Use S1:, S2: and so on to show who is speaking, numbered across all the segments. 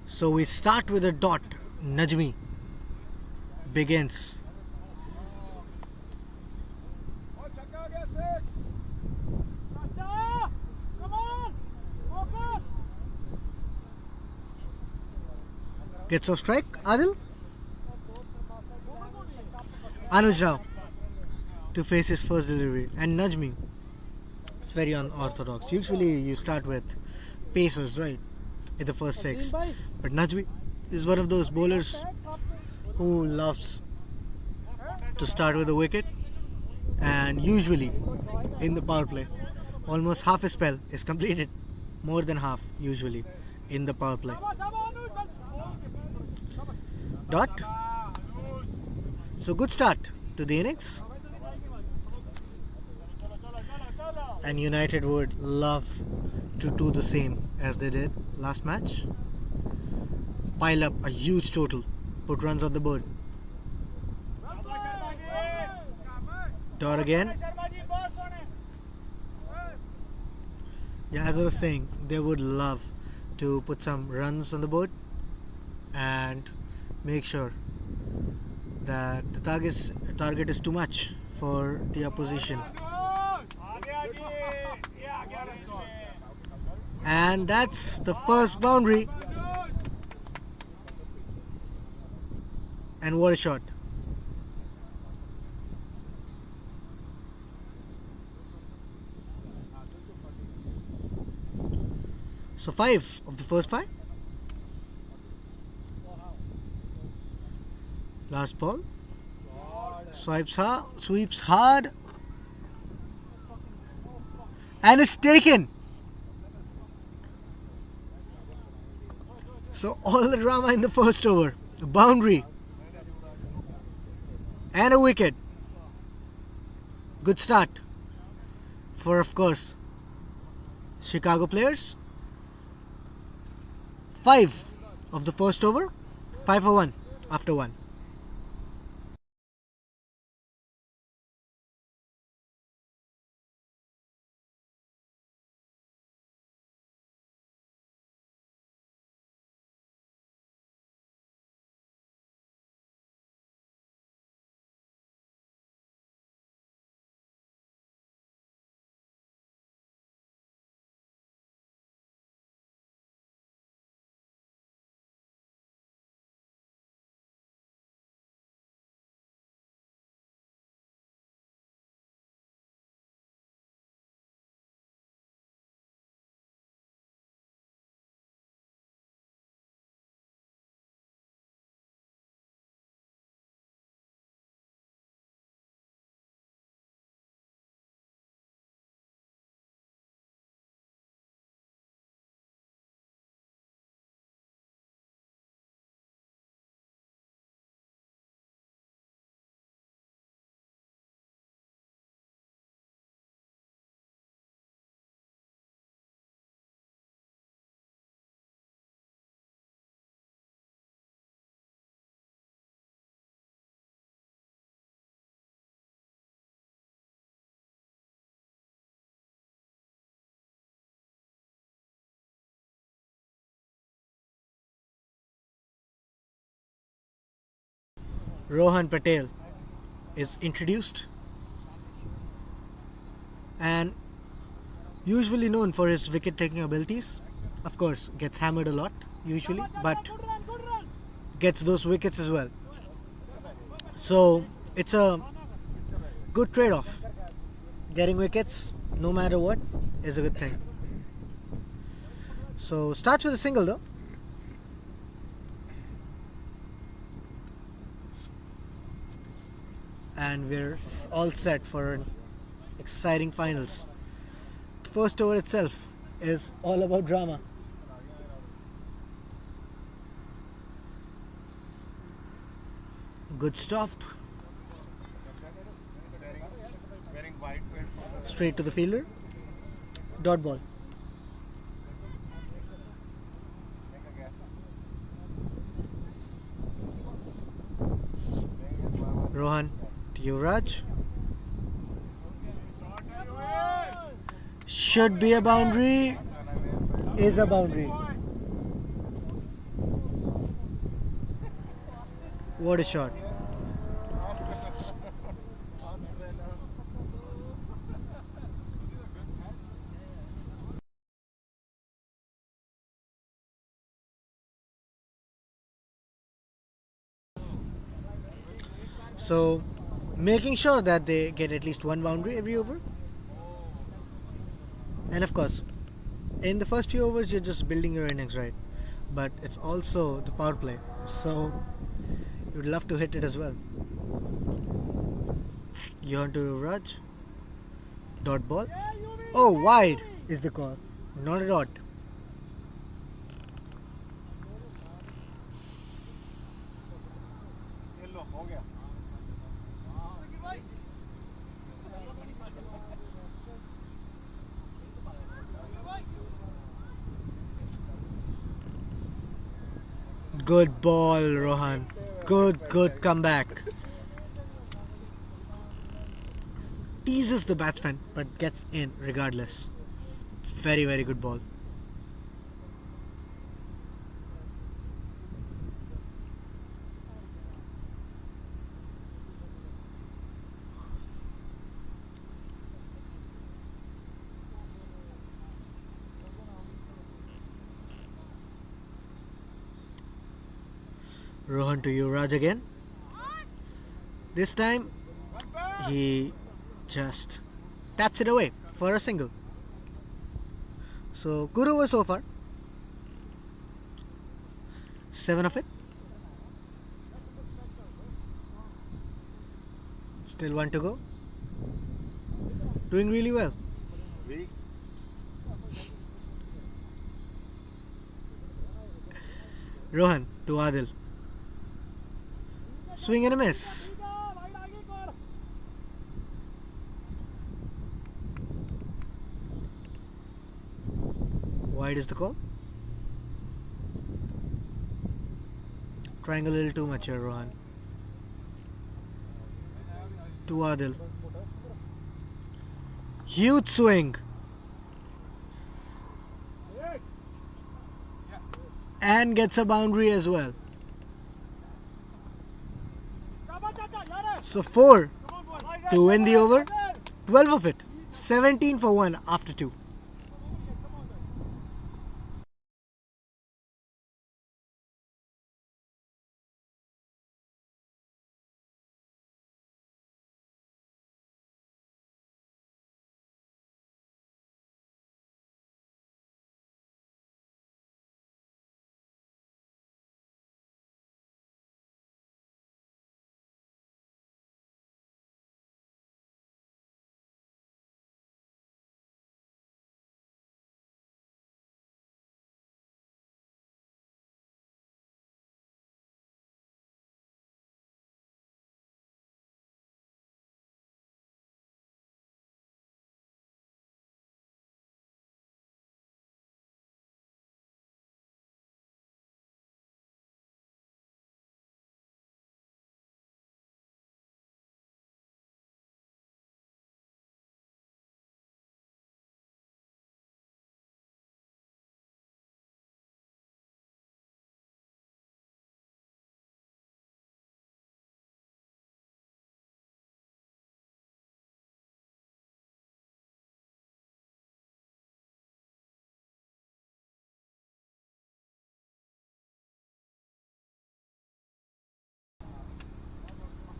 S1: So we start with a dot. Najmi begins. Gets off strike. Adil. Anuj Rao to face his first delivery. And Najmi. It's very unorthodox. Usually you start with pacers, right? In the first six. But Najmi is one of those bowlers who loves to start with a wicket. And usually in the power play, almost half a spell is completed. More than half usually in the power play. Dot. So good start to the innings. And United would love to do the same as they did last match. Pile up a huge total. Put runs on the board. Dot again. Yeah, as I was saying, they would love to put some runs on the board and make sure that the target is too much for the opposition. And that's the first boundary. And what a shot. So 5 of the first 5. Last ball. Sweeps hard. And it's taken. So all the drama in the first over. A boundary. And a wicket. Good start for, of course, Chicago players. 5 of the first over. 5 for 1 after 1. Rohan Patel is introduced, and usually known for his wicket taking abilities. Of course, gets hammered a lot usually, but gets those wickets as well. So it's a good trade-off. Getting wickets no matter what is a good thing. So starts with a single though. And we're all set for an exciting finals. The first over itself is all about drama. Good stop. Straight to the fielder. Dot ball. Rohan to Yuvraj. Should be a boundary. Is a boundary. What a shot. So, making sure that they get at least one boundary every over. And of course, in the first few overs, you're just building your innings, right? But it's also the power play. So, you'd love to hit it as well. You want to Raj? Dot ball. Oh, wide is the call. Not a dot. Good ball, Rohan. Good comeback. Teases the batsman but gets in regardless. Very good ball. Rohan to Yuvraj again. This time he just taps it away for a single. So good over so far. 7 of it. Still 1 to go. Doing really well. Rohan to Adil. Swing and a miss. Wide is the call. Trying a little too much here, Rohan. To Adil. Huge swing. And gets a boundary as well. So 4 to win the over. 12 of it. 17 for 1 after 2.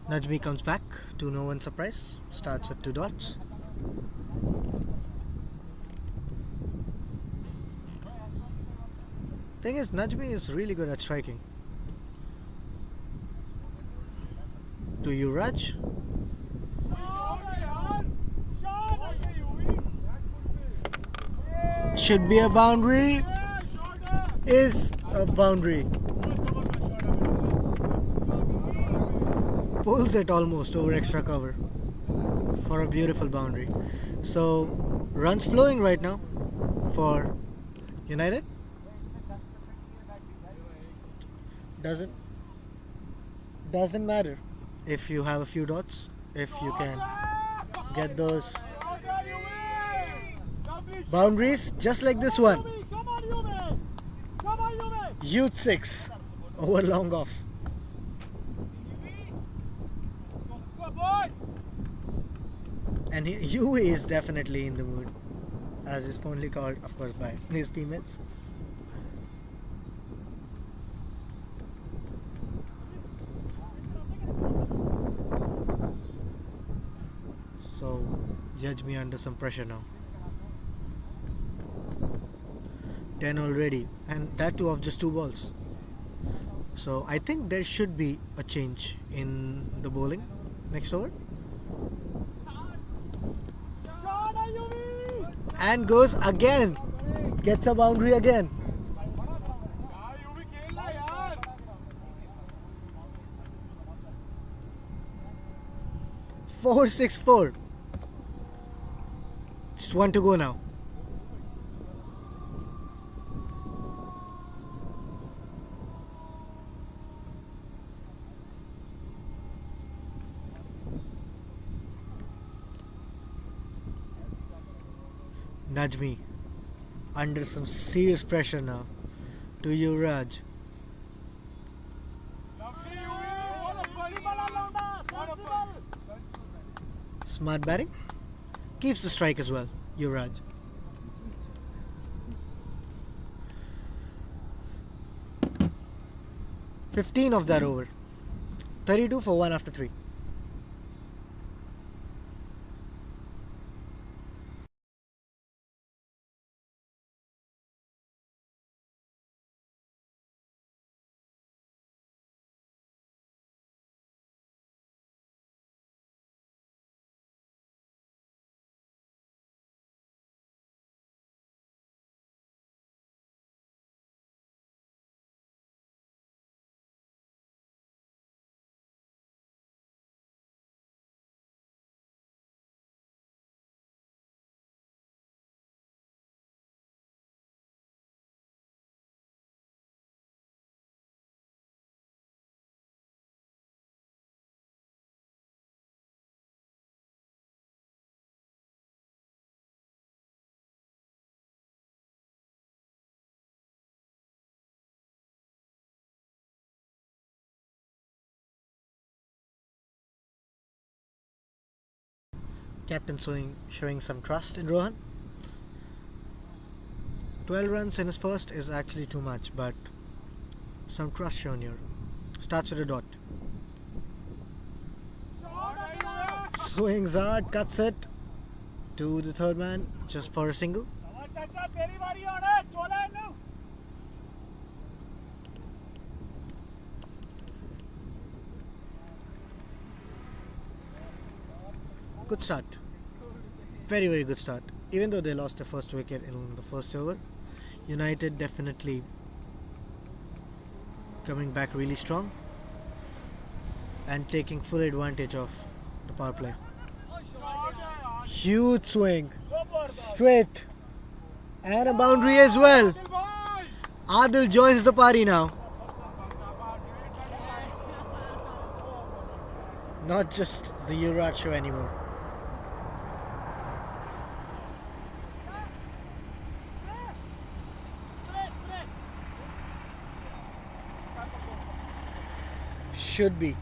S1: Najmi comes back to no one's surprise. Starts with 2 dots. Thing is, Najmi is really good at striking. To Urish. Should be a boundary. Is a boundary. Pulls it almost over extra cover for a beautiful boundary. So runs flowing right now for United. Doesn't matter if you have a few dots, if you can get those boundaries just like this one. Huge 6 over long off. And Yue is definitely in the mood, as is fondly called, of course, by his teammates. So, judge me under some pressure now. 10 already, and that too of just 2 balls. So I think there should be a change in the bowling next over. And goes again. Gets a boundary again. Four, 6, 4. Just 1 to go now. Najmi under some serious pressure now to Urish. Smart batting. Keeps the strike as well, Urish. "15 of that over. 32 for 1 after 3. Captain showing some trust in Rohan. 12 runs in his first is actually too much, but some trust shown here. Starts with a dot. Swings hard, cuts it to the third man just for a single. Good start. Very, very good start. Even though they lost their first wicket in the first over, United definitely coming back really strong and taking full advantage of the power play. Huge swing. Straight. And a boundary as well. Adil joins the party now. Not just the Urish show anymore. Should be.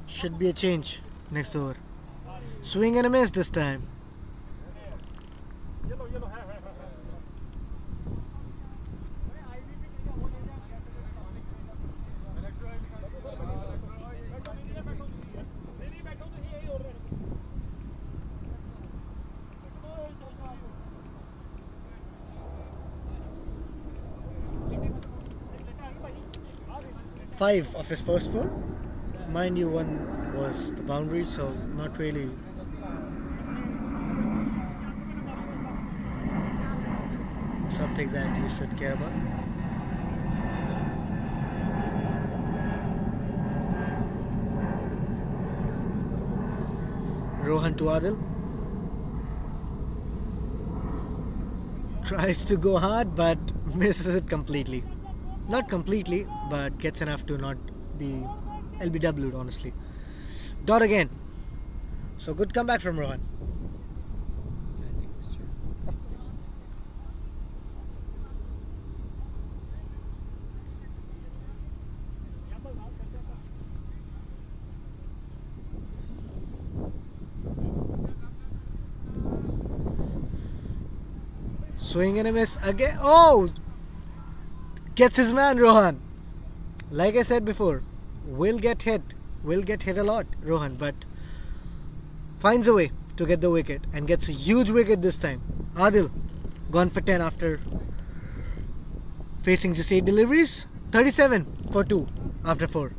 S1: Should be a change next over. Swing and a miss this time. Five of his first four. Mind you, one was the boundary, so not really something that you should care about. Rohan to Adil. Tries to go hard but misses it completely. Not completely, but gets enough to not be LBW'd, honestly. Dot again. So good comeback from Rohan. Swing and a miss again. Oh! Gets his man, Rohan. Like I said before, will get hit a lot, Rohan, but finds a way to get the wicket and gets a huge wicket this time. Adil gone for 10 after facing just 8 deliveries. 37 for 2 after 4.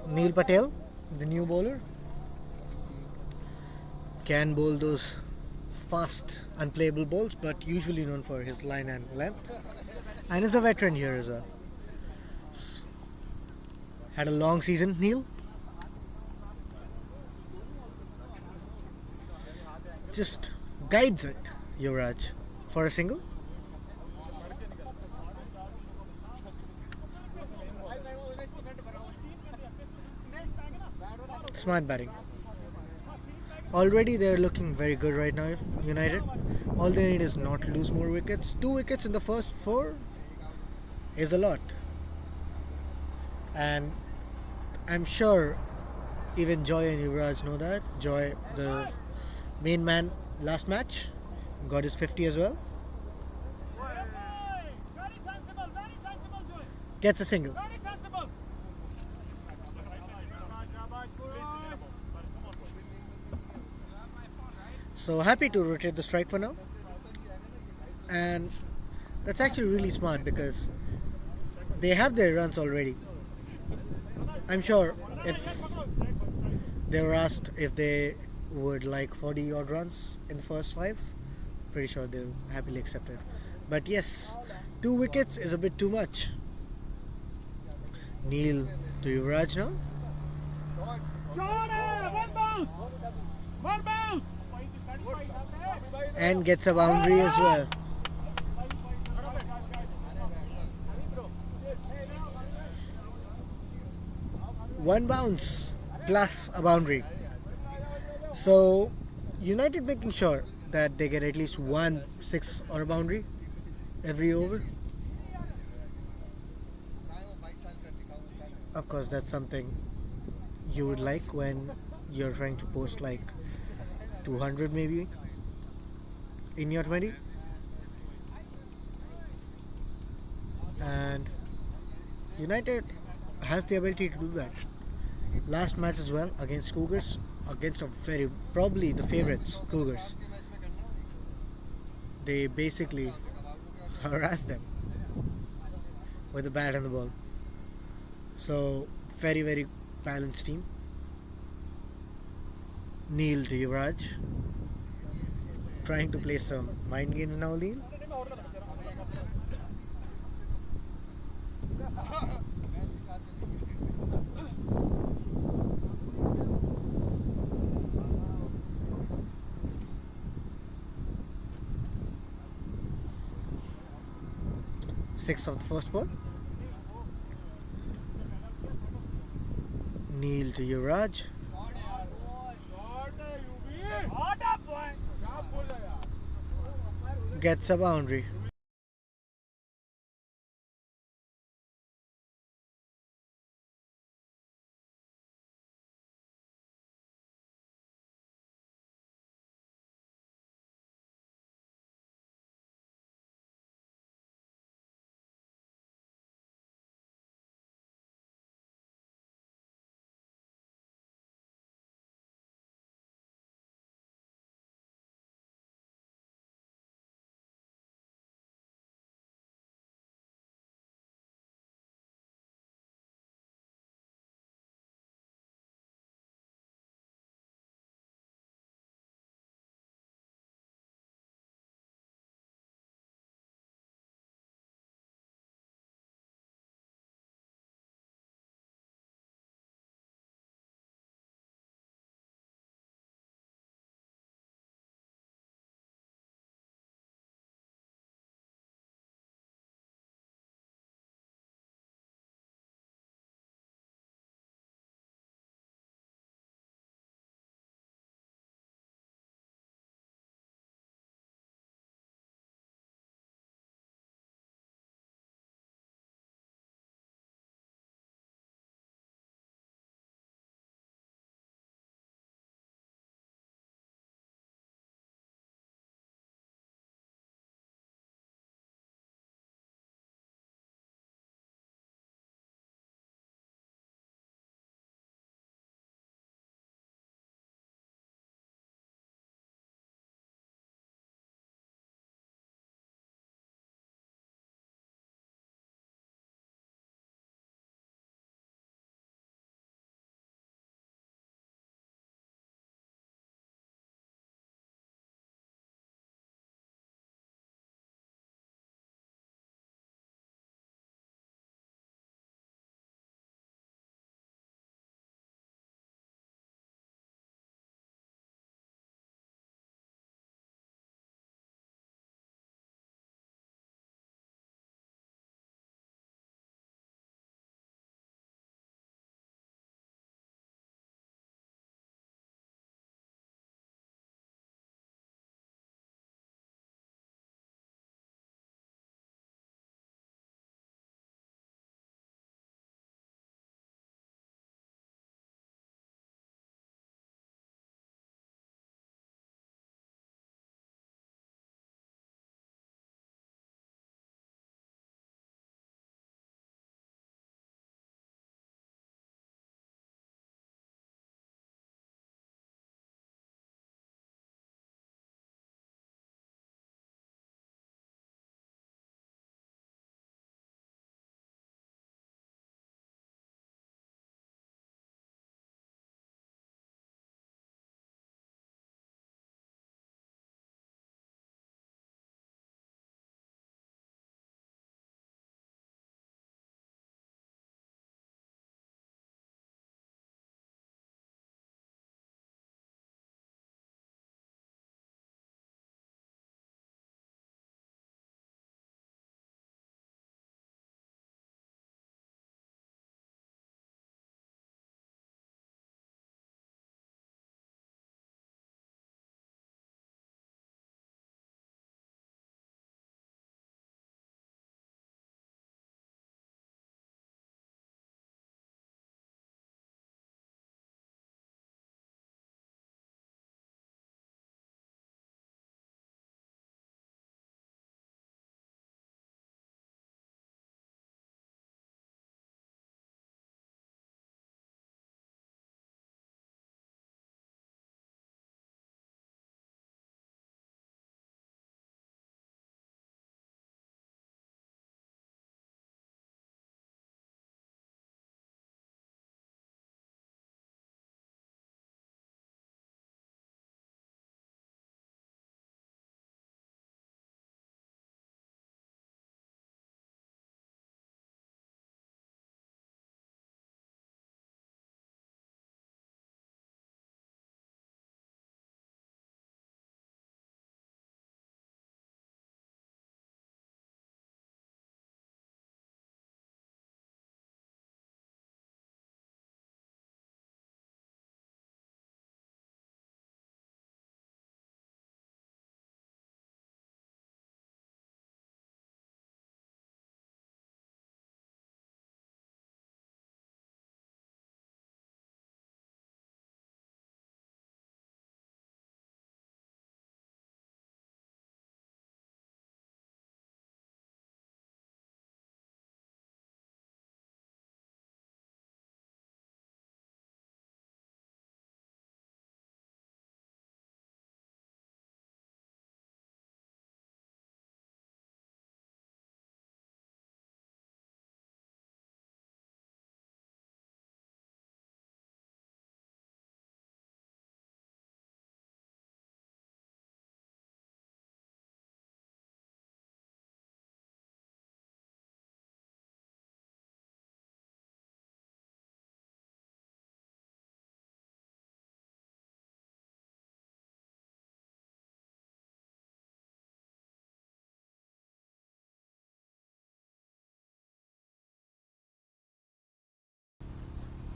S1: Neil Patel, the new bowler, can bowl those fast, unplayable balls, but usually known for his line and length. And is a veteran here as well. Had a long season, Neil. Just guides it, Yuvraj, for a single. Smart batting. Already they're looking very good right now, United. All they need is not to lose more wickets. 2 wickets in the first 4 is a lot. And I'm sure even Joy and Yuvraj know that. Joy, the main man last match, got his 50 as well. Gets a single. So happy to rotate the strike for now. And that's actually really smart because they have their runs already. I'm sure if they were asked if they would like 40 odd runs in the first 5, pretty sure they'll happily accept it. But yes, 2 wickets is a bit too much. Neil to Yuvraj now. and gets a boundary as well. One bounce plus a boundary. So United making sure that they get at least one six or a boundary every over. Of course, that's something you would like when you're trying to post like 200 maybe in your 20. And United has the ability to do that. Last match as well against Cougars, against a very probably the favorites, Cougars. They basically harassed them with the bat and the ball. So very balanced team. Neil to Yuvraj, trying to play some mind game now, Neil. Six of the first four. Neil to Yuvraj. Gets a boundary.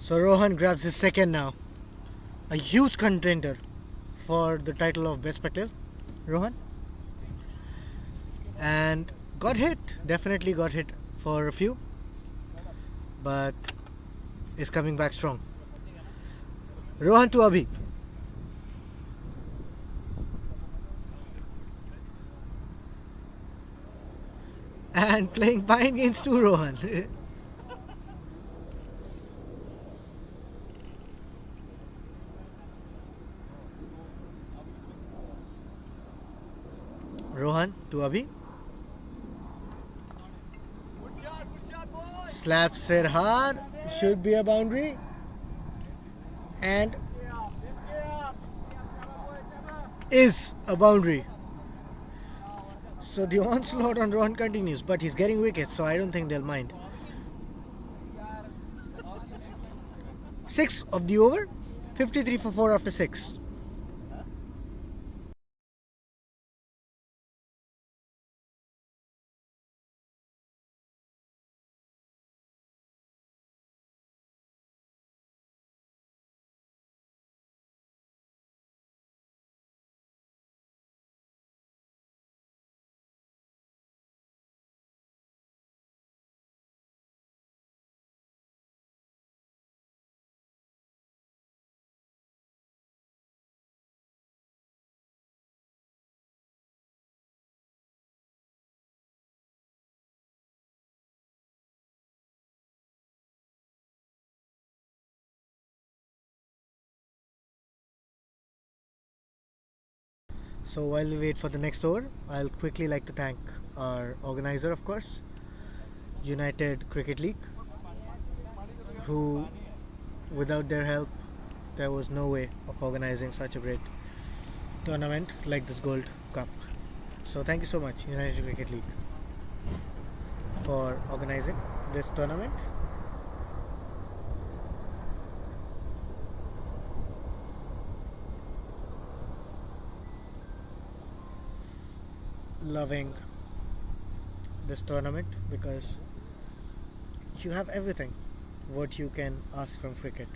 S1: So Rohan grabs his second now. A huge contender for the title of best Patel, Rohan. And got hit, definitely got hit for a few, but is coming back strong. Rohan to Abhi. And playing behind games to Rohan. Rohan to Abhi. Slaps it hard. Should be a boundary. And is a boundary. So the onslaught on Rohan continues, but he's getting wickets, so I don't think they'll mind. 6 of the over, 53 for 4 after 6. So while we wait for the next over, I'll quickly like to thank our organizer, of course, United Cricket League, who, without their help, there was no way of organizing such a great tournament like this Gold Cup. So thank you so much, United Cricket League, for organizing this tournament. Loving this tournament because you have everything what you can ask from cricket.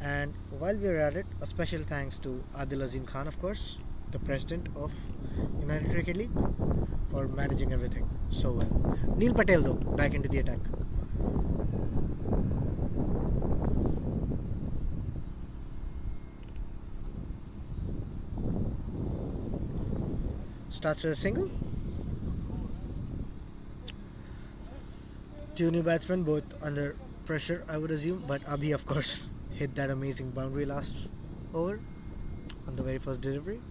S1: And while we're at it, a special thanks to Adil Azim Khan, of course, the president of United Cricket League, for managing everything so well. Neil Patel, though, back into the attack. Starts with a single. Two new batsmen, both under pressure, I would assume, but Abhi, of course, hit that amazing boundary last over on the very first delivery.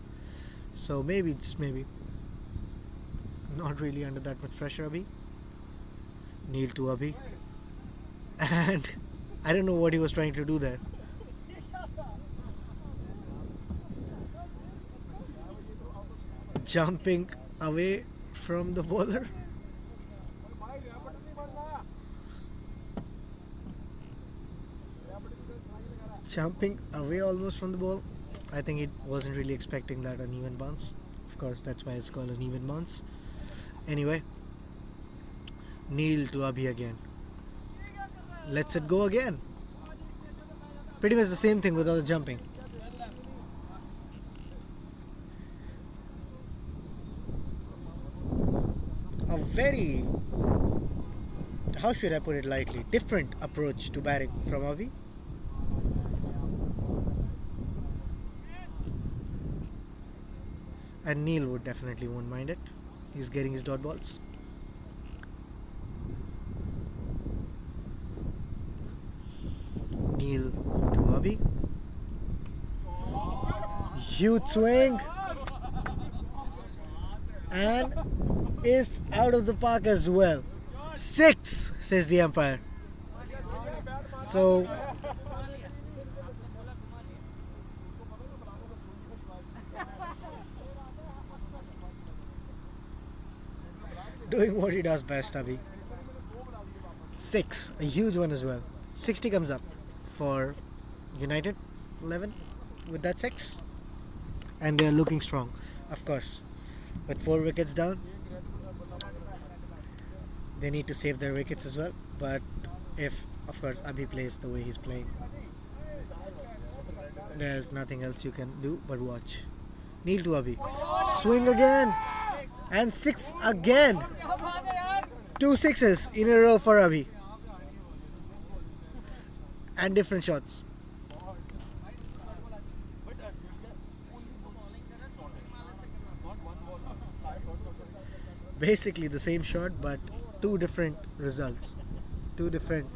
S1: So maybe, just maybe, not really under that much pressure, Abhi. Neil to Abhi. And I don't know what he was trying to do there. Jumping away from the bowler. Jumping away almost from the ball. I think it wasn't really expecting that uneven bounce. Of course, that's why it's called an even bounce. Anyway, Neil to Abhi again. Lets it go again. Pretty much the same thing without the jumping. A very, how should I put it lightly, different approach to batting from Abhi. And Neil would definitely won't mind it. He's getting his dot balls. Neil to Abhi. Huge swing. And is out of the park as well. 6, says the umpire. So doing what he does best, Abhi. 6, a huge one as well. 60 comes up for United 11 with that 6, and they are looking strong, of course, with 4 wickets down. They need to save their wickets as well. But if, of course, Abhi plays the way he's playing, there's nothing else you can do but watch. Kneel to Abhi. Swing again. And 6 again. 2 sixes in a row for Abhi. And different shots. Basically the same shot, but 2 different results. 2 different.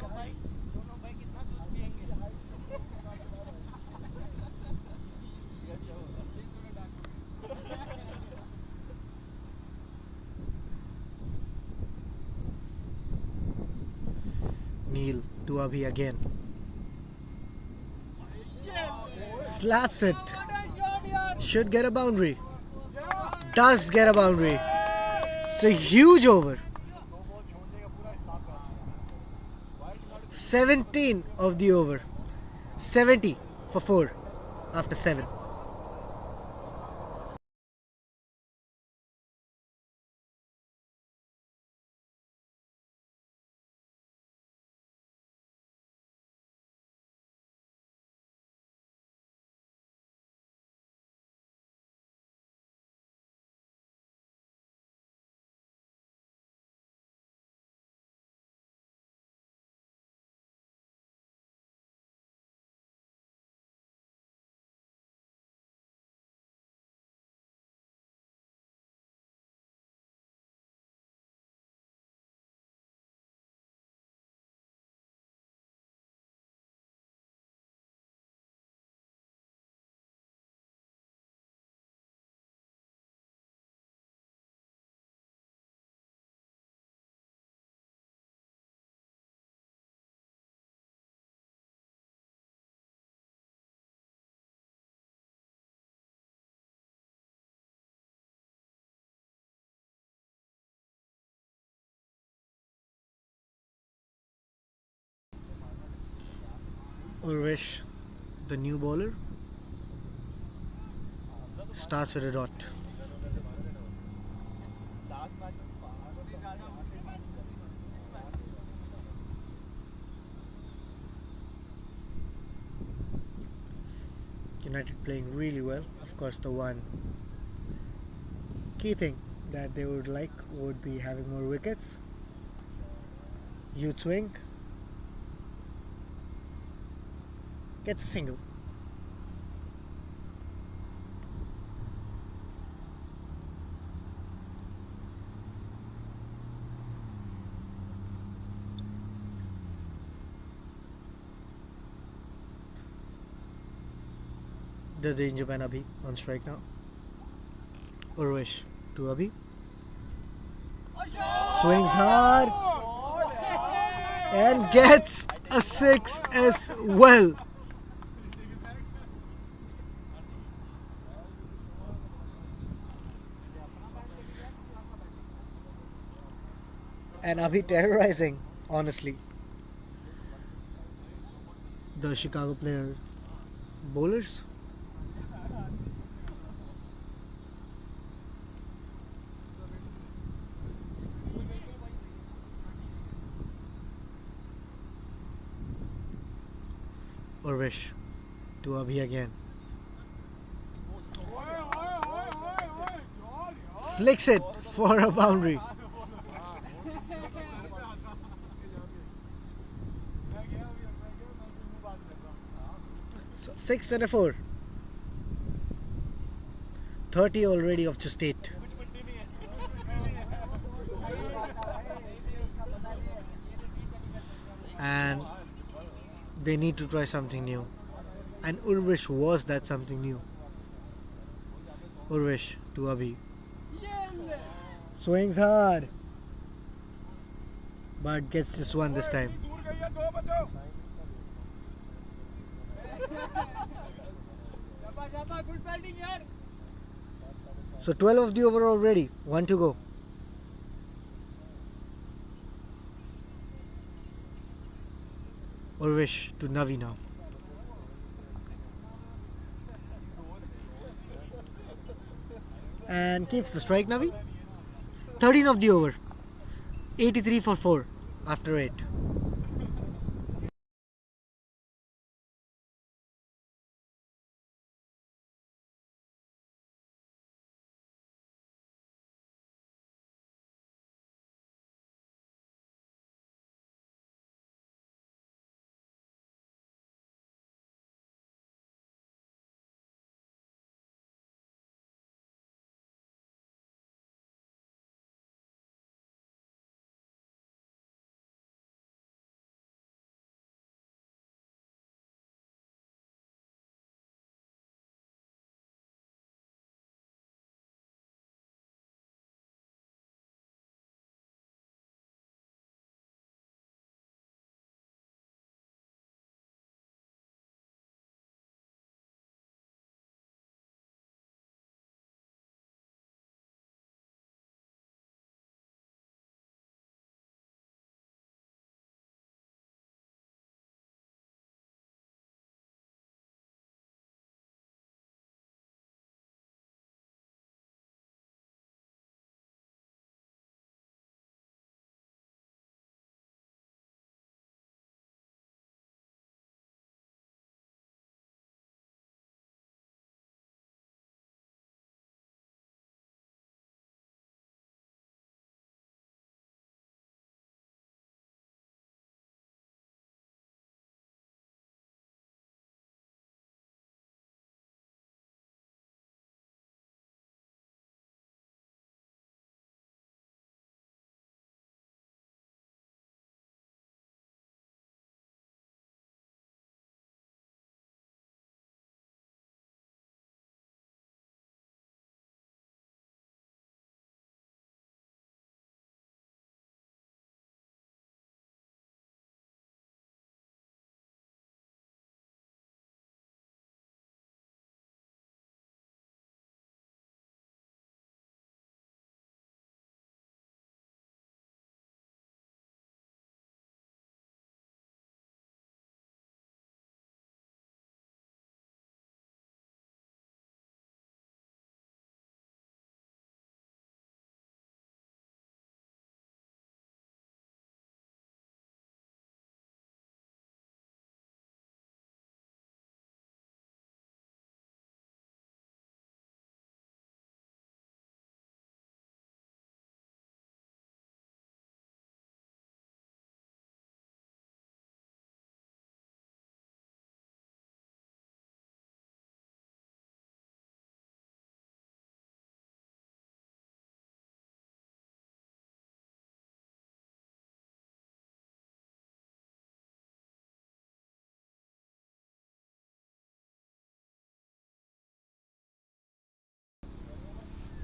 S1: Kneel to Abhi again. Slaps it. Should get a boundary. Does get a boundary. It's a huge over. 17 of the over. 70 for 4 after 7. Urish, the new bowler, starts with a dot. United playing really well. Of course, the one key thing that they would like would be having more wickets. Youth swing. Gets a single. The danger man Abhi on strike now. Urish to Abhi. Swings hard and gets a 6 as well. And Abhi terrorizing, honestly, the Chicago player bowlers. Urish to Abhi again. Flicks it for a boundary. So 6 and a 4. 30 already of just 8. And they need to try something new. And Urish was that something new. Urish to Abhi. Swings hard. But gets just one this time. So 12 of the over already. 1 to go. Urish to Navi now. And keeps the strike, Navi. 13 of the over. 83 for 4 after 8.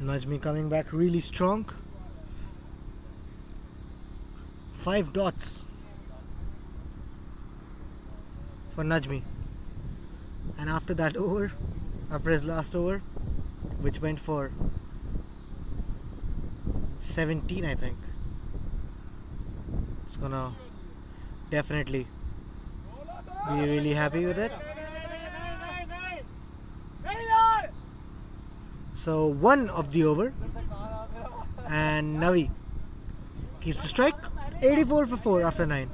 S1: Najmi coming back really strong. 5 dots for Najmi. And after that over, after his last over, which went for 17, I think, it's gonna definitely be really happy with it. So one of the over, and Navi keeps the strike. 84 for 4 after 9.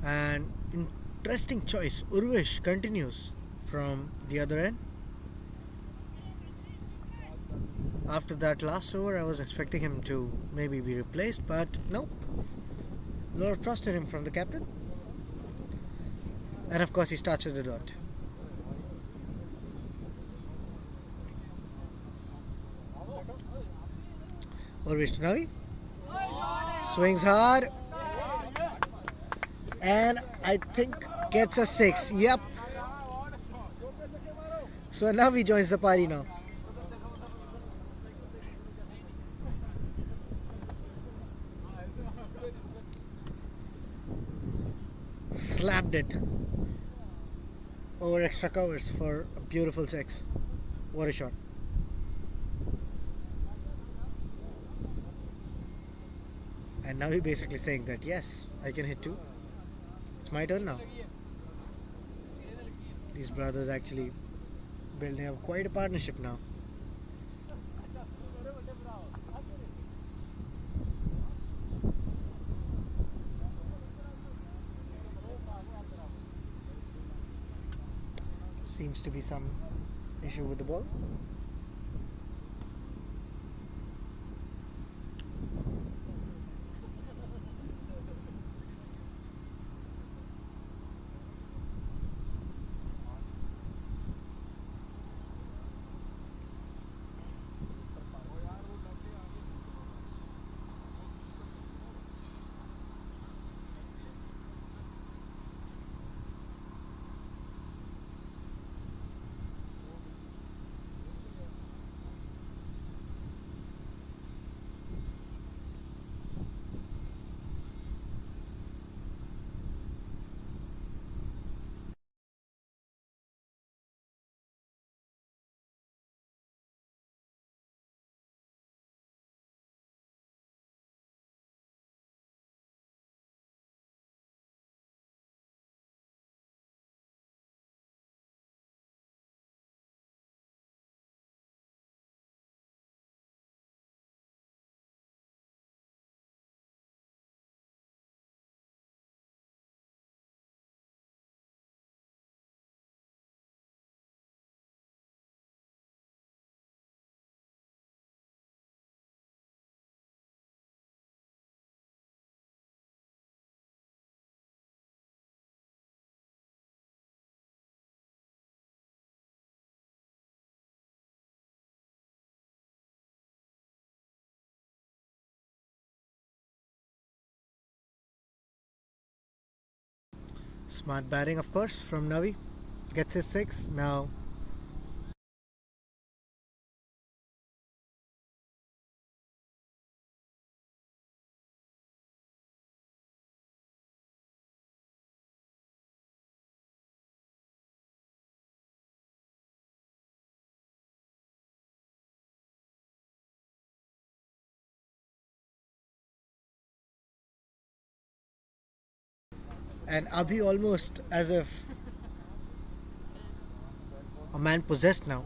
S1: And interesting choice. Urvish continues from the other end. After that last over, I was expecting him to maybe be replaced, but no. A lot of trust in him from the captain. And of course, he starts with the dot. Urish to Navi. Swings hard. And I think gets a 6. Yep. So Navi joins the party now. Slapped it over extra covers for a beautiful 6. What a shot. And now he's basically saying that yes, I can hit 2. It's my turn now. These brothers actually building up quite a partnership now. Seems to be some issue with the ball. Smart batting, of course, from Navi. Gets his 6. Now and Abhi almost as if a man possessed now.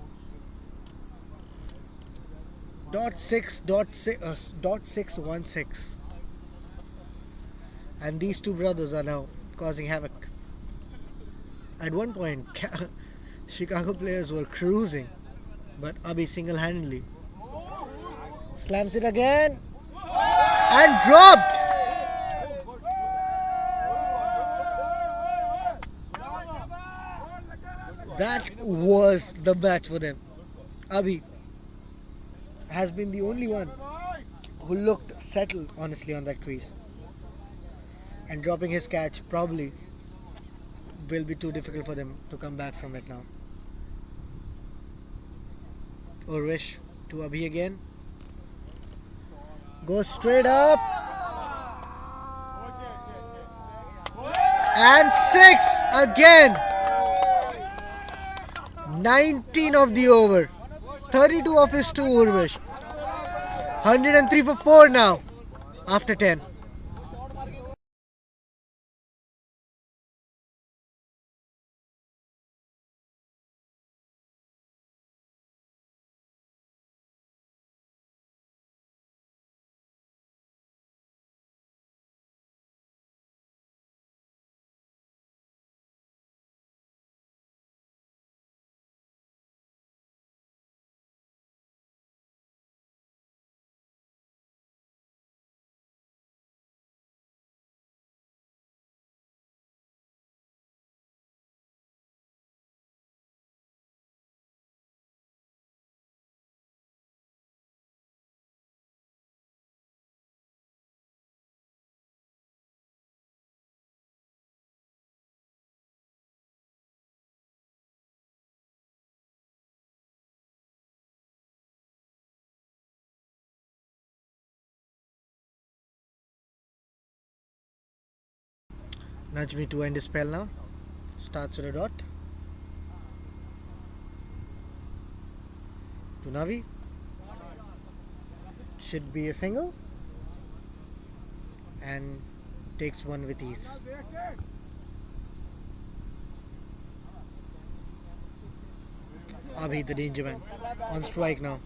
S1: .6.6.6 and these two brothers are now causing havoc. At one point, Chicago players were cruising, but Abhi single-handedly slams it again and dropped. That was the match for them. Abhi has been the only one who looked settled, honestly, on that crease. And dropping his catch probably will be too difficult for them to come back from it now. Urish to Abhi again. Goes straight up. And 6 again. 19 of the over. 32 of his 2 Urish. 103 for 4 now after 10. Najmi to end his spell now. Starts with a dot. To Navi. Should be a single. And takes one with ease. Abhi, the danger man, on strike now.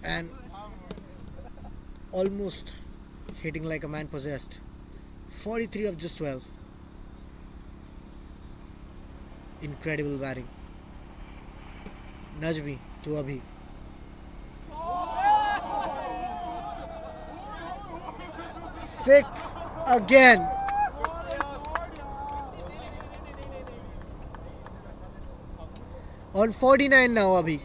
S1: And almost hitting like a man possessed. 43 of just 12. Incredible batting. Najmi to Abhi. Six again. On 49 now, Abhi.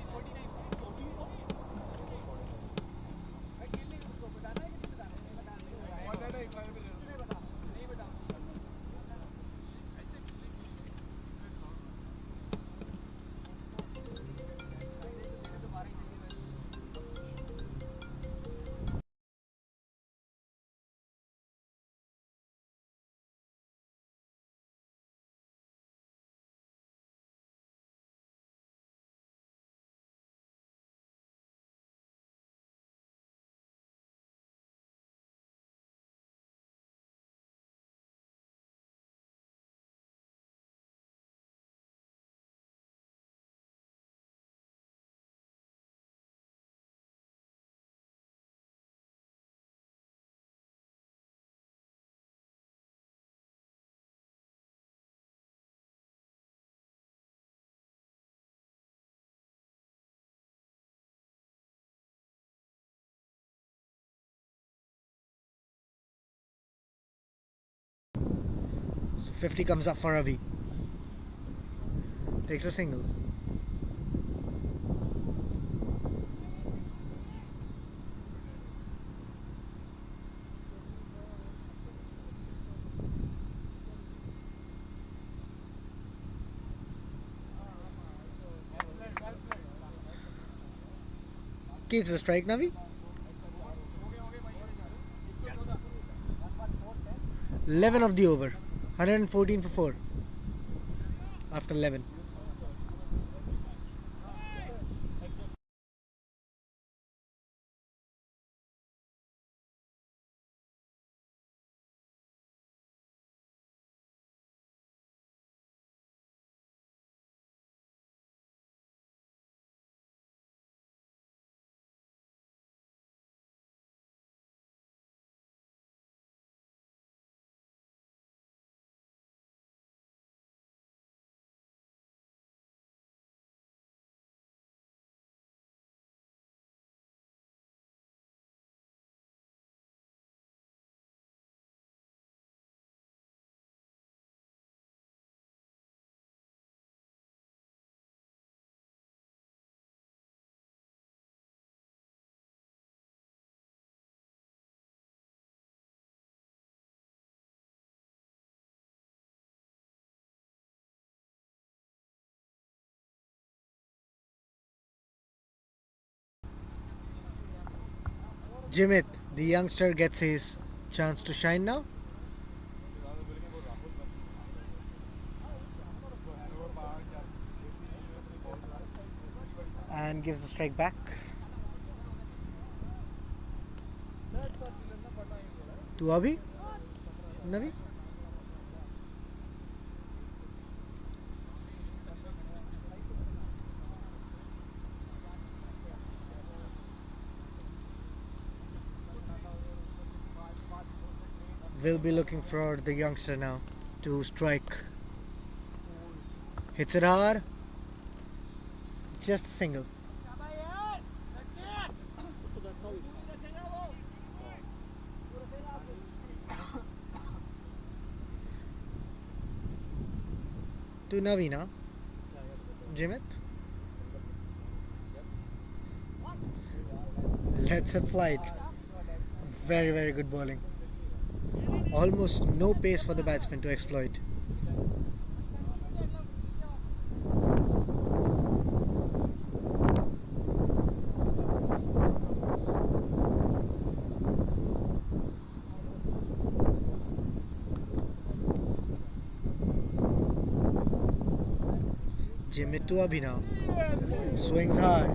S1: So 50 comes up for Abhi. Takes a single. Keeps the strike, Navi. 11 of the over. 114 for 4. After 11. Jimit, the youngster, gets his chance to shine now. And gives the strike back. To Abhi. Navi. We'll be looking for the youngster now to strike. Hits it hard. Just a single. To Navi now. Jimit. Lets it fly. Very, very good bowling. Almost no pace for the batsman to exploit. Jimit to Abhi now. Swings hard.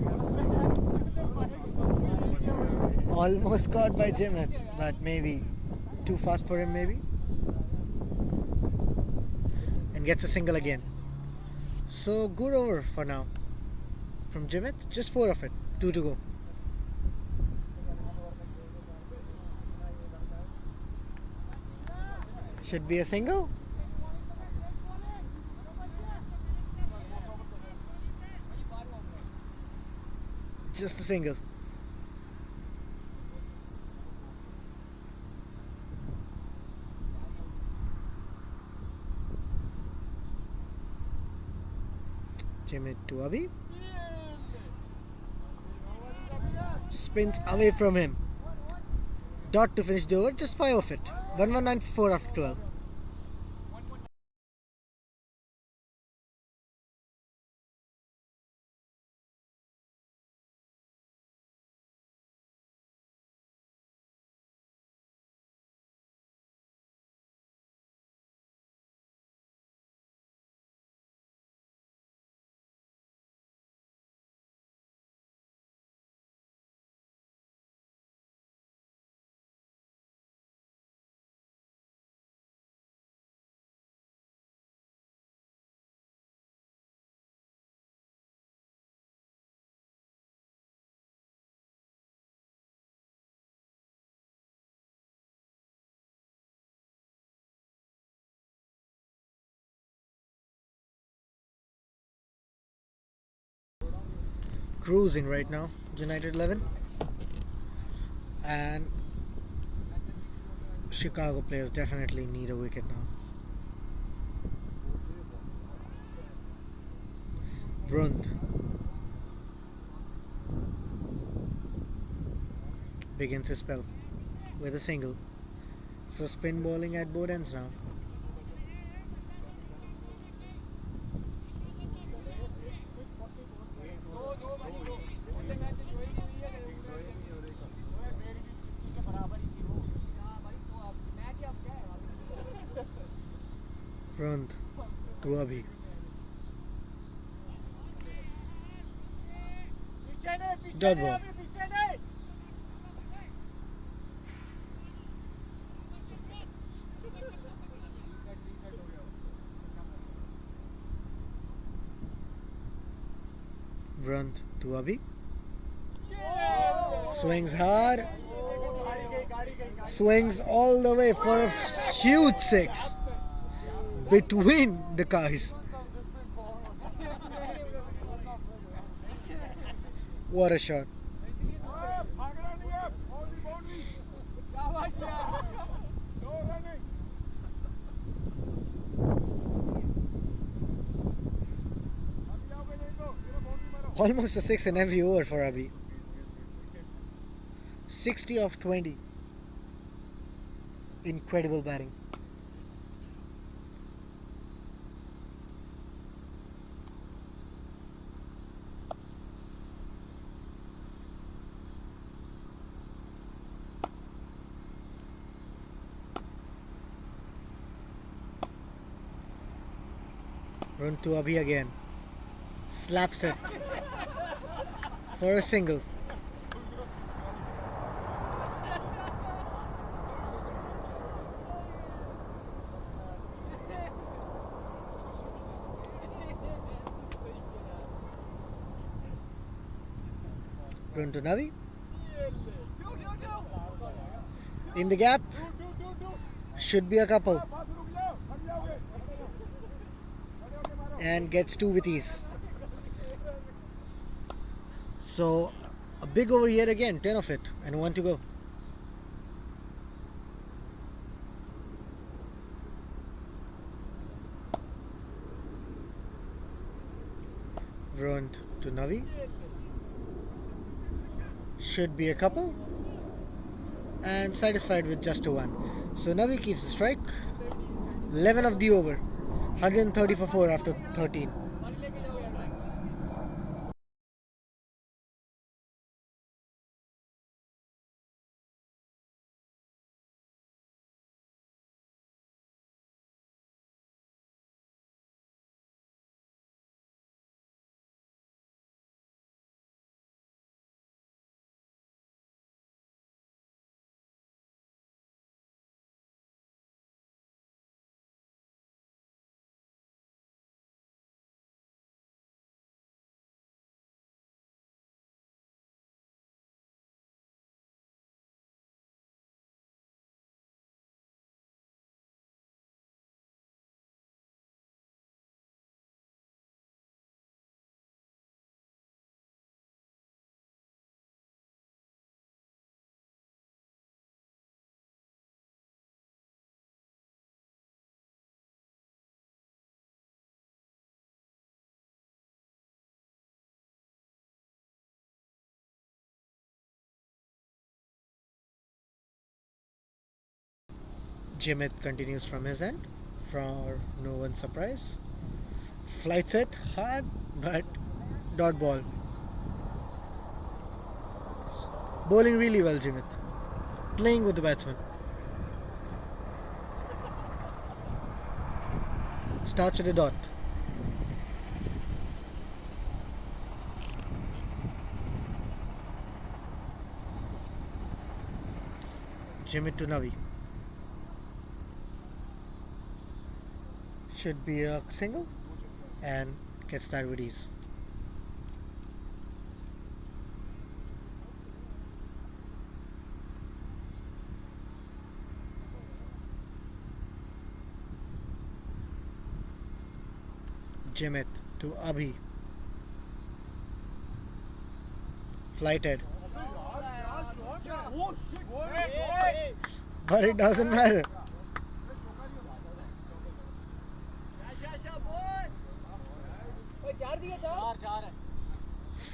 S1: Almost caught by Jimit, but maybe too fast for him, maybe. And gets a single again. So good over for now. From Jimit, just 4 of it. 2 to go. Should be a single. Just a single. Jimit to Abhi. Spins away from him. Dot to finish the over, just 5 of it. 1194 after 12. Cruising right now, United 11. And Chicago players definitely need a wicket now. Brunt begins his spell with a single. So spin bowling at both ends now. Brunt to Abhi. Dot ball. Brunt to Abhi. Swings hard. Swings all the way for a huge 6 between the cars. What a shot. Almost a 6 in every over for Abhi. 60 of 20. Incredible batting. Run to Abhi again. Slaps it for a single. Run to Navi. In the gap. Should be a couple. And gets 2 with ease. So a big over yet again, 10 of it, and 1 to go. Brunt to Navi. Should be a couple. And satisfied with just a 1. So Navi keeps the strike. 11 of the over. 130 for 4 after 13. Jimit continues from his end for no one's surprise. Flights it hard, but dot ball. Bowling really well, Jimit. Playing with the batsman. Starts with a dot. Jimit to Navi. Should be a single and gets that with ease. Jimit to Abhi. Flighted. But it doesn't matter.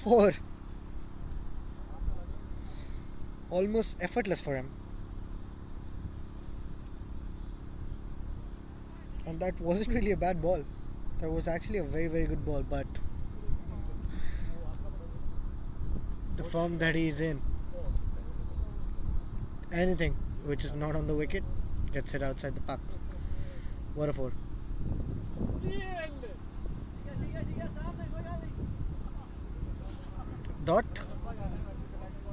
S1: Four. Almost effortless for him. And that wasn't really a bad ball. That was actually a very good ball, but the form that he's in, anything which is not on the wicket gets it outside the park. What a four. Dot.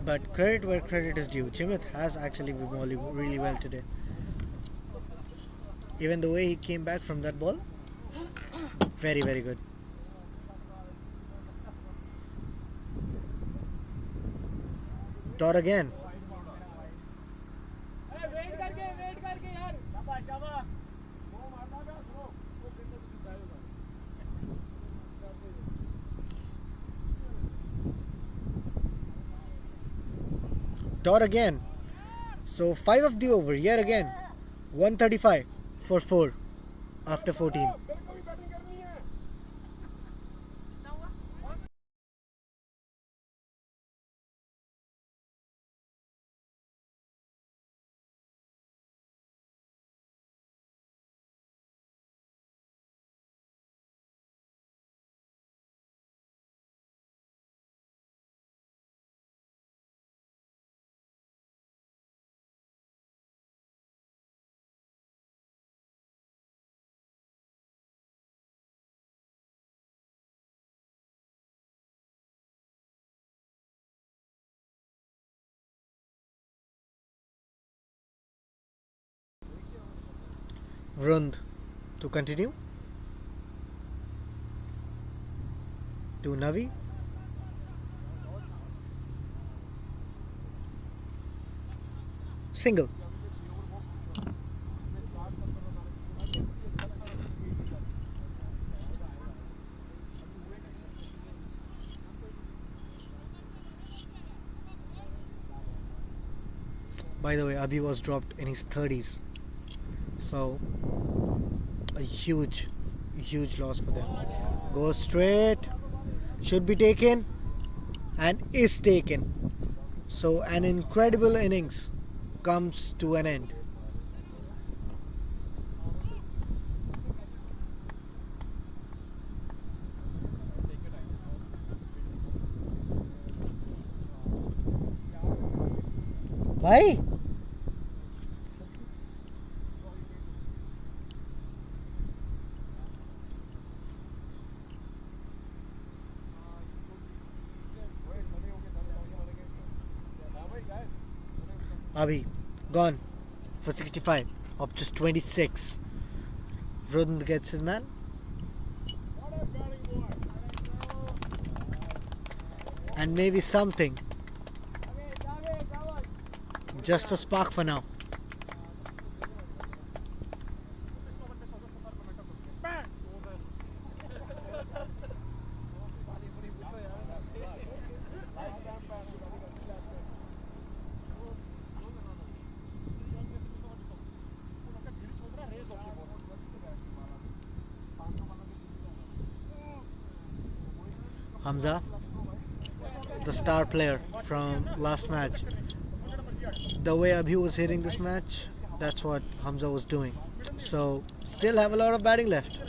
S1: But credit where credit is due. Jimit has actually been bowling really well today. Even the way he came back from that ball, very good. Dot again. Dot again. So 5 of the over yet again. 135 for 4 after 14. Rund to continue. To Navi. Single. By the way, Abhi was dropped in his 30s. So a huge loss for them. Goes straight, should be taken, and is taken. So an incredible innings comes to an end. Why? Abhi gone for 65 of just 26. Rund gets his man. And maybe something. Just a spark for now. Hamza, the star player from last match. The way Abhi was hitting this match, That's what Hamza was doing. So still have a lot of batting left.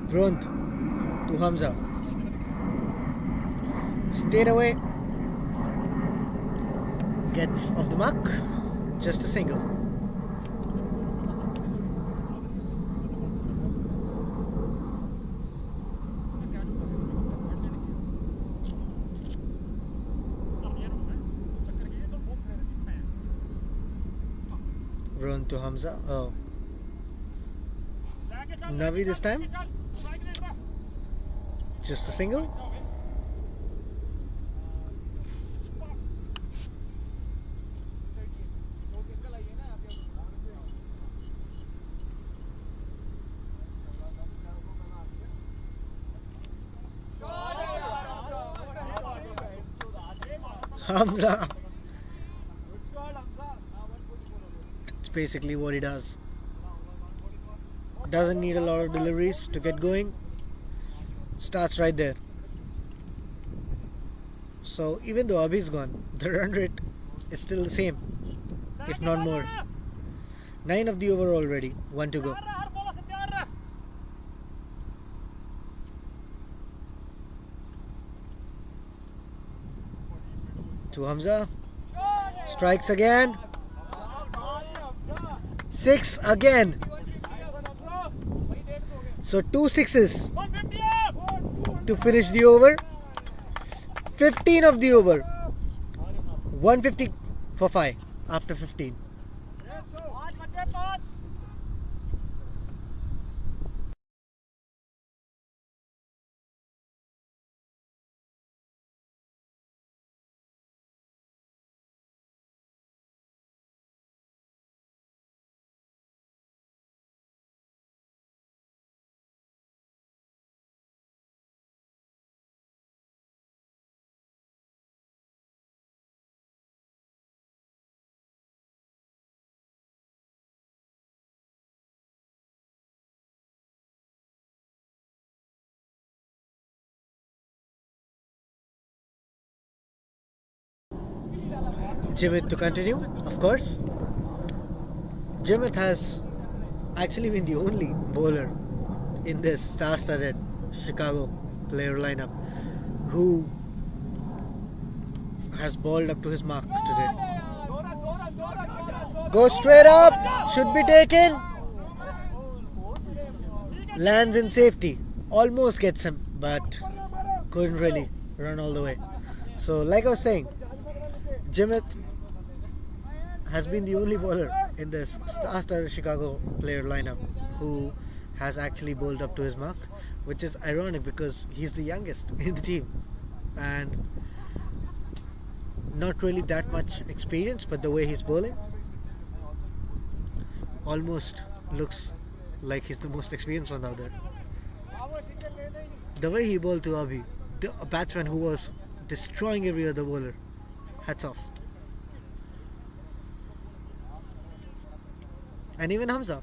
S1: Vrund to Hamza. Stayed away. Gets off the mark. Just a single. Run to Hamza. Oh. Navi this time. Just a single. Hamza. It's basically what he does. Doesn't need a lot of deliveries to get going. Starts right there. So even though Abhi's gone, the run rate is still the same, if not more. 9 of the over already, 1 to go. To Hamza. Strikes again. 6 again. So 2 sixes to finish the over. 15 of the over. 150 for 5 after 15. Jimit to continue, of course. Jimit has actually been the only bowler in this star-studded Chicago player lineup who has balled up to his mark today. Goes straight up, should be taken. Lands in safety, almost gets him, but couldn't really run all the way. So, like I was saying, Jimit has been the only bowler in this star-studded Chicago player lineup who has actually bowled up to his mark, which is ironic because he's the youngest in the team and not really that much experience, but the way he's bowling almost looks like he's the most experienced one out there. The way he bowled to Abhi, a batsman who was destroying every other bowler, hats off. And even Hamza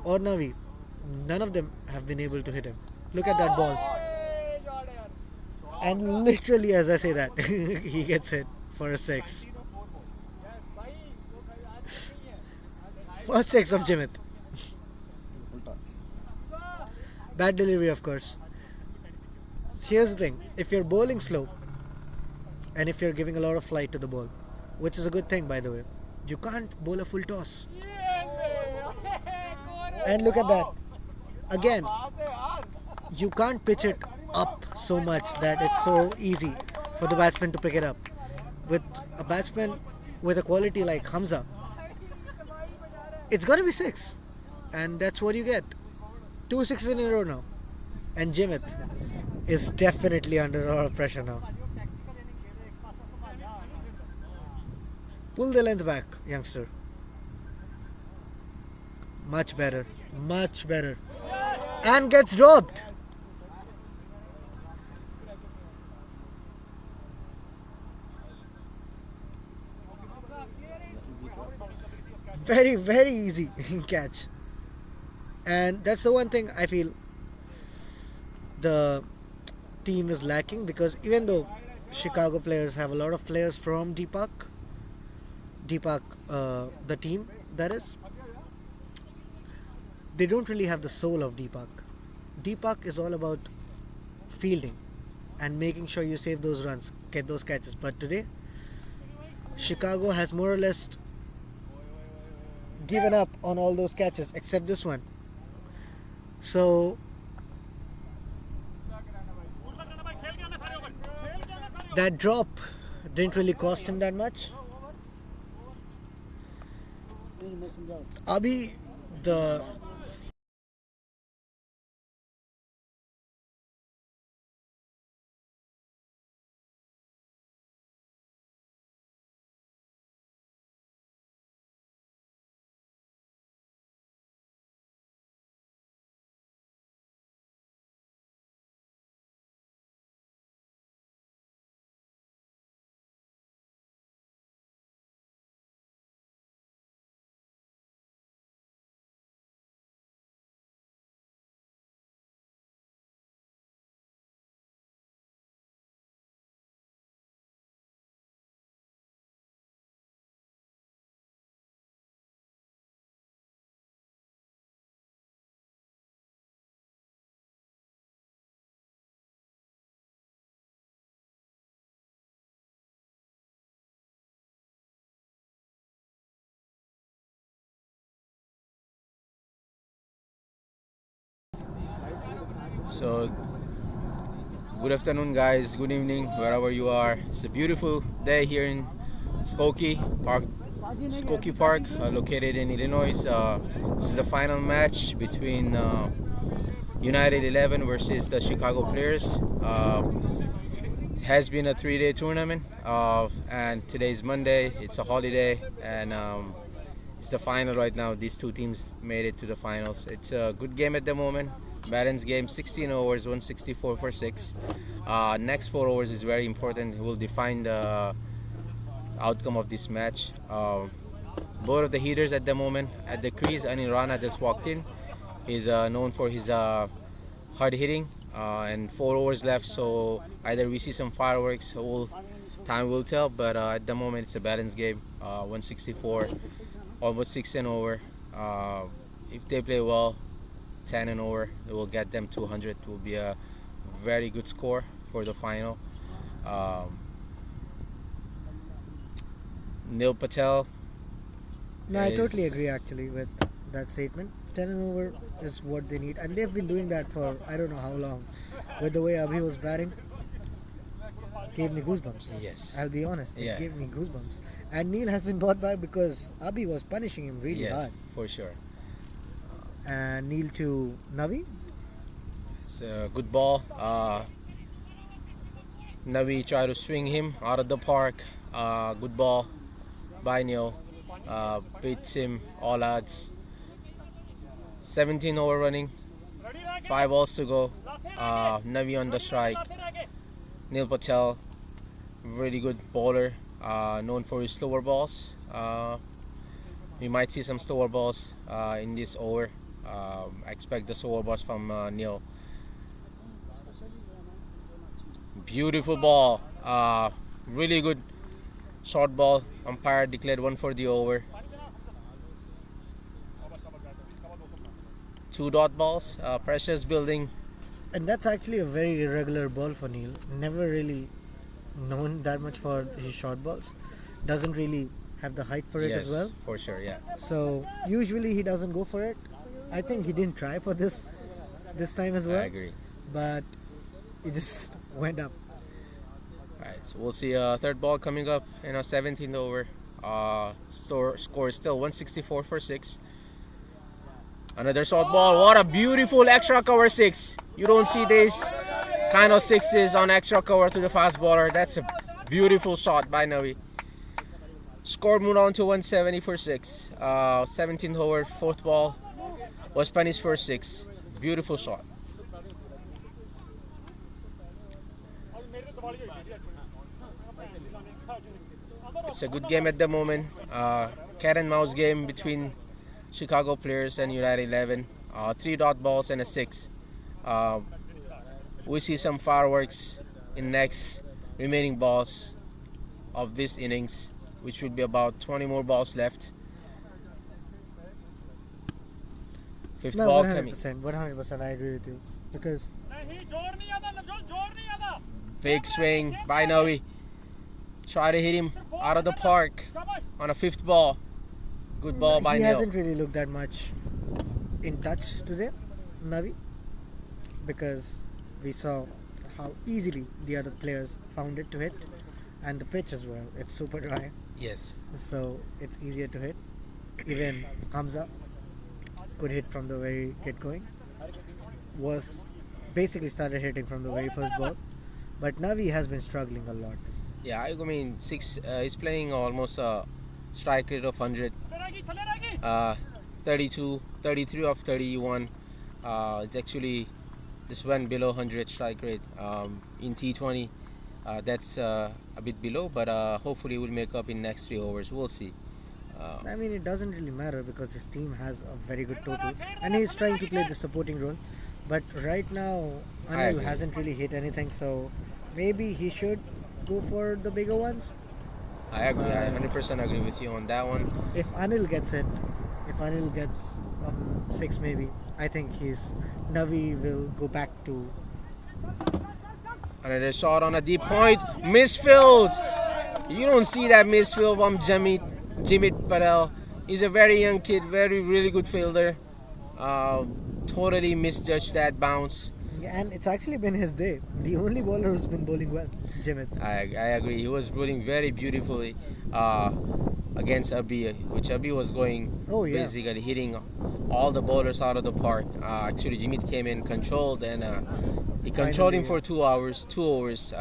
S1: or Navi, none of them have been able to hit him. Look at that ball. And literally as I say that, he gets hit for a 6. First 6 of Jimit. Bad delivery, of course. Here's the thing, if you're bowling slow and if you're giving a lot of flight to the ball, which is a good thing by the way, you can't bowl a full toss. And look at that. Again, you can't pitch it up so much that it's so easy for the batsman to pick it up. With a batsman with a quality like Hamza, it's gonna be 6. And that's what you get. 2 6s in a row now. And Jimit is definitely under a lot of pressure now. Pull the length back, youngster. Much better. Much better. And gets dropped. Very, very easy catch. And that's the one thing I feel the team is lacking, because even though Chicago players have a lot of players from Deepak, the team that is, they don't really have the soul of Deepak. Deepak is all about fielding and making sure you save those runs, get those catches. But today, Chicago has more or less given up on all those catches except this one. So that drop didn't really cost him that much. Abhi, the
S2: So, good afternoon, guys. Good evening, wherever you are. It's a beautiful day here in Skokie Park, located in Illinois. This is the final match between United 11 versus the Chicago Players. It has been a 3-day tournament, and today is Monday. It's a holiday, and it's the final right now. These two teams made it to the finals. It's a good game at the moment. Balanced game, 16 overs, 164 for 6. Next 4 overs is very important. It will define the outcome of this match. Both of the hitters at the moment at the crease. Anil Rana just walked in. He's known for his hard hitting, and 4 overs left. So either we see some fireworks, or time will tell. But at the moment, it's a balanced game. 164, almost 6 and over. If they play well, 10 and over, it will get them 200. It will be a very good score for the final. Neil Patel.
S1: no, I totally agree actually with that statement. 10 and over is what they need, and they've been doing that for I don't know how long. With the way Abhi was batting, gave me goosebumps.
S2: Yes.
S1: I'll be honest,
S2: Yeah.
S1: it gave me goosebumps. And Neil has been brought back because Abhi was punishing him really
S2: Yes,
S1: hard.
S2: for sure.
S1: And Neil to Navi.
S2: It's a good ball. Navi tried to swing him out of the park. Good ball by Neil. Beats him all odds. 17 over running. 5 balls to go. Navi on the strike. Neil Patel, really good bowler. Known for his slower balls. We might see some slower balls in this over. I expect the slower balls from Neil. Beautiful ball. Really good short ball. Umpire declared 1 for the over. 2 dot balls. Pressure's building.
S1: And that's actually a very irregular ball for Neil. Never really known that much for his short balls. Doesn't really have the height for it
S2: Yes,
S1: as well.
S2: for sure, yeah.
S1: So usually he doesn't go for it. I think he didn't try for this time as well.
S2: I agree.
S1: But it just went up.
S2: Alright, so we'll see third ball coming up in a 17th over. Score is still 164 for 6. Another short ball. What a beautiful extra cover 6. You don't see these kind of 6s on extra cover to the fast bowler. That's a beautiful shot by Navi. Score moved on to 170 for 6. 17th over, 4th ball was punished for 6. Beautiful shot. It's a good game at the moment. Cat and mouse game between Chicago players and United 11. 3 dot balls and a 6. We see some fireworks in next remaining balls of this innings, which will be about 20 more balls left. Fifth
S1: No,
S2: ball
S1: 100%. 100%. I agree with you. Because
S2: big swing by Navi. Try to hit him out of the park on a fifth ball. Good ball by
S1: he
S2: Neil.
S1: hasn't really looked that much in touch today, Navi, because we saw how easily the other players found it to hit, and the pitch as well. It's super dry,
S2: Yes.
S1: so it's easier to hit. Even Hamza could hit from the very get going. Was basically started hitting from the very first ball, but Navi has been struggling a lot.
S2: Yeah, I mean, he's playing almost a strike rate of 100. 32, 33 of 31. It's actually this went below 100 strike rate in T20. That's a bit below, but hopefully we'll make up in next 3 overs. We'll see.
S1: I mean, it doesn't really matter because his team has a very good total, and he's trying to play the supporting role. But right now,
S2: I
S1: Anil
S2: agree.
S1: hasn't really hit anything, so maybe he should go for the bigger ones.
S2: I agree. I 100% agree with you on that one.
S1: If Anil gets it, if Anil gets 6 maybe, I think Navi will go back to.
S2: Another shot on a deep point. Misfield. You don't see that misfield from Jimit Patel. He's a very young kid, really good fielder. Totally misjudged that bounce.
S1: And it's actually been his day. The only bowler who's been bowling well, Jimit.
S2: I agree. He was bowling very beautifully against Abi, which Abi was going basically hitting all the bowlers out of the park. Actually, Jimit came in controlled and he controlled him for 2 hours, 2 overs,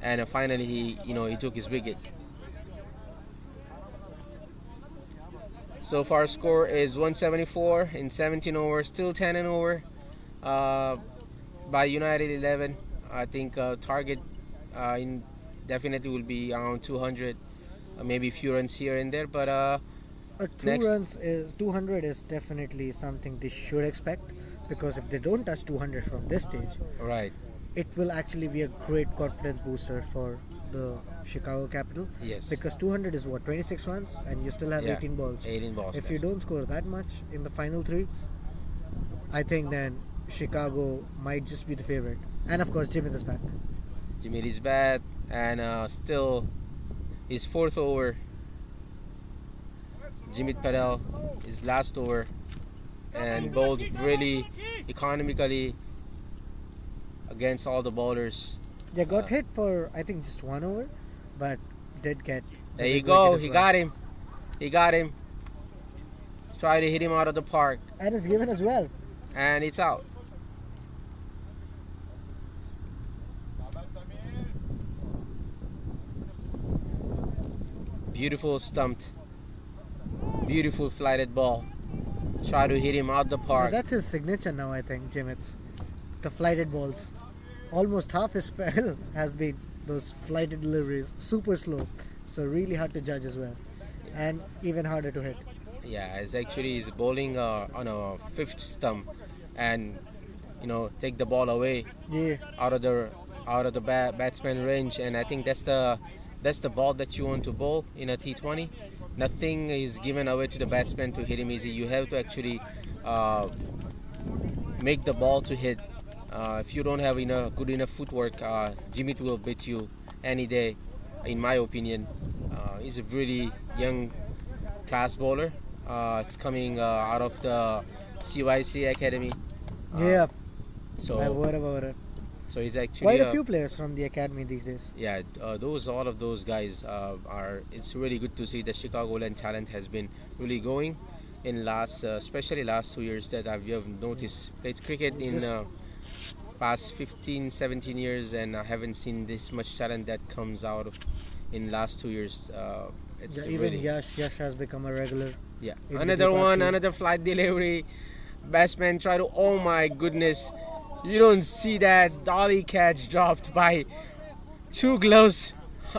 S2: and finally he took his wicket. So far, score is 174 in 17 overs, still 10 and over by United 11. I think target definitely will be around 200, maybe a few runs here and there. But
S1: 200 is definitely something they should expect, because if they don't touch 200 from this stage,
S2: right,
S1: it will actually be a great confidence booster for the Chicago Capital.
S2: yes,
S1: Because 200 is what, 26 runs, and you still have 18 balls.
S2: 18 balls.
S1: If you don't score that much in the final 3, I think then Chicago might just be the favorite. And of course, Jimit is back.
S2: Jimit is bad, and still his 4th over. Jimit Patel, his last over, and bowled really economically against all the bowlers.
S1: They got hit for, I think, just 1 over, but did get.
S2: There you go. He got him. He got him. Try to hit him out of the park,
S1: And it's given as well.
S2: and it's out. Beautiful stumped. Beautiful flighted ball. Try to hit him out the
S1: But
S2: park.
S1: that's his signature now, I think, Jimit's. The flighted balls. Almost half his spell has been those flighted deliveries. Super slow. So really hard to judge as well. And even harder to hit.
S2: Yeah, it's actually he's bowling on a 5th stump, and take the ball away
S1: Yeah.
S2: out of the batsman range, and I think that's the ball that you want to bowl in a T20. Nothing is given away to the batsman to hit him easy. You have to actually make the ball to hit. If you don't have good enough footwork, Jimit will beat you any day, in my opinion. He's a really young class bowler. It's coming out of the CYC Academy.
S1: Yeah.
S2: So
S1: I've heard about it.
S2: so he's actually
S1: Quite a few players from the academy these days.
S2: yeah, all of those guys are. It's really good to see the Chicagoland talent has been really going in especially last 2 years that we have noticed. Played cricket in past 15, 17 years, and I haven't seen this much talent that comes out of in last 2 years. It's
S1: Even
S2: really
S1: Yash has become a regular.
S2: yeah.
S1: in the
S2: Another
S1: Deepak
S2: one,
S1: team.
S2: another flight delivery. Batsman try to. Oh my goodness! You don't see that dolly catch dropped by 2 gloves.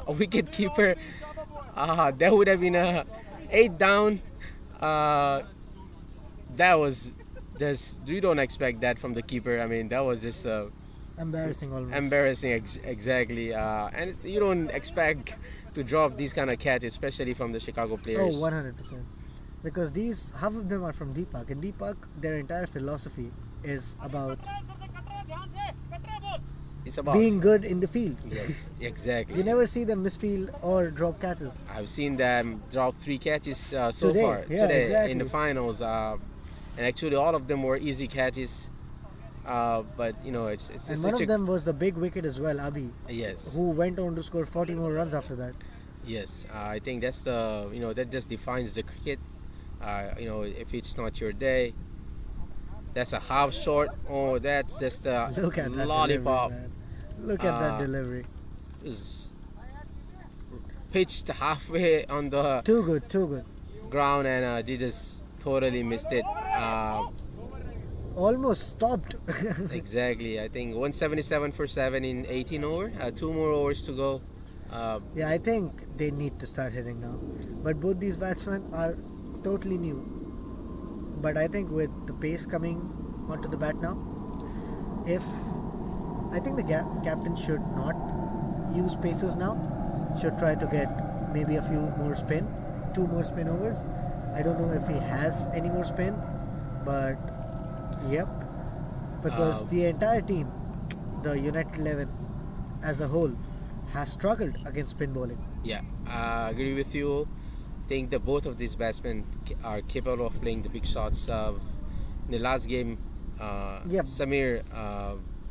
S2: a wicket keeper. That would have been a 8 down. Uh, that was just, you don't expect that from the keeper. I mean, that was just
S1: Embarrassing almost.
S2: embarrassing, exactly. And you don't expect to drop these kind of catches, especially from the Chicago
S1: Oh,
S2: players.
S1: 100%. Because these, half of them are from Deepak. And Deepak, their entire philosophy is about
S2: It's about
S1: being good in the field.
S2: Yes, exactly.
S1: You never see them misfield or drop catches.
S2: I've seen them drop 3 catches so
S1: Today,
S2: far
S1: yeah,
S2: today
S1: exactly.
S2: in the finals, and actually all of them were easy catches. But you know, it's
S1: And one
S2: such
S1: of them was the big wicket as well, Abhi,
S2: yes,
S1: who went on to score 40 more runs after that.
S2: yes. I think that's the, you know, that just defines the cricket. You know, if it's not your day, that's a half short. Oh, that's just a
S1: Look at that
S2: lollipop.
S1: delivery, man. Look at that
S2: Uh,
S1: delivery.
S2: Is pitched halfway on the
S1: Too good, too good.
S2: ground, and they just totally missed it.
S1: Almost stopped.
S2: Exactly. I think 177 for 7 in 18 over. 2 more overs to go.
S1: Yeah, I think they need to start hitting now. But both these batsmen are totally new. But I think with the pace coming onto the bat now, if I think the captain should not use paces now, should try to get maybe a few more spin, 2 more spin overs. I don't know if he has any more spin, but yep, because the entire team, the United 11 as a whole, has struggled against spin bowling.
S2: Yeah, I agree with you. Think that both of these batsmen are capable of playing the big shots. In the last game,
S1: Yep.
S2: Samir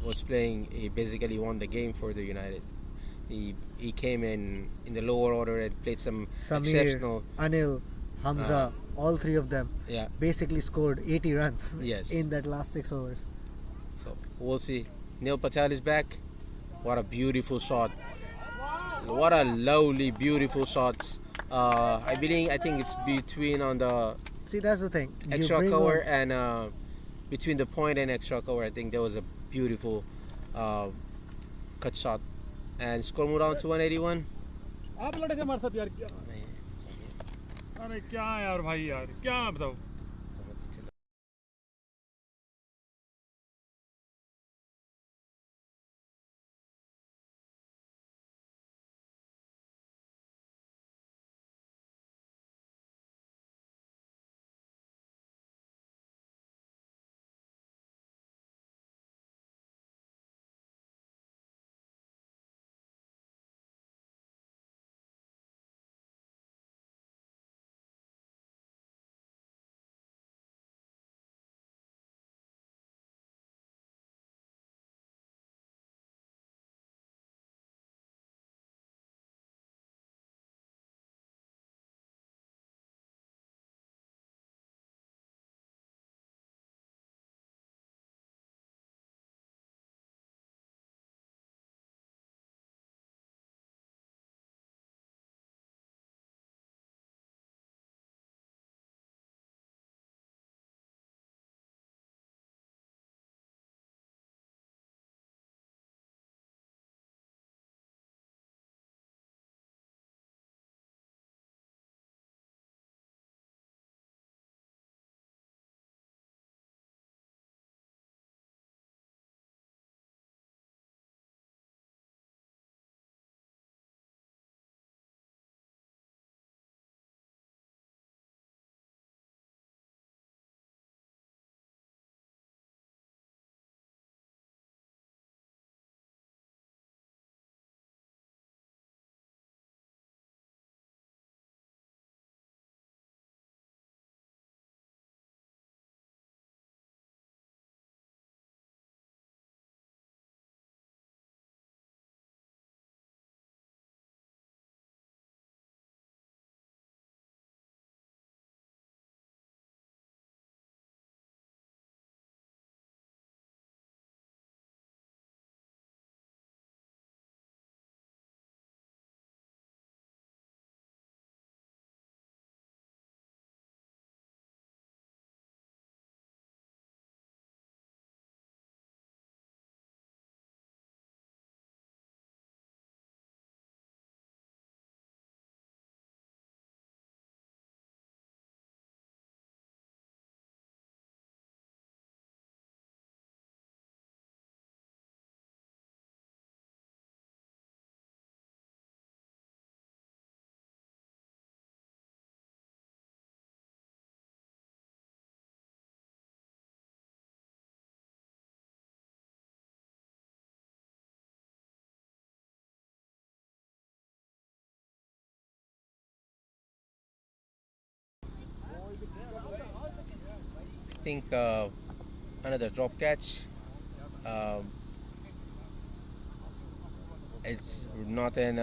S2: was playing. He basically won the game for the United. He came in the lower order and played some
S1: Samir,
S2: exceptional.
S1: Anil, Hamza, all three of them
S2: Yeah.
S1: basically scored 80 runs
S2: Yes.
S1: in that last 6 overs.
S2: So we'll see. Neil Patel is back. What a beautiful shot! What a lovely, beautiful shot. I think it's between on the
S1: See, that's the thing. You
S2: extra
S1: bring
S2: cover
S1: on-
S2: and between the point and extra cover. I think there was a beautiful cut shot, and score moved down to 181.
S3: आप लड़े थे हमारे साथ यार क्या अरे क्या यार भाई यार क्या बताओ
S2: think another drop catch. Um, it's not in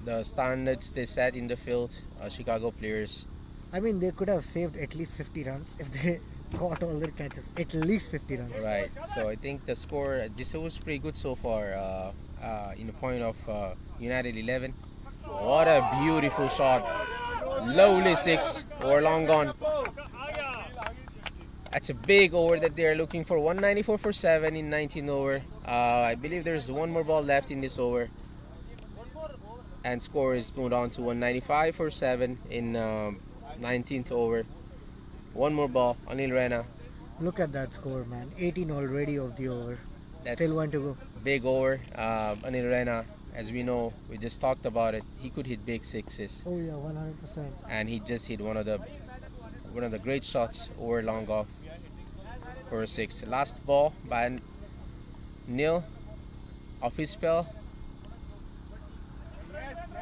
S2: the standards they set in the field. Chicago players.
S1: I mean, they could have saved at least 50 runs if they caught all their catches. At least 50 runs.
S2: Right. So I think the score, this was pretty good so far. In the point of United 11. What a beautiful shot. Lovely six or long gone. That's a big over that they're looking for. 194 for 7 in 19 over. I believe there's one more ball left in this over. And score is moved on to 195 for 7 in 19th over. One more ball, Anil Rana.
S1: Look at that score, man. 18 already of the over.
S2: That's
S1: Still one to go.
S2: big over. Anil Rana, as we know, we just talked about it. He could hit big sixes,
S1: Oh yeah, 100%.
S2: and he just hit one of the great shots over long off for a six. Last ball by Neil off his spell.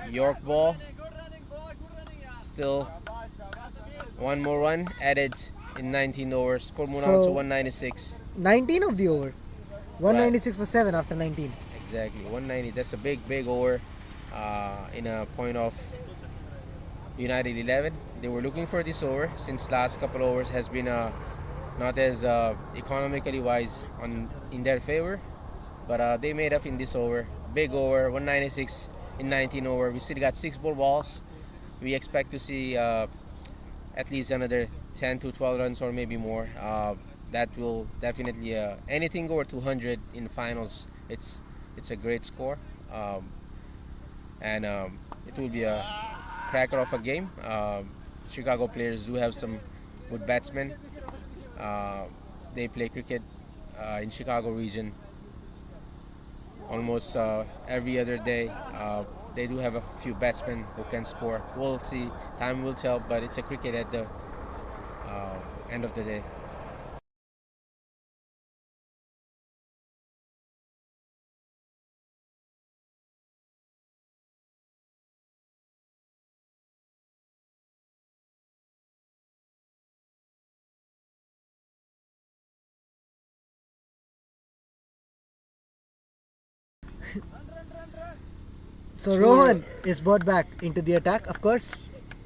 S2: York ball. Still one more run added in 19 overs. Score moved on to
S1: So-
S2: 196.
S1: 19 of the over. 196 for 7 after 19.
S2: Exactly, 190. That's a big over in a point of United 11. They were looking for this over since last couple overs has been not as economically wise in their favor, but they made up in this over. Big over, 196 in 19 over. We still got 6 more balls. We expect to see at least another 10 to 12 runs or maybe more. That will definitely anything over 200 in finals. It's a great score, and it will be a cracker of a game. Chicago players do have some good batsmen. They play cricket in Chicago region almost every other day. They do have a few batsmen who can score. We'll see. Time will tell, but it's a cricket at the end of the day.
S1: So Rohan is brought back into the attack, of course,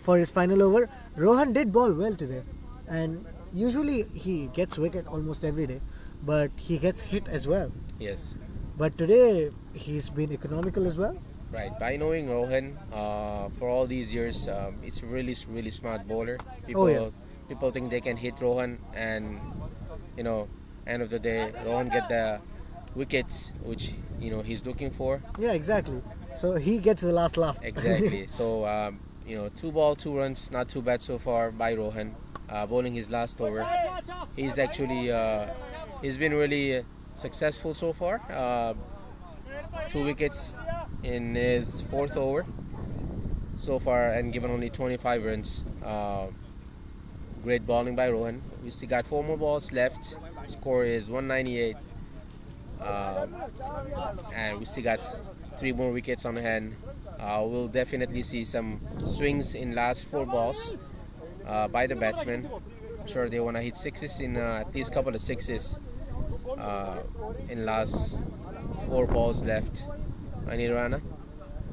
S1: for his final over. Rohan did bowl well today, and usually he gets wicket almost every day, but he gets hit as well.
S2: Yes.
S1: But today he's been economical as well.
S2: Right, by knowing Rohan for all these years, it's really smart bowler. People
S1: yeah.
S2: people think they can hit Rohan, and end of the day, Rohan get the wickets which he's looking for.
S1: Yeah, exactly. So he gets the last laugh.
S2: Exactly. So 2 ball 2 runs, not too bad so far by Rohan. Bowling his last over. He's actually he's been really successful so far. 2 wickets in his 4th over so far, and given only 25 runs. Great bowling by Rohan. We still got 4 more balls left. Score is 198, and we still got 3 more wickets on hand. We'll definitely see some swings in last 4 balls by the batsmen. I'm sure they want to hit sixes in at least couple of sixes in last 4 balls left. Anil Rana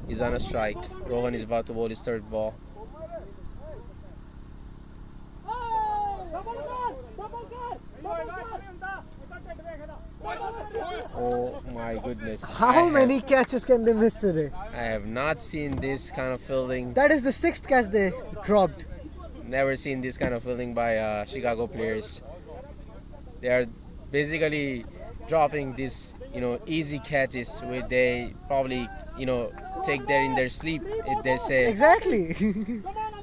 S2: is on a strike. Rohan is about to bowl his 3rd ball. Oh my goodness.
S1: How many catches can they miss today?
S2: I have not seen this kind of fielding.
S1: That is the 6th catch they dropped.
S2: Never seen this kind of fielding by Chicago players. They are basically dropping these easy catches where they probably take there in their sleep, if they say.
S1: Exactly.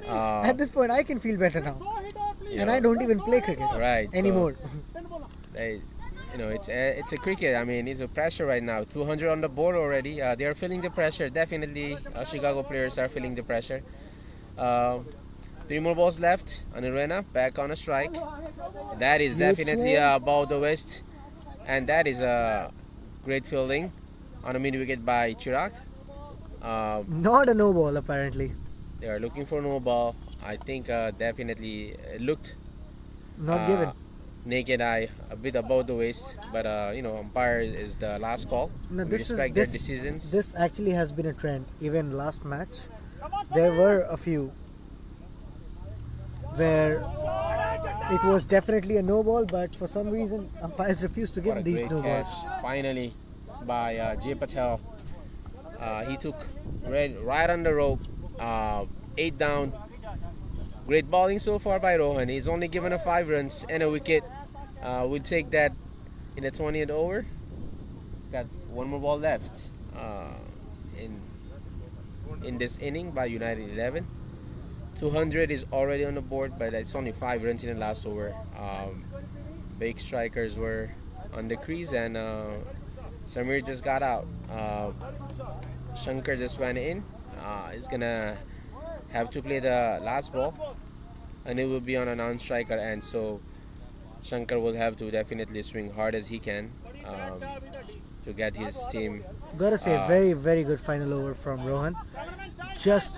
S2: Uh,
S1: At this point, I can feel better now,
S2: you
S1: and
S2: know,
S1: I don't even play cricket
S2: right so
S1: anymore.
S2: they, it's a cricket. I mean, it's a pressure right now. 200 on the board already. They are feeling the pressure. Definitely, Chicago players are feeling the pressure. 3 more balls left. Anil Rana back on a strike. That is definitely above the west, and that is a great fielding on a mid wicket by Chirag.
S1: Not a no ball apparently.
S2: They are looking for no ball. I think definitely it looked
S1: Not given.
S2: Naked eye, a bit above the waist, but umpire is the last call.
S1: No,
S2: We
S1: this is
S2: respect their
S1: this.
S2: decisions.
S1: This actually has been a trend. Even last match, there were a few where it was definitely a no ball, but for some reason umpires refused to
S2: What a
S1: give these
S2: great
S1: no
S2: catch!
S1: balls.
S2: Finally, by Jay Patel. He took right on the rope. 8 down. Great bowling so far by Rohan. He's only given a 5 runs and a wicket. We'll take that in the 20th over. Got one more ball left in this inning by United 11. 200 is already on the board, but it's only 5 runs in the last over. Big strikers were on the crease, and Samir just got out. Shanker just went in. He's gonna have to play the last ball, and it will be on a non-striker end. So Shankar will have to definitely swing hard as he can to get his team.
S1: Gotta say,
S2: uh,
S1: very very good final over from Rohan. Just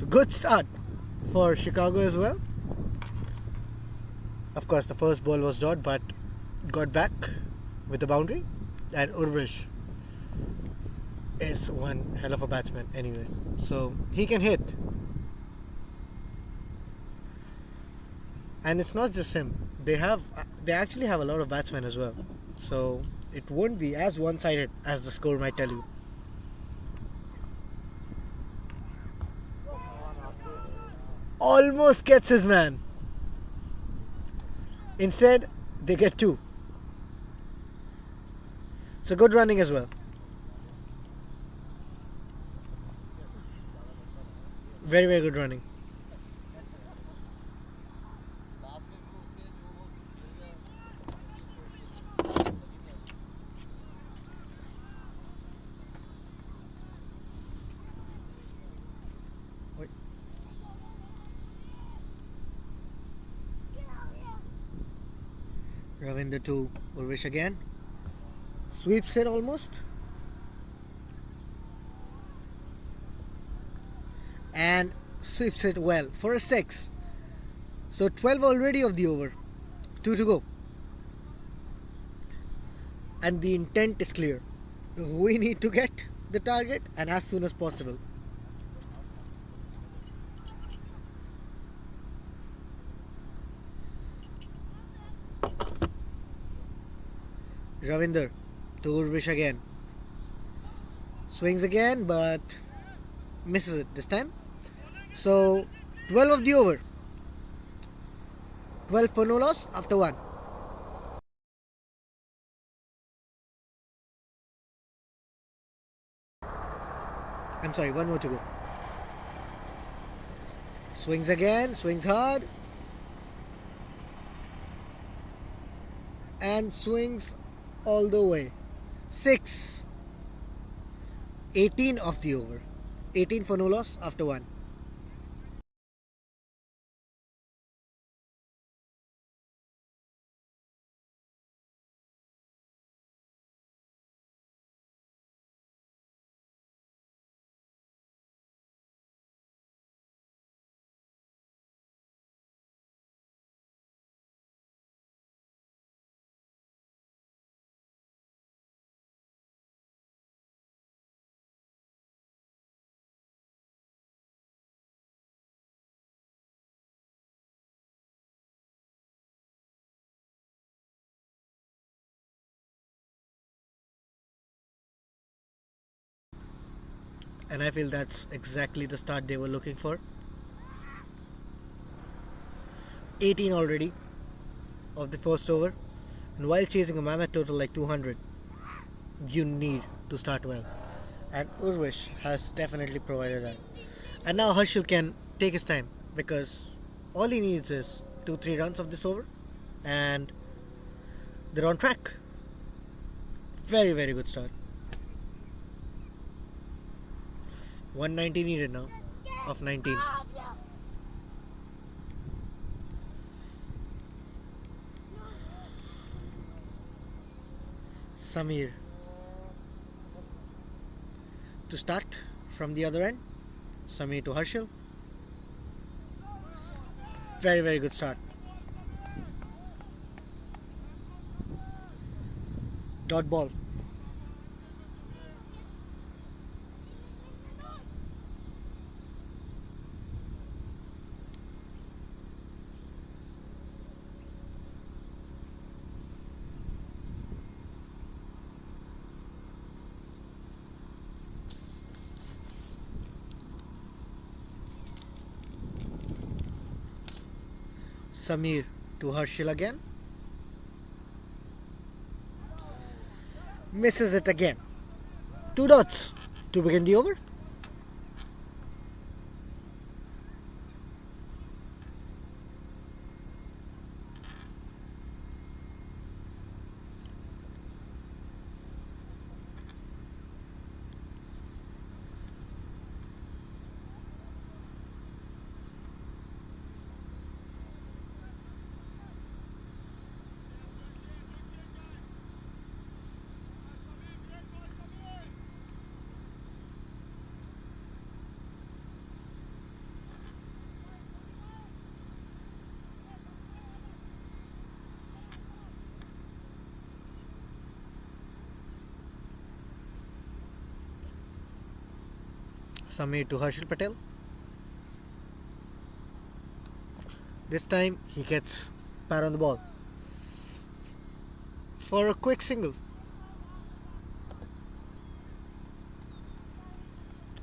S1: So good start for Chicago as well. Of course, the first ball was dot, but got back with the boundary. And Urish is one hell of a batsman anyway, so he can hit. And it's not just him. They actually have a lot of batsmen as well, so it won't be as one-sided as the score might tell you. Almost gets his man. Instead, they get two. So good running as well. Very, very good running. Ravinder to Urish again. Sweeps it almost. And sweeps it well for a 6. So 12 already of the over. 2 to go. And the intent is clear. We need to get the target and as soon as possible. Ravinder to Urish again. Swings again, but misses it this time. So 12 of the over. 12 for no loss after 1. I'm sorry, 1 more to go. Swings again, swings hard. And swings all the way. 6. 18 of the over. 18 for no loss after 1. And I feel that's exactly the start they were looking for. 18 already of the first over. And while chasing a mammoth total like 200, you need to start well. And Urish has definitely provided that. And now Harshal can take his time because all he needs is 2-3 runs of this over and they're on track. Very, very good start. 190 needed now of 19. Samir to start from the other end. Samir to Harshal. Very, very good start. Dot ball. Samir to Harshal again. Misses it again. 2 dots to begin the over. Samir to Harshal Patel. This time he gets pat on the ball for a quick single.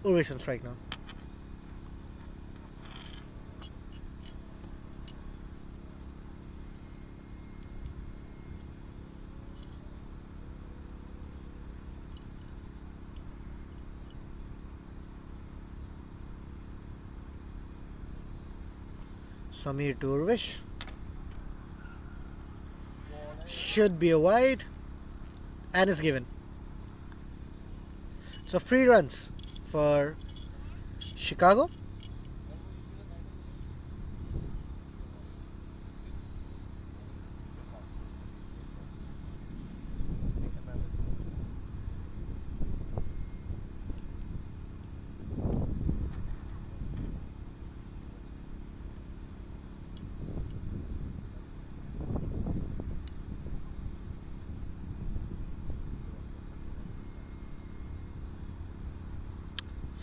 S1: Urish on strike now. Samir to Urish. Should be a wide and is given. So 3 runs for Chicago.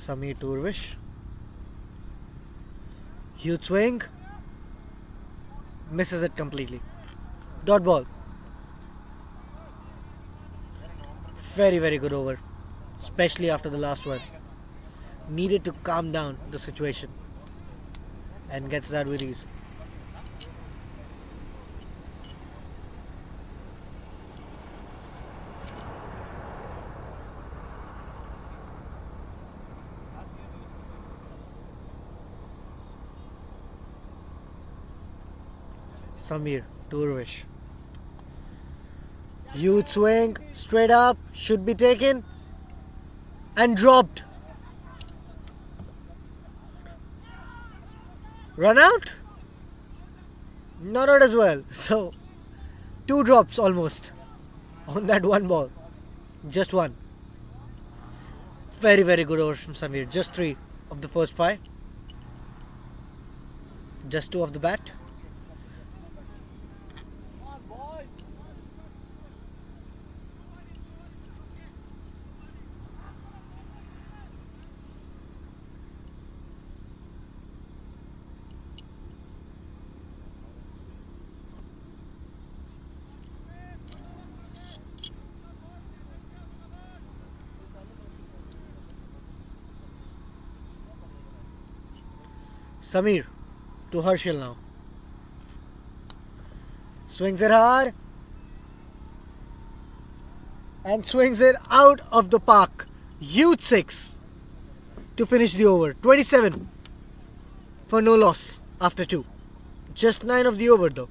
S1: Samir to Urish. Huge swing. Misses it completely. Dot ball. Very, very good over. Especially after the last one. Needed to calm down the situation. And gets that with ease. Samir to Urish. Huge swing, straight up, should be taken and dropped. Run out? Not out as well. So, 2 drops almost on that one ball. Just one. Very, very good over from Samir. Just 3 of the first 5. Just 2 of the bat. Samir to Harshal now. Swings it hard and swings it out of the park. Huge 6 to finish the over. 27 for no loss after 2. Just 9 of the over though.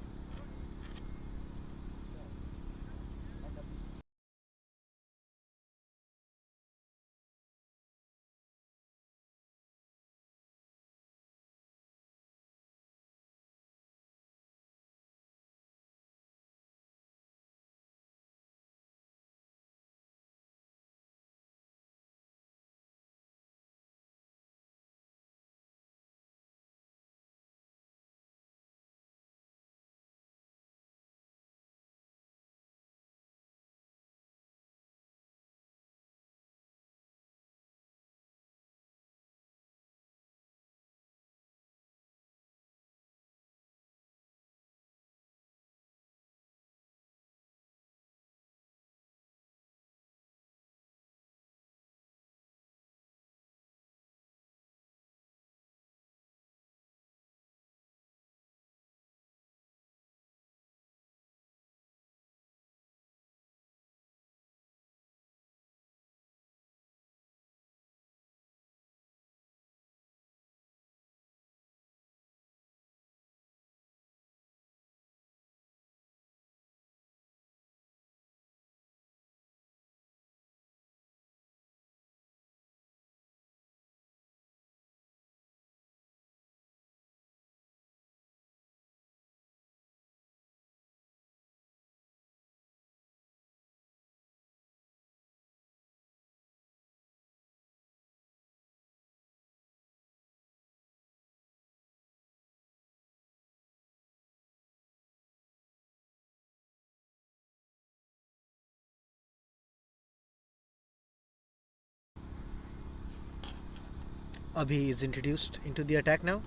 S1: Abhi is introduced into the attack now.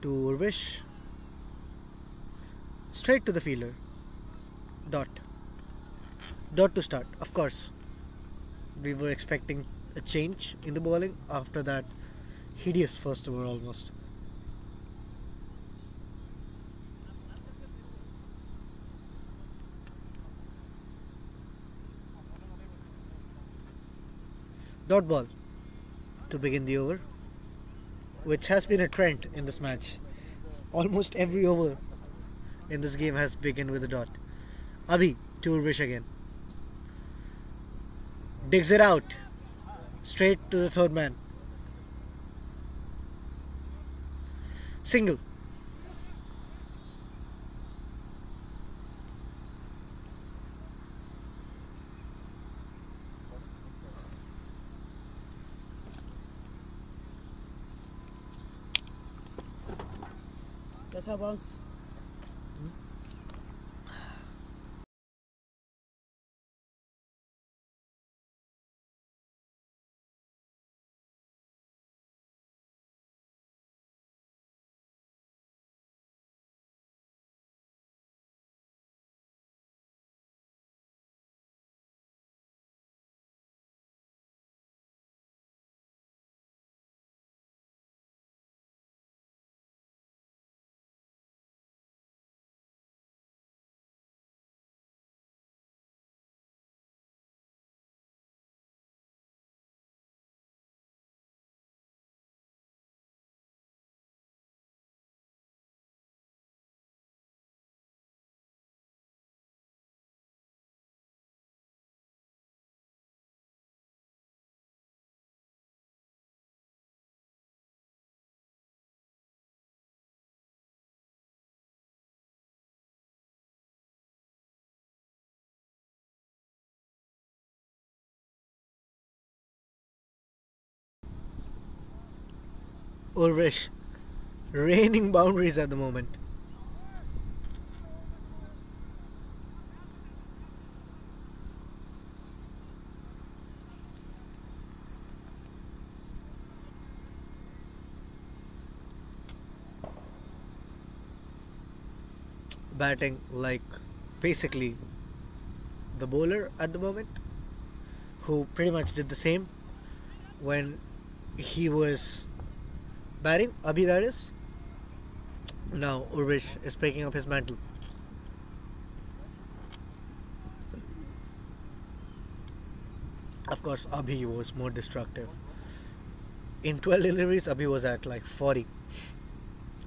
S1: To Urish. Straight to the fielder. Dot. Dot to start. Of course, we were expecting a change in the bowling after that hideous first over almost. Dot ball to begin the over, which has been a trend in this match. Almost every over in this game has begun with a dot. Abhi to Urish again. Digs it out. Straight to the third man. Single.
S4: कैसा bounce
S1: Urish raining boundaries at the moment. Batting like basically the bowler at the moment, who pretty much did the same when he was batting. Abhi, that is. Now Urish is picking up his mantle. Of course, Abhi was more destructive. In 12 deliveries, Abhi was at like 40.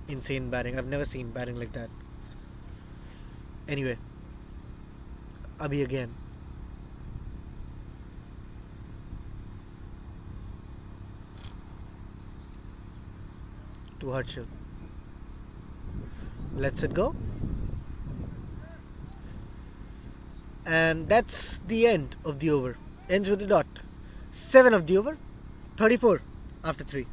S1: Insane batting. I've never seen batting like that. Anyway, Abhi again. To Harshal. Lets it go. And that's the end of the over. Ends with a dot. 7 of the over. 34 after 3.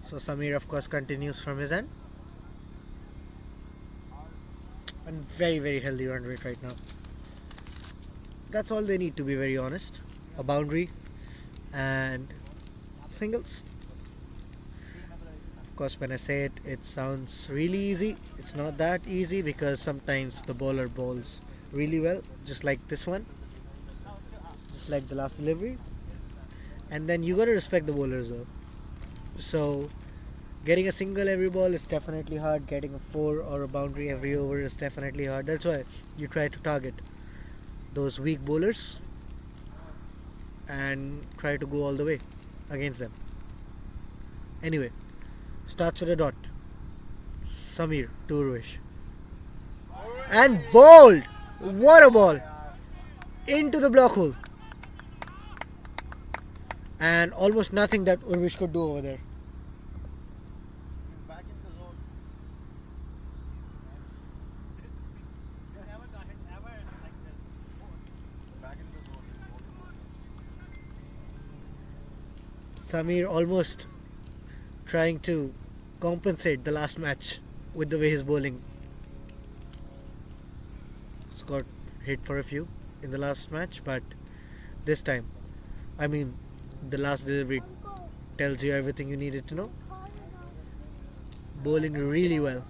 S1: So Samir, of course, continues from his end. And very, very healthy run rate right now. That's all they need, to be very honest. A boundary and singles. Of course, when I say it, it sounds really easy. It's not that easy because sometimes the bowler bowls really well, just like this one, just like the last delivery. And then you gotta respect the bowlers though. So, getting a single every ball is definitely hard. Getting a four or a boundary every over is definitely hard. That's why you try to target those weak bowlers and try to go all the way against them. Anyway, starts with a dot. Samir to Urish. And bowled! What a ball! Into the block hole. And almost nothing that Urish could do over there. Samir almost trying to compensate the last match with the way he's bowling. He's got hit for a few in the last match, but this time, I mean, the last delivery tells you everything you needed to know. Bowling really well.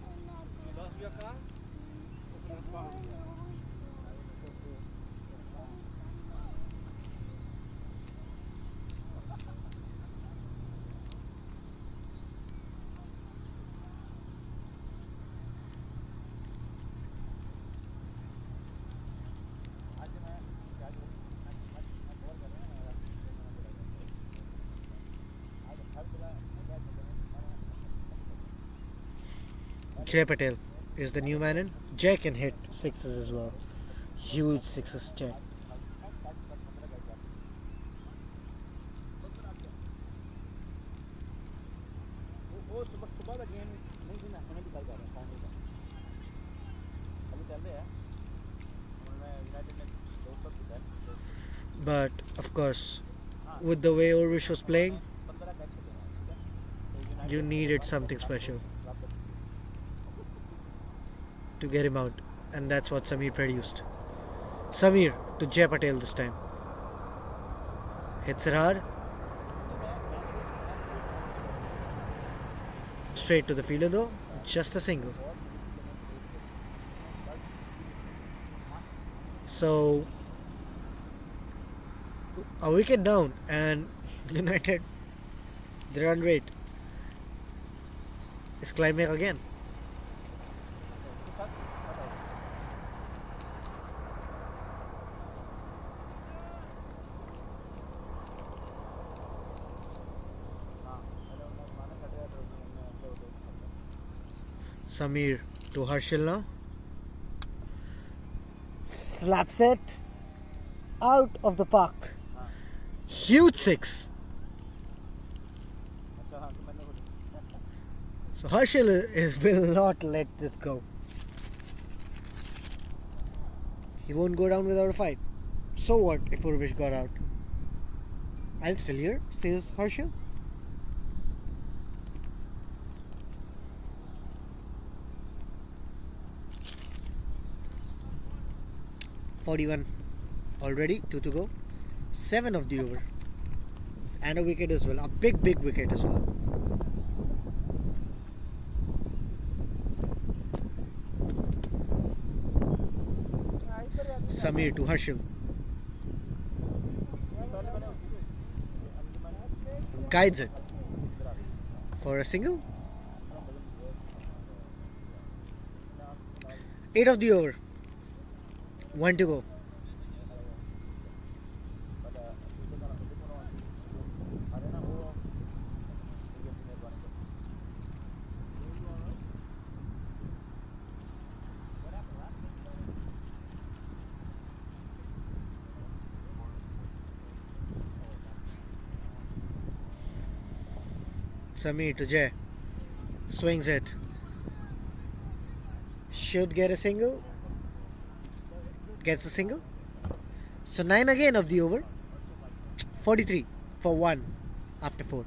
S1: Jay Patel is the new man in. Jay can hit sixes as well. Huge sixes, Jay. But of course, with the way Urish was playing, you needed something special to get him out, and that's what Samir produced. Samir to Jay Patel this time. Hits it hard. Straight to the fielder though, just a single. So, a wicket down, and United, the run rate is climbing again. Samir to Harshil now. Slaps it out of the park. Huge six. So Harshil will not let this go. He won't go down without a fight. So what if Urish got out? I'm still here, says Harshil. .41 already, 2 to go. 7 of the over. And a wicket as well. A big wicket as well. Samir to Harshil. Guides it for a single. 8 of the over. 1 to go. Samir to Jay. Swings it. Should get a single. Gets a single. So 9 again of the over. 43 for 1 after 4.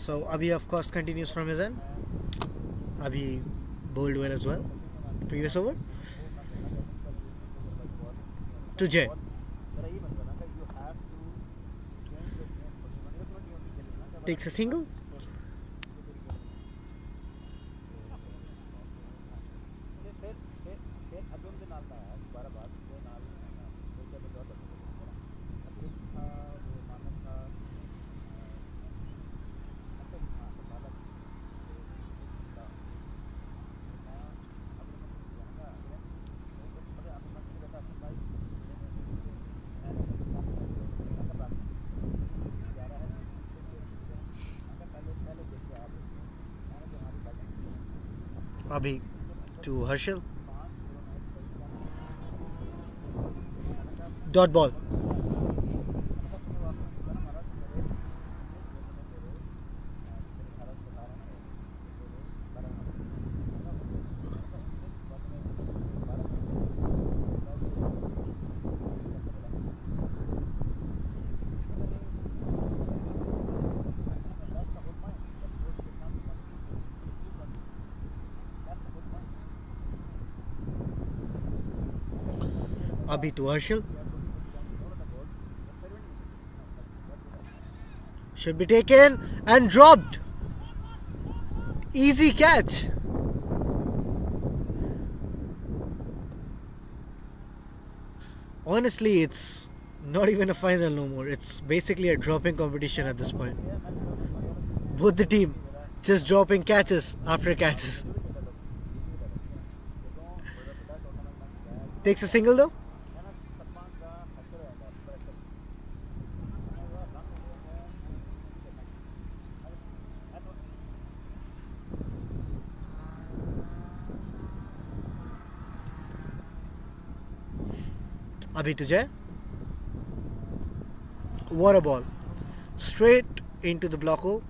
S1: So Abhi of course continues from his end. Abhi bowled well as well. Previous over to Jay. Takes a single. Abhi to Harshal. Dot ball. Abhi to Harshal. Should be taken and dropped. Easy catch. Honestly, it's not even a final no more. It's basically a dropping competition at this point. Both the team just dropping catches after catches. Takes a single though. Abhi to Jay. What a ball. Straight into the block hole.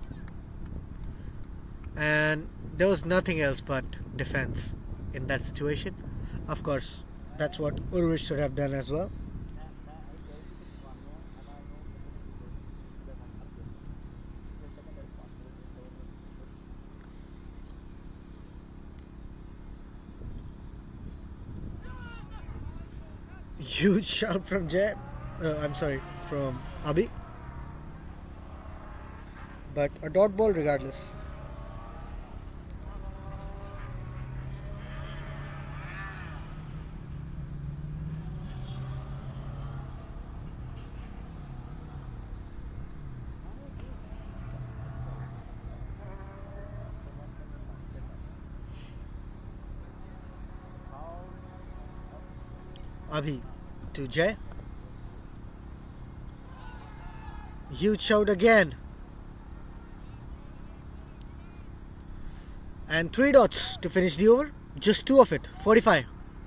S1: And there was nothing else but defense in that situation. Of course, that's what Urish should have done as well. Huge shout from Jay. I'm sorry, from Abhi. But a dot ball regardless. Abhi to Jay. Huge shout again. And 3 dots to finish the over. Just 2 of it. 45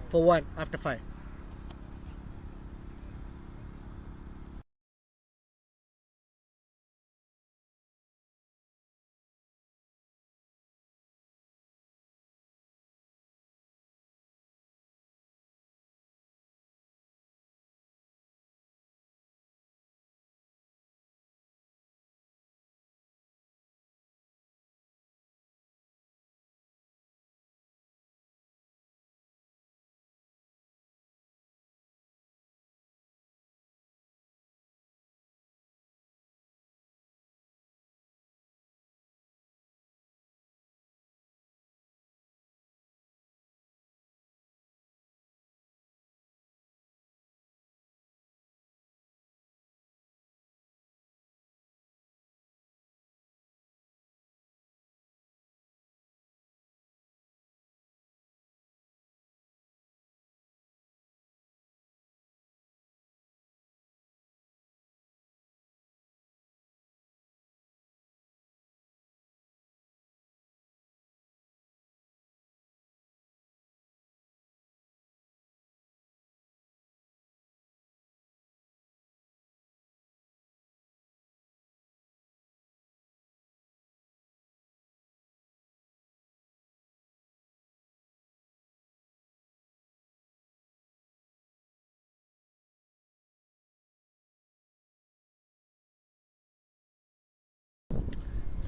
S1: for 1 after 5.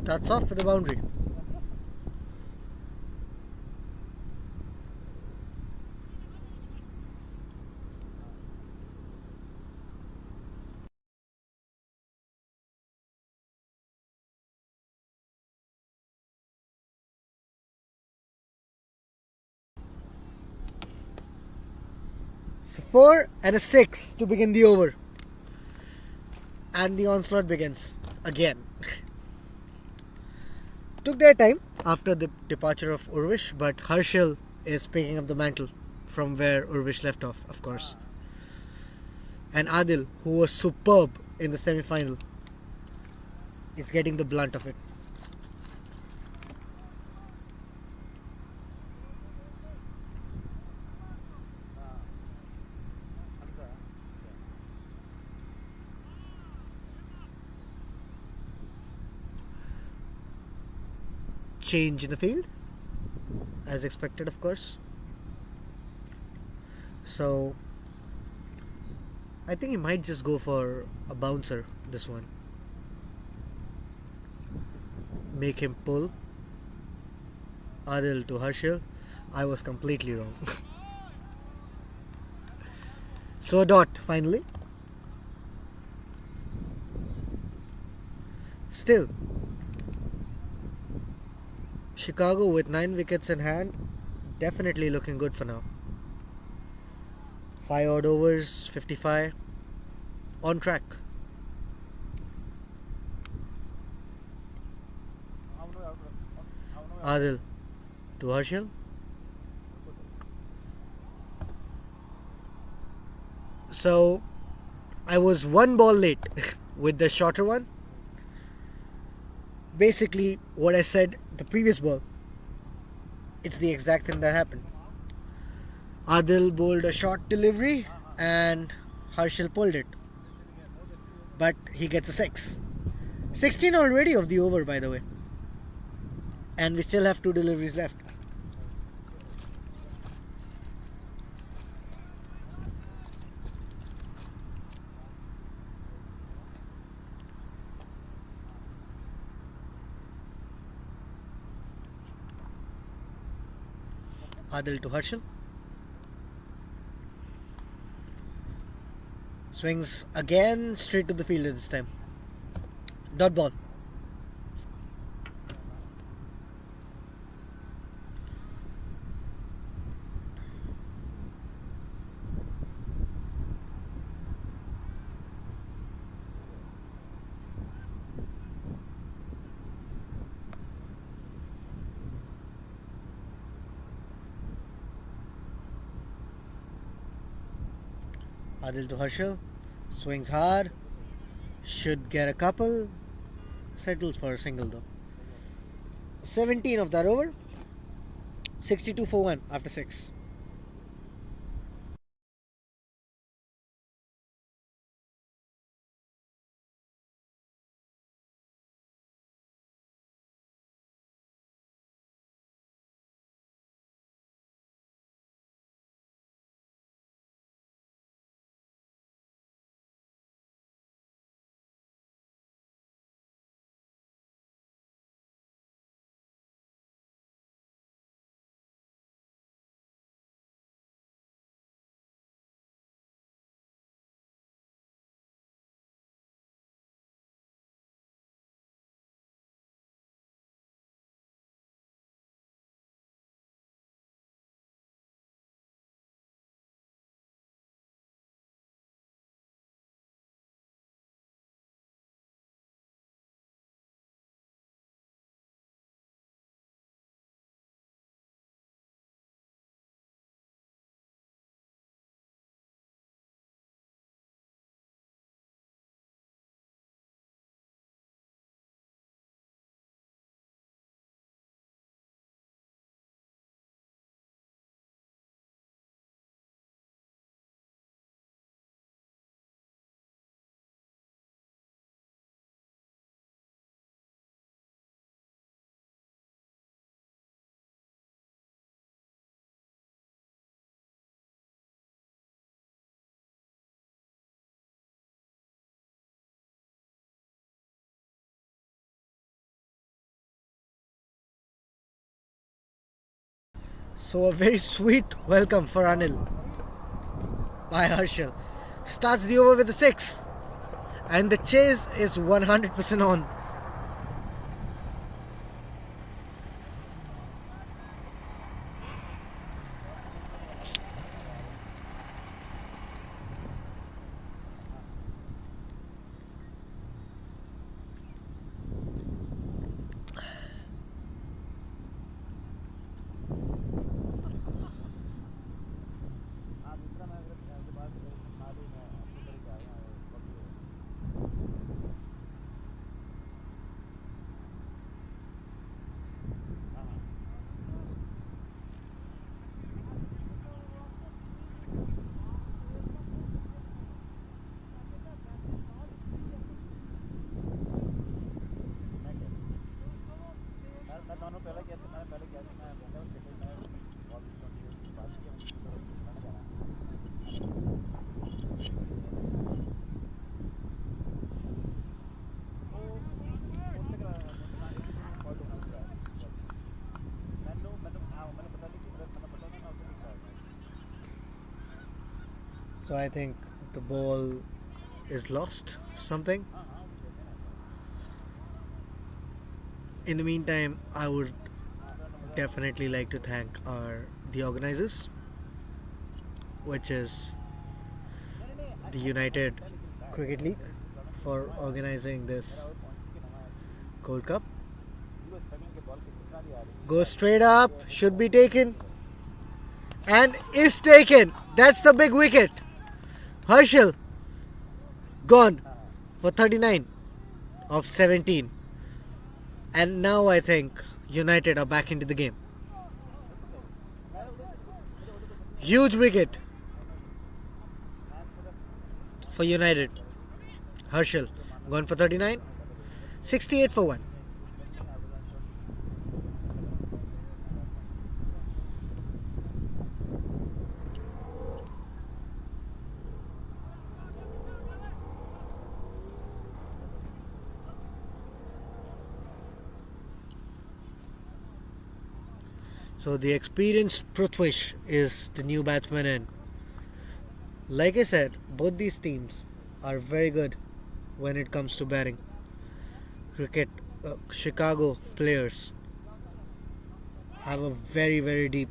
S1: Starts off with a boundary. So 4 and a 6 to begin the over. And the onslaught begins again. Took their time after the departure of Urish, but Harshal is picking up the mantle from where Urish left off, of course. And Adil, who was superb in the semi-final, is getting the blunt of it. Change in the field, as expected, of course. So I think he might just go for a bouncer this one. Make him pull. Adil to Harshal. I was completely wrong. So a dot finally. Still, Chicago with 9 wickets in hand, definitely looking good for now. 5 odd overs, 55, on track. Adil to Harshal. So I was one ball late with the shorter one. Basically, what I said the previous ball, it's the exact thing that happened. Adil bowled a short delivery and Harshal pulled it. But he gets a 6. 16 already of the over, by the way. And we still have 2 deliveries left. Adil to Harshal. Swings again straight to the fielder this time. Dot ball. Adil to Harshal. Swings hard. Should get a couple. Settles for a single though. 17 of that over. 62 for 1 after 6. So a very sweet welcome for Anil by Harshal. Starts the over with a 6. And the chase is 100% on. So I think the ball is lost, something. In the meantime, I would definitely like to thank the organizers, which is the United Cricket League, for organizing this Gold Cup. Goes straight up, should be taken, and is taken. That's the big wicket. Harshal gone for 39 of 17. And now I think United are back into the game. Huge wicket for United. Harshal gone for 39. 68 for 1. So the experienced Pratish is the new batsman in. Like I said, both these teams are very good when it comes to batting. Chicago players have a very deep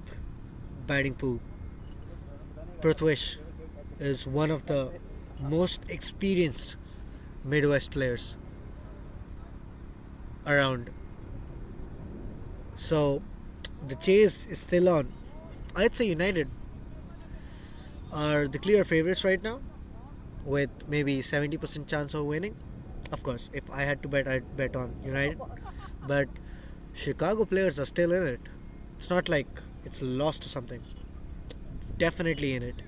S1: batting pool. Pratish is one of the most experienced Midwest players around. So the chase is still on. I'd say United are the clear favourites right now, with maybe 70% chance of winning. Of course, if I had to bet, I'd bet on United. But Chicago players are still in it. It's not like it's lost or something. Definitely in it.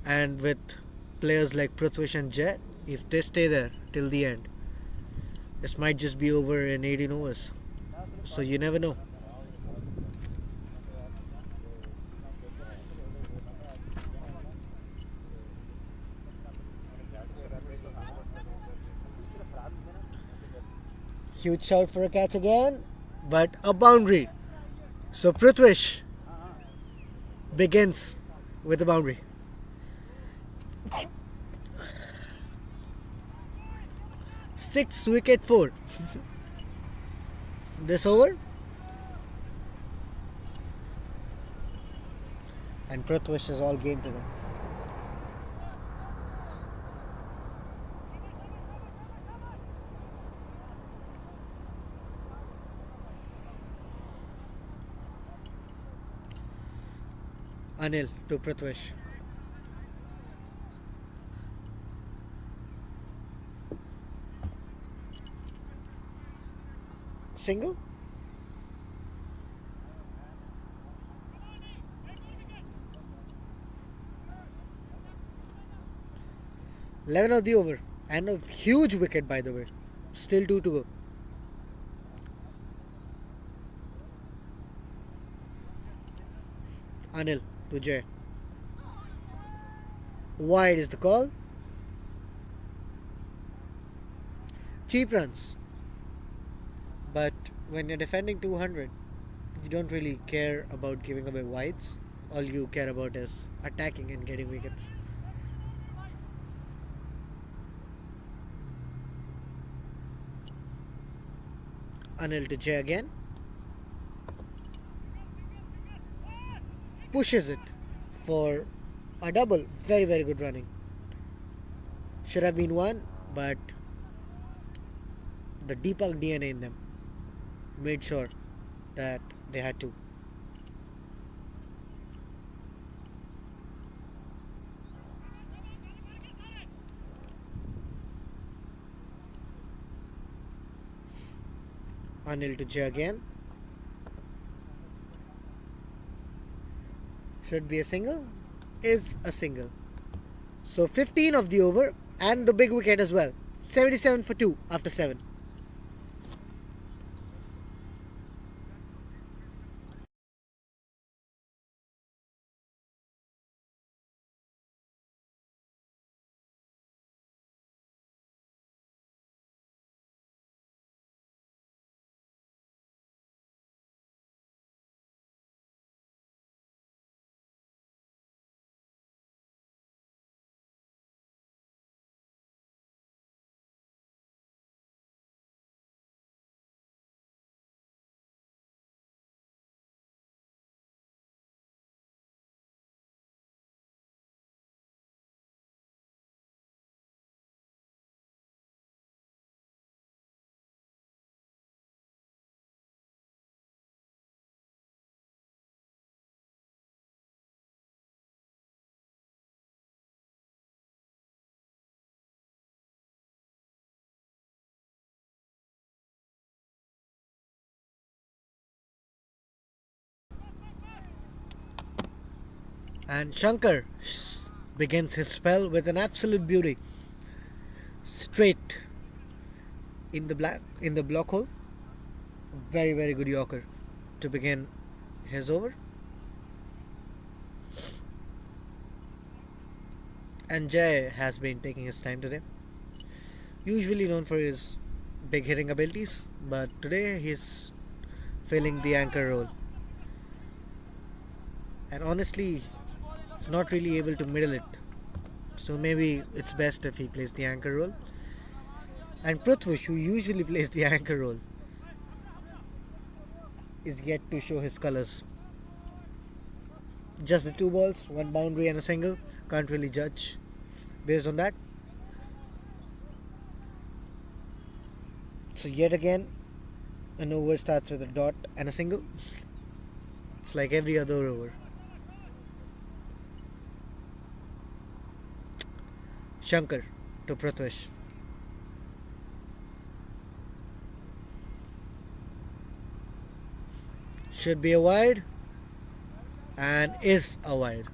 S1: And with players like Pratish and Jay, if they stay there till the end, this might just be over in 18 overs. So you never know. Huge shout for a catch again, but a boundary. So Pratish begins with a boundary. Sixth wicket for this over, and Pratish is all game today. Anil to Pratish. Single. Eleven of the over, and a huge wicket, by the way. Still 2 to go. Anil to Jay. Wide is the call. Cheap runs. But when you're defending 200, you don't really care about giving away wides. All you care about is attacking and getting wickets. Anil to Jay again. Pushes it for a double. Very, very good running. Should have been one, but the Deepak DNA in them made sure that they had to. Anil to Jay again. Should be a single. Is a single. So 15 of the over and the big wicket as well. 77 for 2 after 7. And Shanker begins his spell with an absolute beauty. Straight in the block hole. Very, very good Yorker to begin his over. And Jay has been taking his time today. Usually known for his big hitting abilities, but today he's filling the anchor role. And honestly, he's not really able to middle it. So maybe it's best if he plays the anchor role. And Pratish, who usually plays the anchor role, is yet to show his colours. Just the 2 balls, 1 boundary and a single. Can't really judge based on that. So yet again, an over starts with a dot and a single. It's like every other over. Shanker to Pratish. Should be a wide and is a wide.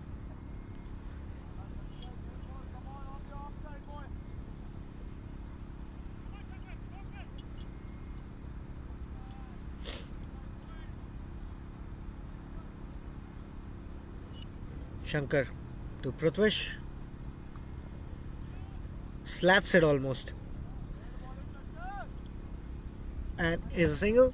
S1: Shanker to Pratish. Slaps it almost. And is a single.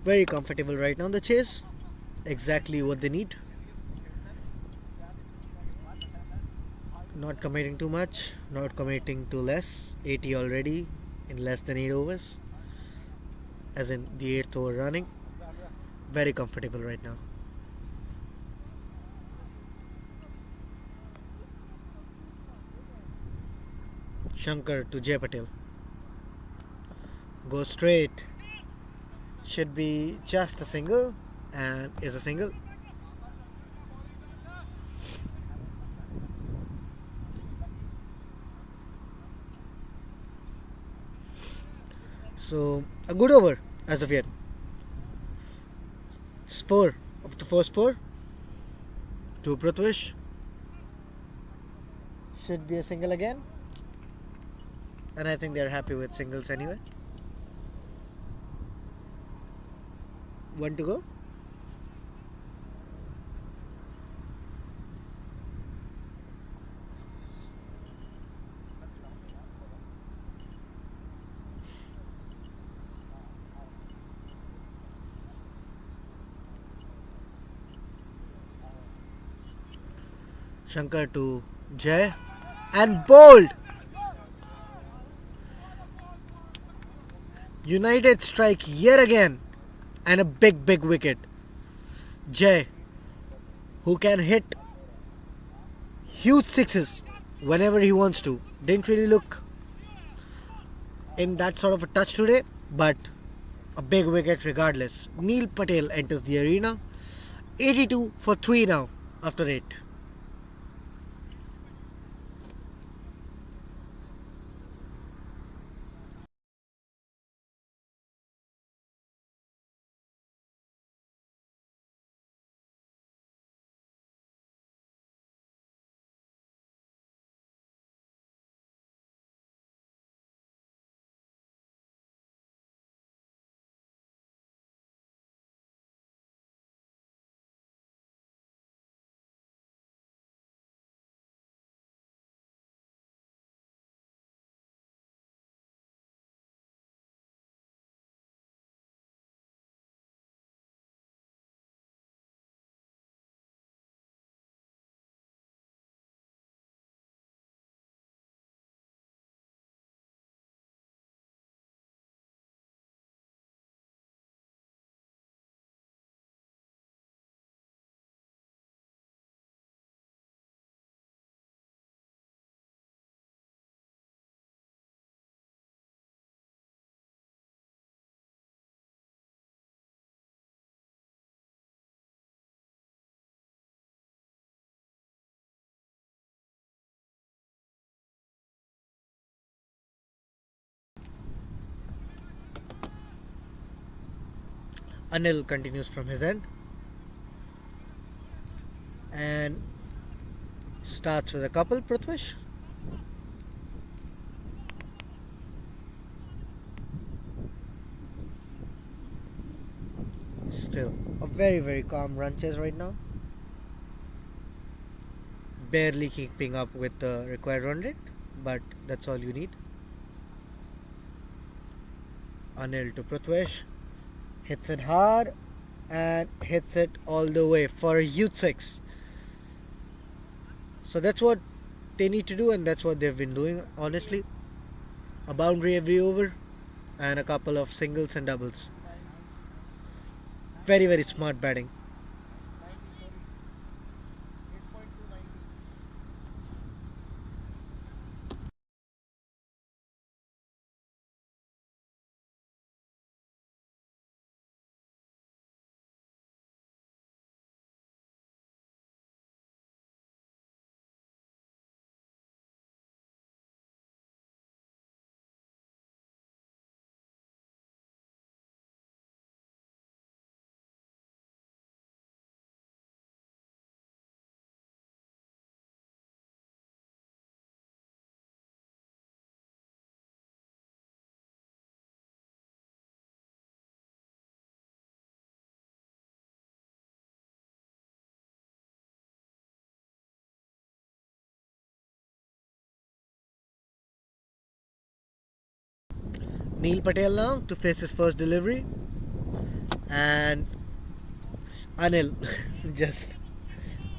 S1: Very comfortable right now, the chase. Exactly what they need. Not committing too much, not committing too less. 80 already in less than 8 overs. As in the 8th over running. Very comfortable right now. Shanker to Jay Patel. Go straight. Should be just a single and is a single. So a good over as of yet. Four of the first 4 to Pratish. Should be a single again. And I think they're happy with singles anyway. 1 to go. Shankar to Jay. And bowled! United strike yet again. And a big wicket. Jay, who can hit huge sixes whenever he wants to. Didn't really look in that sort of a touch today, but a big wicket regardless. Neil Patel enters the arena. 82 for 3 now after 8. Anil continues from his end and starts with a couple. Pratish. Still a very calm run chase right now. Barely keeping up with the required run rate, but that's all you need. Anil to Pratish. Hits it hard and hits it all the way for a huge 6. So that's what they need to do, and that's what they've been doing, honestly. A boundary every over and a couple of singles and doubles. Very smart batting. Neil Patel now to face his first delivery, and Anil just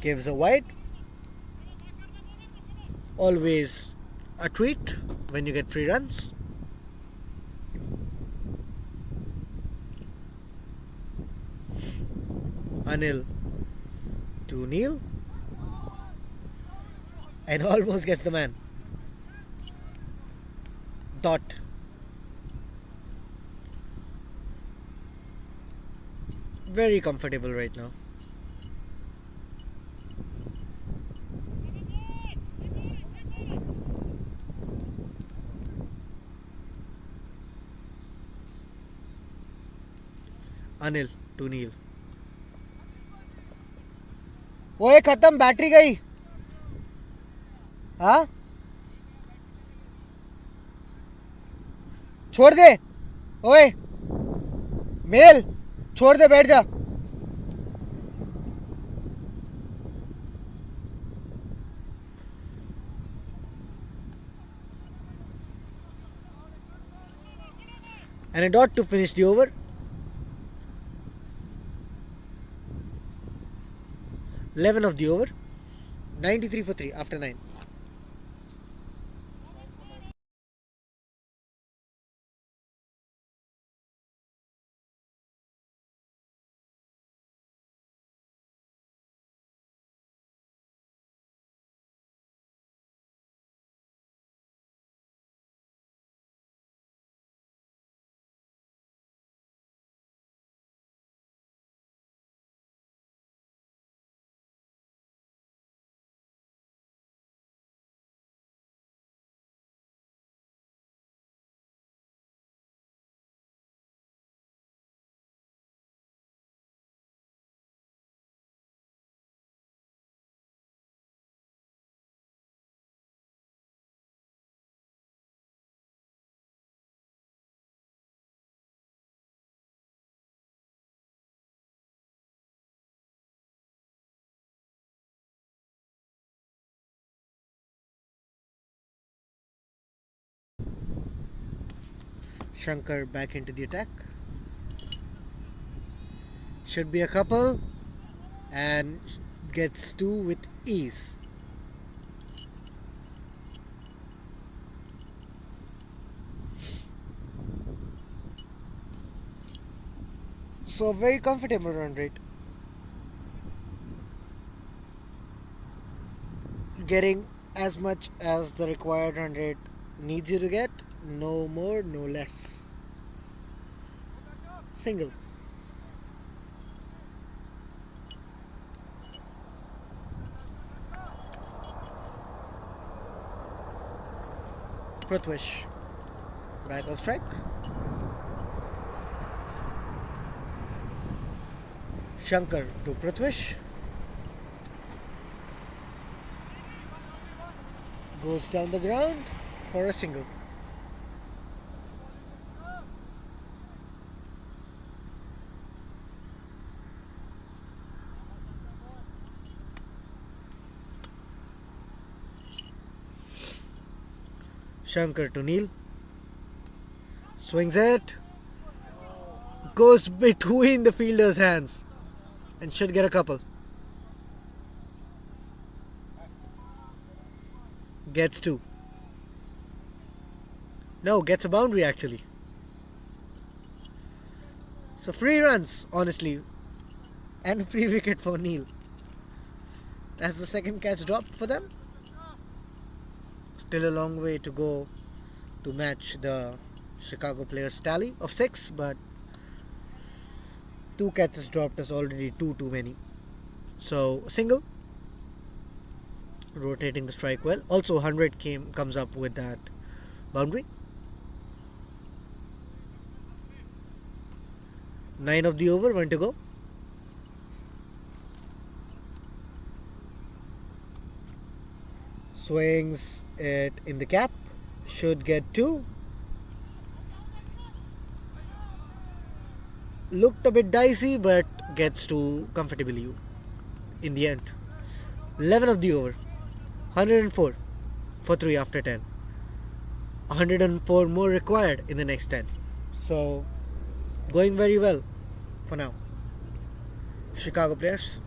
S1: gives a wide. Always a treat when you get free runs. Anil to Neil and almost gets the man. Dot. Very comfortable right now. Anil to Neil. ओए खत्म battery गई हाँ छोड़ दे ओए mail छोड़ दे बैठ जा and a dot to finish the over. 11 of the over. 93 for 3 after 9. Shanker back into the attack. Should be a couple and gets 2 with ease. So very comfortable run rate. Getting as much as the required run rate needs you to get, no more, no less. Single. Pratish back on strike. Shanker to Pratish. Goes down the ground for a single. Shanker to Neil. Swings it. Goes between the fielder's hands and should get a couple. Gets 2. No, gets a boundary actually. So free runs, honestly. And free wicket for Neil. That's the second catch dropped for them. Still a long way to go to match the Chicago players' tally of 6, but 2 catches dropped is already 2 too many. So single. Rotating the strike well. Also 100 comes up with that boundary. 9 of the over, 1 to go. Swings it in the cap. Should get 2. Looked a bit dicey, but gets 2 comfortably in the end. 11 of the over. 104 for 3 after 10. 104 more required in the next 10. So, going very well for now. Chicago players.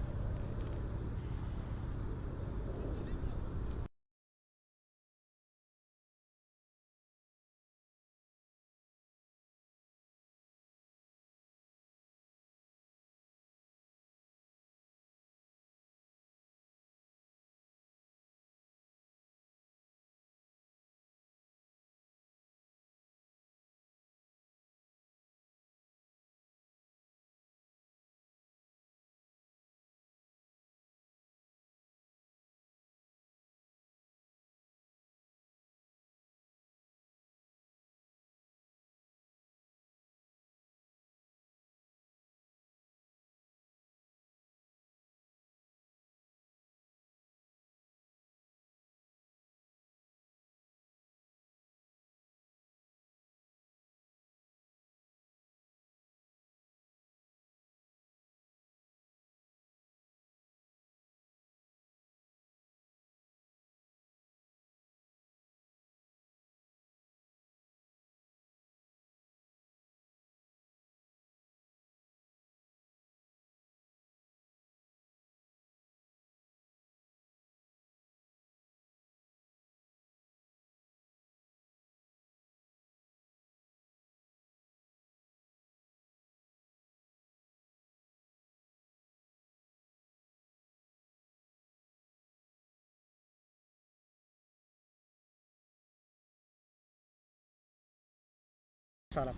S1: Salah.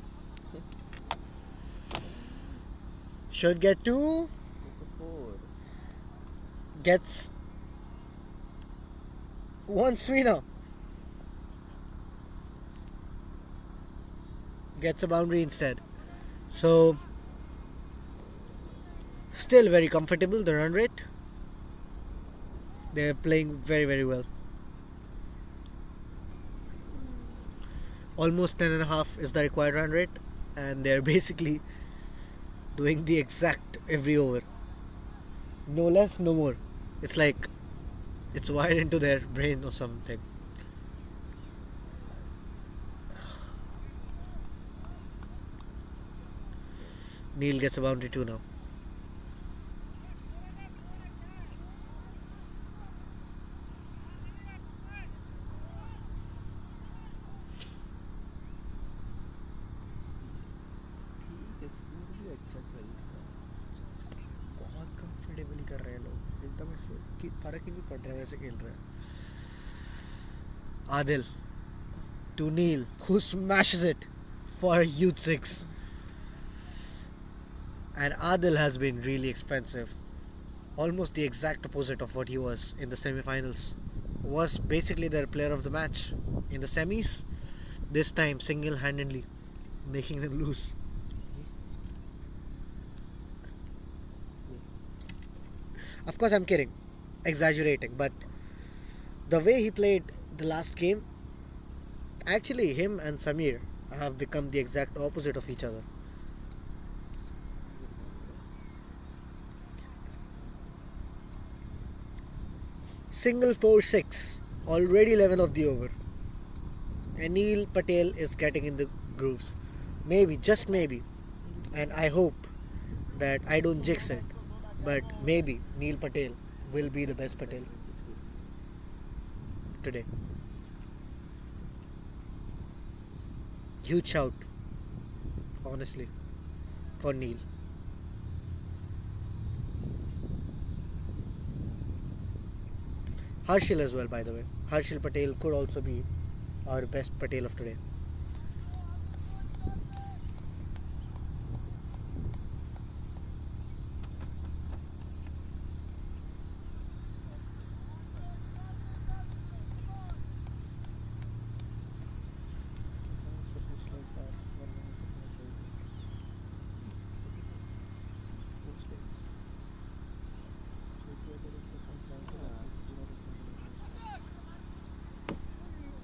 S1: Should get 2.
S2: It's a 4.
S1: Gets 1-3 now. Gets a boundary instead. So, still very comfortable, the run rate. They're playing very, very well. Almost 10.5 is the required run rate, and they're basically doing the exact every over. No less, no more. It's like it's wired into their brain or something. Neil gets a boundary too now. बहुत comfortably कर रहे हैं लोग, एकदम ऐसे कि फर्क ही नहीं पड़ रहा है, वैसे खेल रहे हैं. Adil to Neil, who smashes it for Youth 6. And Adil has been really expensive. Almost the exact opposite of what he was in the semi-finals. Was basically their player of the match in the semis. This time single-handedly making them lose. Of course I'm kidding, exaggerating, but the way he played the last game, actually him and Samir have become the exact opposite of each other. Single 4-6, already 11 of the over. And Neil Patel is getting in the grooves. Maybe, just maybe. And I hope that I don't jinx it. But maybe Neil Patel will be the best Patel today. Huge shout, honestly, for Neil. Harshil as well, by the way. Harshil Patel could also be our best Patel of today.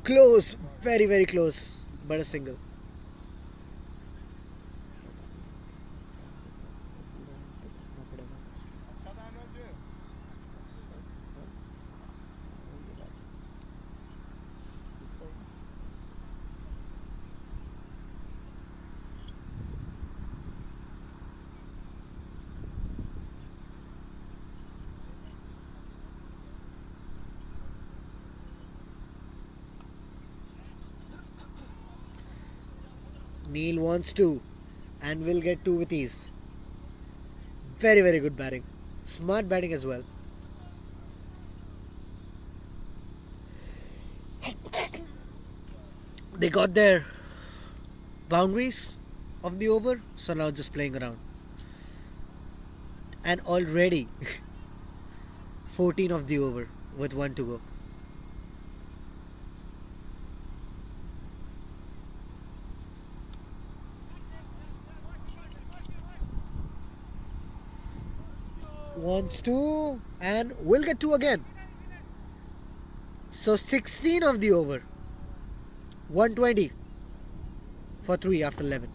S1: Close, very, very close, but a single. Neil wants 2 and will get 2 with ease. Very, very good batting. Smart batting as well. They got their boundaries of the over, so now just playing around. And already 14 of the over with 1 to go. Wants 2 and will get 2 again. So 16 of the over. 120 for 3 after 11.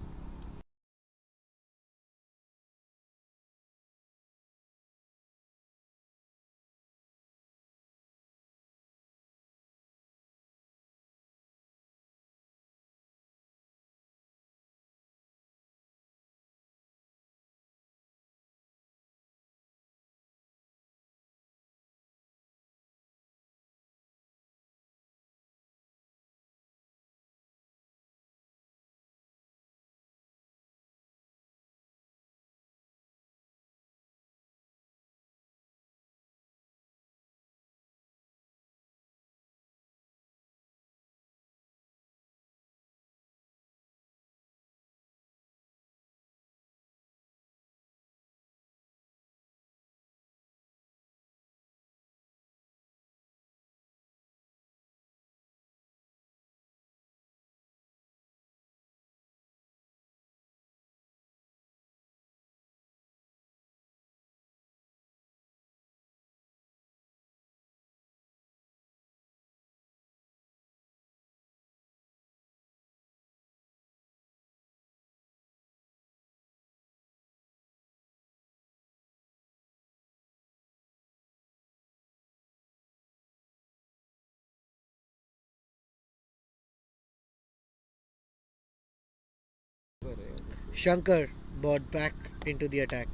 S1: Shankar brought back into the attack,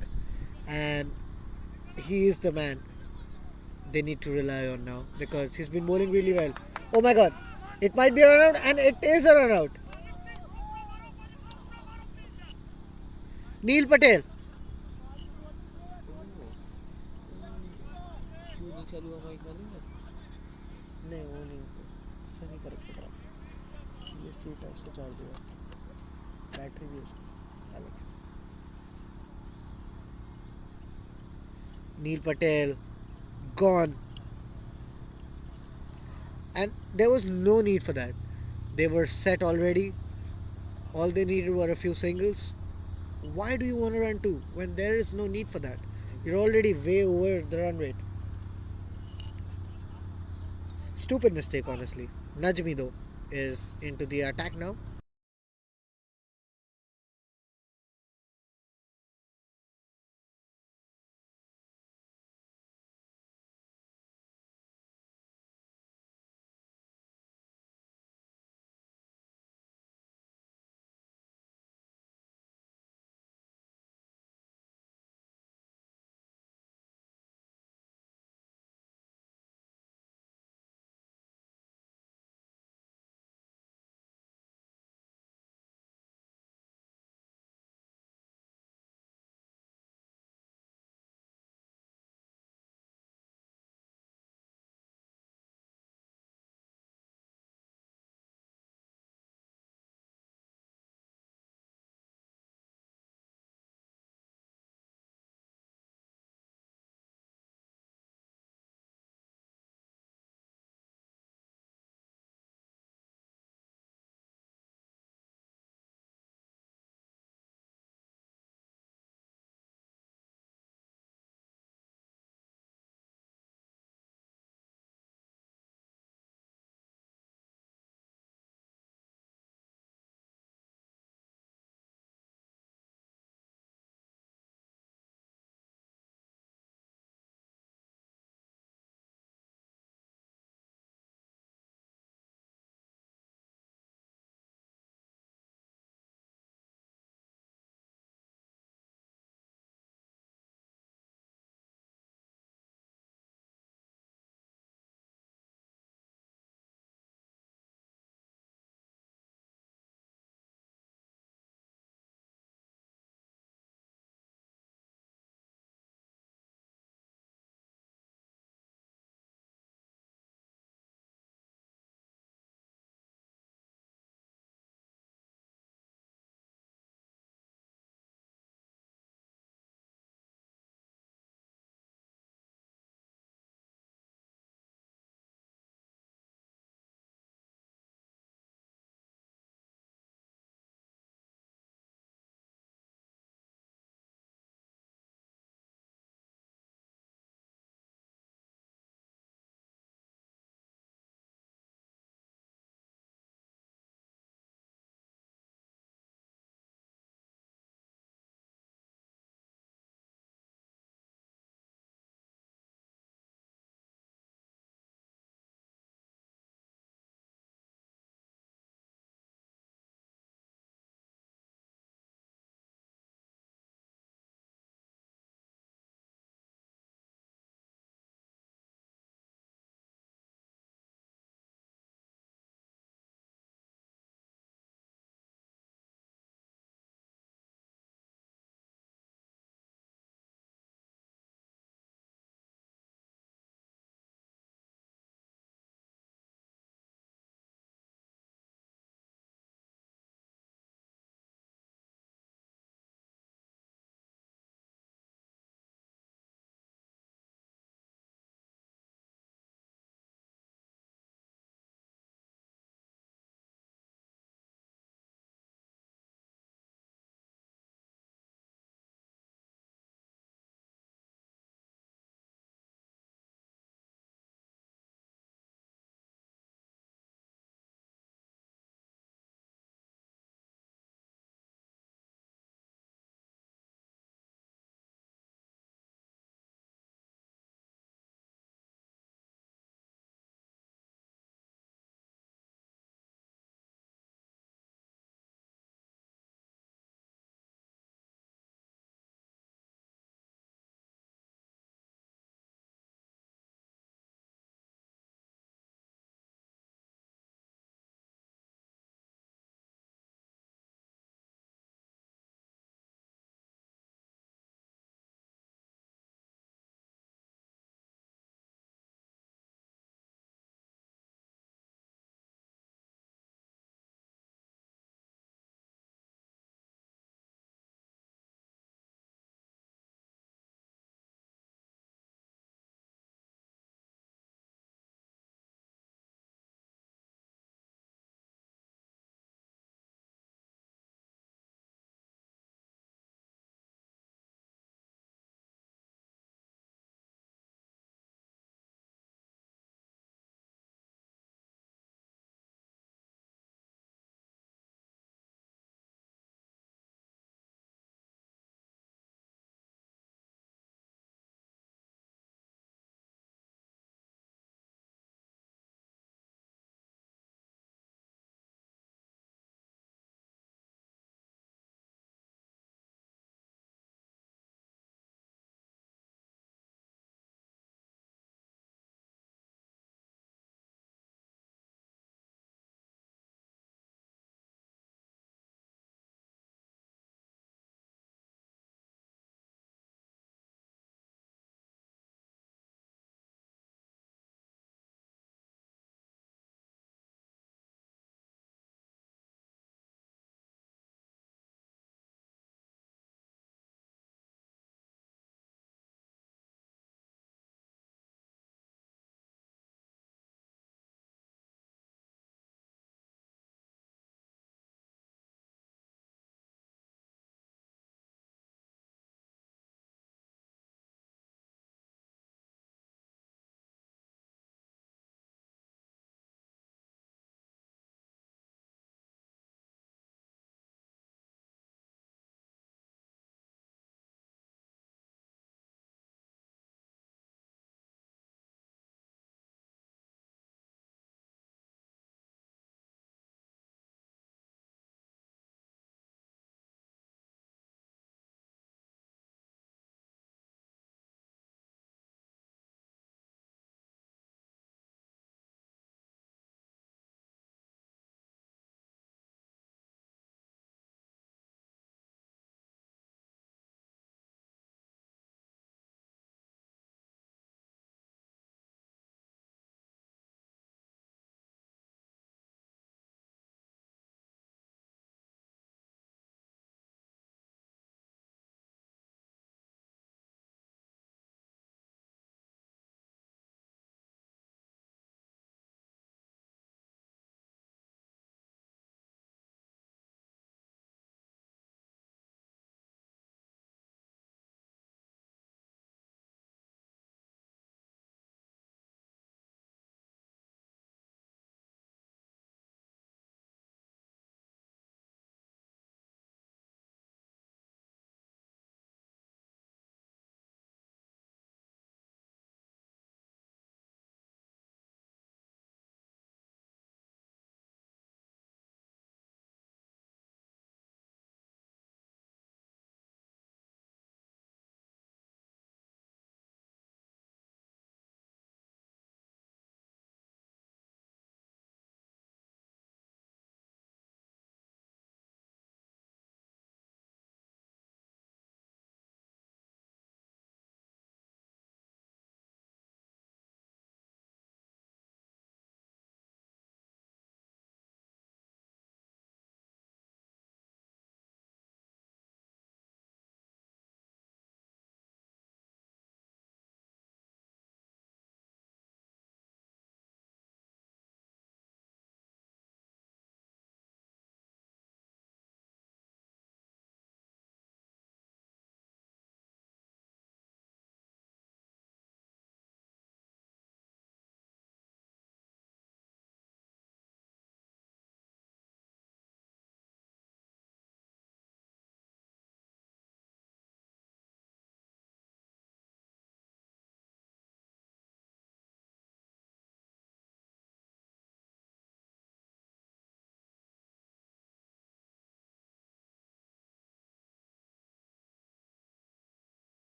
S1: and he is the man they need to rely on now because he's been bowling really well. Oh my god, it might be a run out, and it is a run out. Neil Patel. नहीं वो नहीं उससे नहीं फर्क पड़ रहा ये सी type से चार्ज हुआ बैटरी भी उसमें अलग Neil Patel gone and there was no need for that. They were set already. All they needed were a few singles. Why do you want to run two when there is no need for that? You're already way over the run rate. Stupid mistake, honestly. Najmi, though, is into the attack now.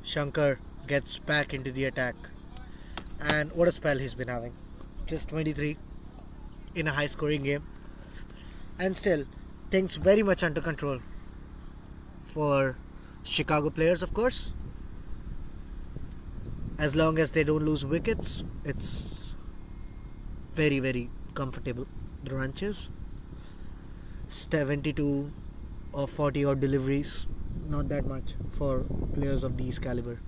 S1: Shanker gets back into the attack. And what a spell he's been having. Just 23 in a high scoring game. And still, things very much under control for Chicago players, of course. As long as they don't lose wickets, it's very, very comfortable. The run chase. 72 or 40 odd deliveries. Not that much for players of these caliber.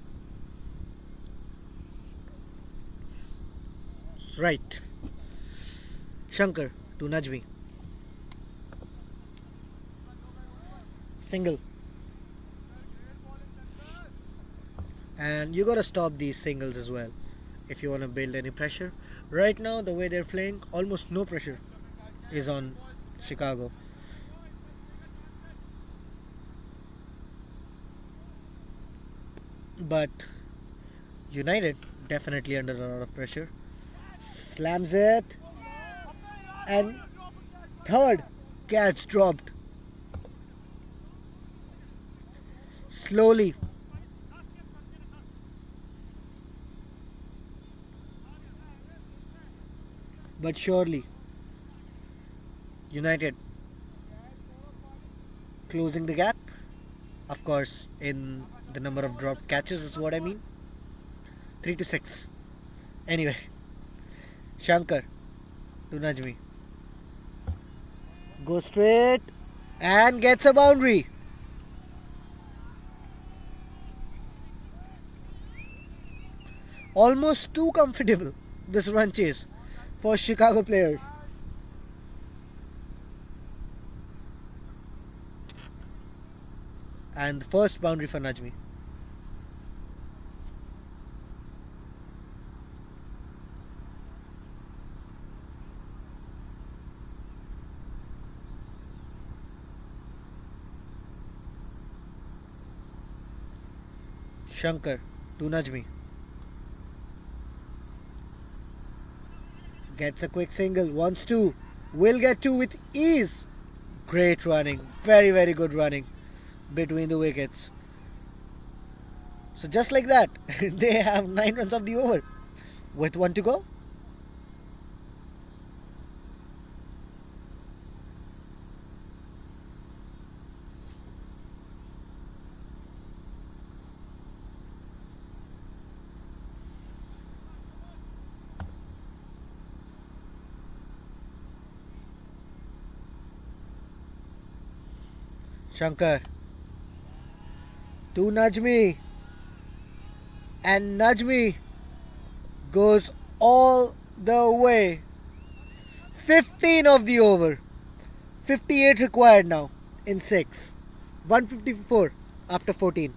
S1: Right. Shanker to Najmi. Single. And you gotta stop these singles as well if you wanna build any pressure. Right now, the way they're playing, almost no pressure is on Chicago. But United definitely under a lot of pressure. Slams it, and third catch dropped. Slowly. But surely United closing the gap. Of course, in the number of dropped catches is what I mean. 3-6. Anyway, Shanker to Najmi. Goes straight and gets a boundary. Almost too comfortable, this run chase for Chicago players. And the first boundary for Najmi. Shanker to Najmi. Gets a quick single, wants to, will get two with ease. Great running, very, very good running between the wickets. So just like that, they have 9 runs of the over with 1 to go. Shanker to Najmi, and Najmi goes all the way. 15 of the over, 58 required now in 6, 154 after 14.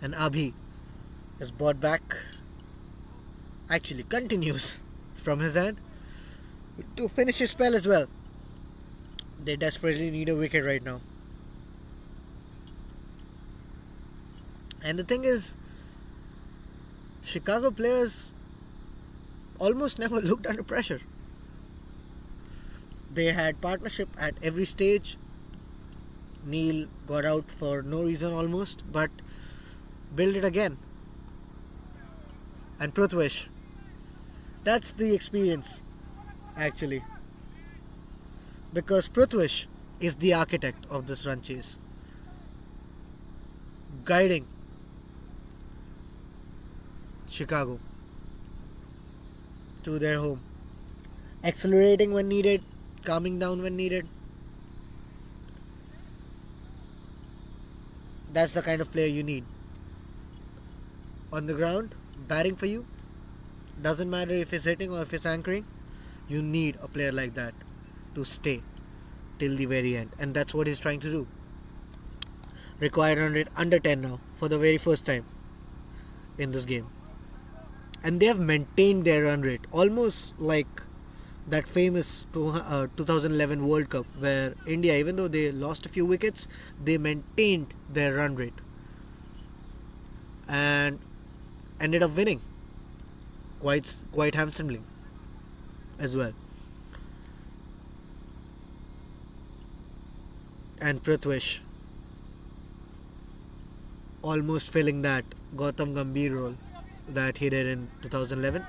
S1: And Abhi is brought back, actually continues from his end to finish his spell as well. They desperately need a wicket right now. And the thing is, Chicago players almost never looked under pressure. They had partnership at every stage. Neil got out for no reason almost, but build it again. And Pratish, that's the experience actually, because Pratish is the architect of this run chase, guiding Chicago to their home. Accelerating when needed, calming down when needed. That's the kind of player you need. On the ground, batting for you, doesn't matter if he's hitting or if he's anchoring, you need a player like that to stay till the very end. And that's what he's trying to do. Required run rate under 10 now for the very first time in this game. And they have maintained their run rate almost like that famous 2011 World Cup where India, even though they lost a few wickets, they maintained their run rate and ended up winning quite handsomely as well. And Pratish almost filling that Gautam Gambhir role that he did in 2011.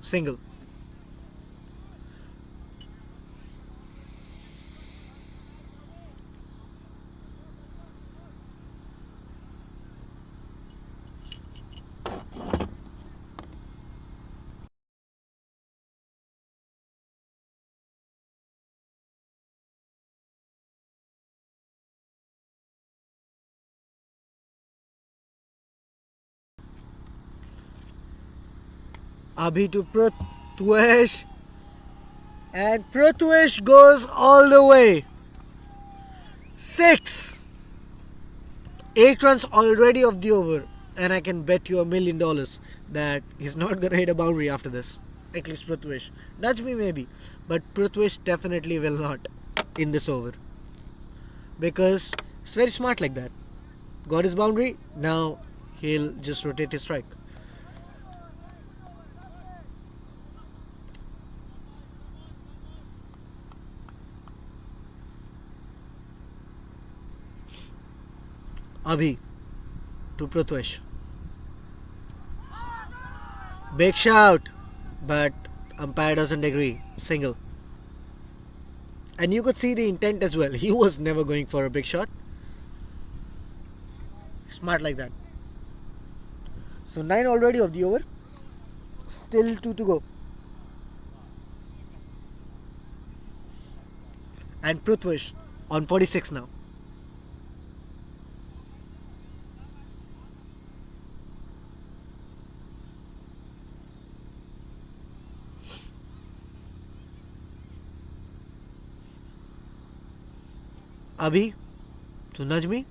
S1: Single. Abhi to Pratish. And Pratish goes all the way. 6. 8 runs already of the over. And I can bet you $1,000,000 that he's not gonna hit a boundary after this. At least Pratish. Najmi maybe. But Pratish definitely will not in this over. Because it's very smart like that. Got his boundary. Now he'll just rotate his strike. Abhi to Pratish. Big shout, but umpire doesn't agree. Single. And you could see the intent as well. He was never going for a big shot. Smart like that. So 9 already of the over. Still 2 to go. And Pratish on 46 now. Abhi to Najmi.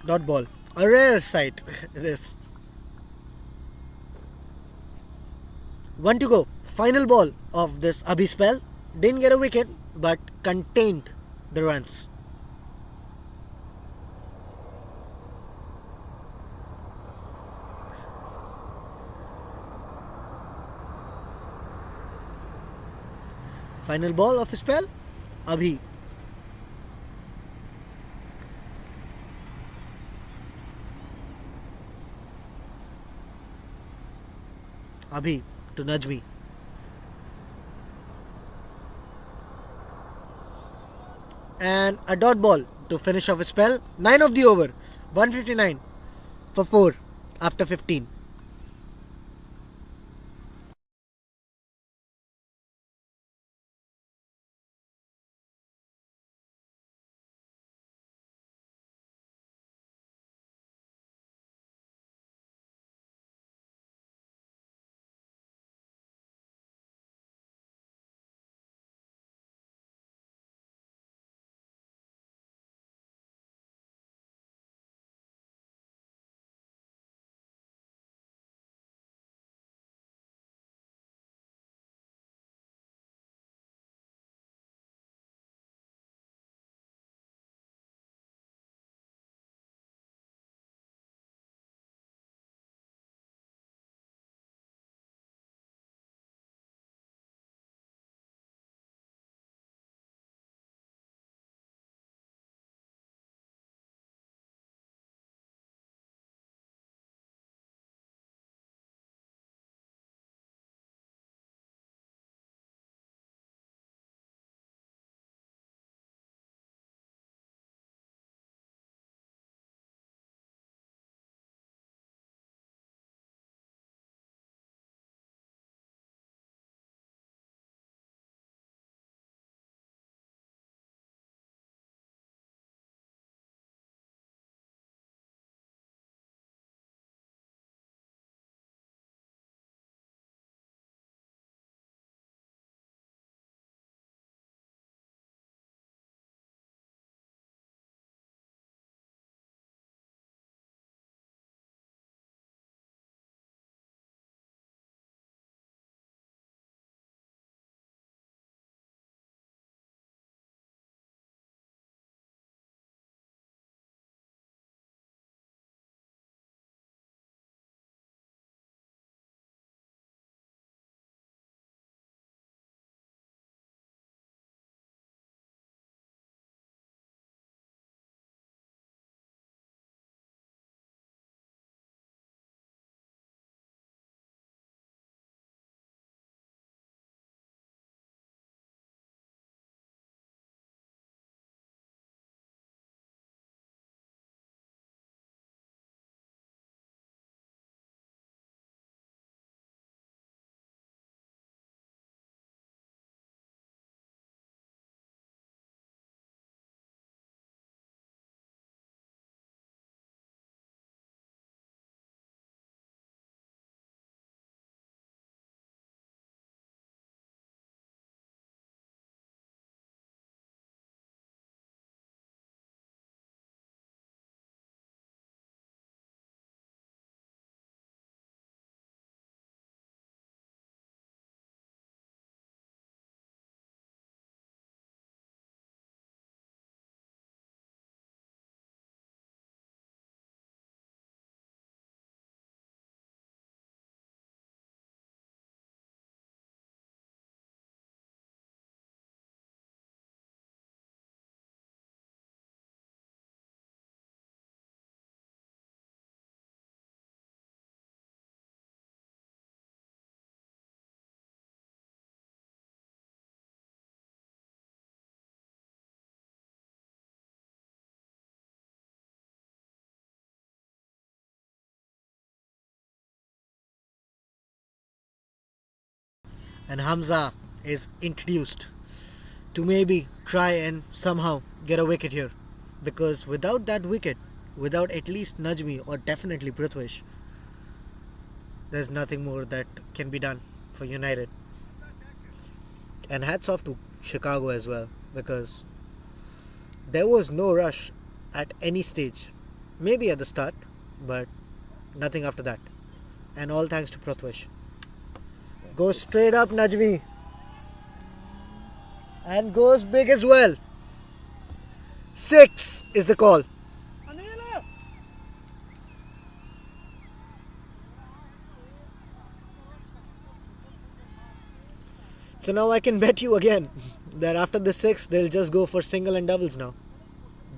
S1: Dot ball. A rare sight. This. 1 to go. Final ball of this Abhi spell. Didn't get a wicket, but contained the runs. Final ball of his spell, Abhi. Abhi to Najmi. And a dot ball to finish off his spell. 9 of the over. 159 for 4 after 15. and Hamza is introduced to maybe try and somehow get a wicket here. Because without that wicket, without at least Najmi or definitely Prithvish, there's nothing more that can be done for United. And hats off to Chicago as well, because there was no rush at any stage. Maybe at the start, but nothing after that. And all thanks to Prithvish. Goes straight up, Najmi. And goes big as well. 6 is the call. So now I can bet you again that after the 6 they'll just go for single and doubles now.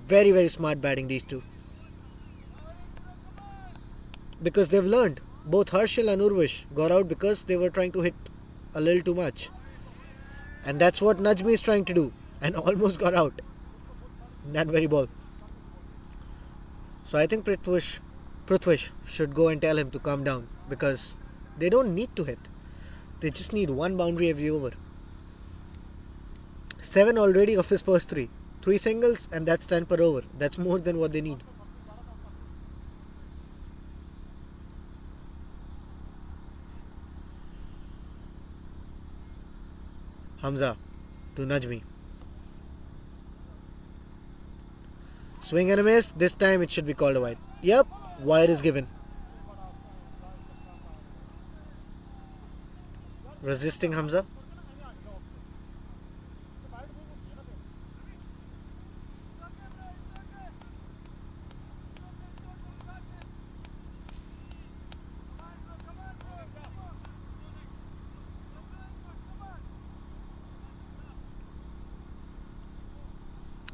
S1: Very, very smart batting, these two. Because they've learned. Both Harshal and Urish got out because they were trying to hit a little too much. And that's what Najmi is trying to do. And almost got out in that very ball. So I think Prithvish should go and tell him to calm down. Because they don't need to hit. They just need one boundary every over. 7 already of his first 3. 3 singles and that's 10 per over. That's more than what they need. Hamza to Najmi. Swing and a miss. This time it should be called a wide. Yep, wide is given. Resisting Hamza.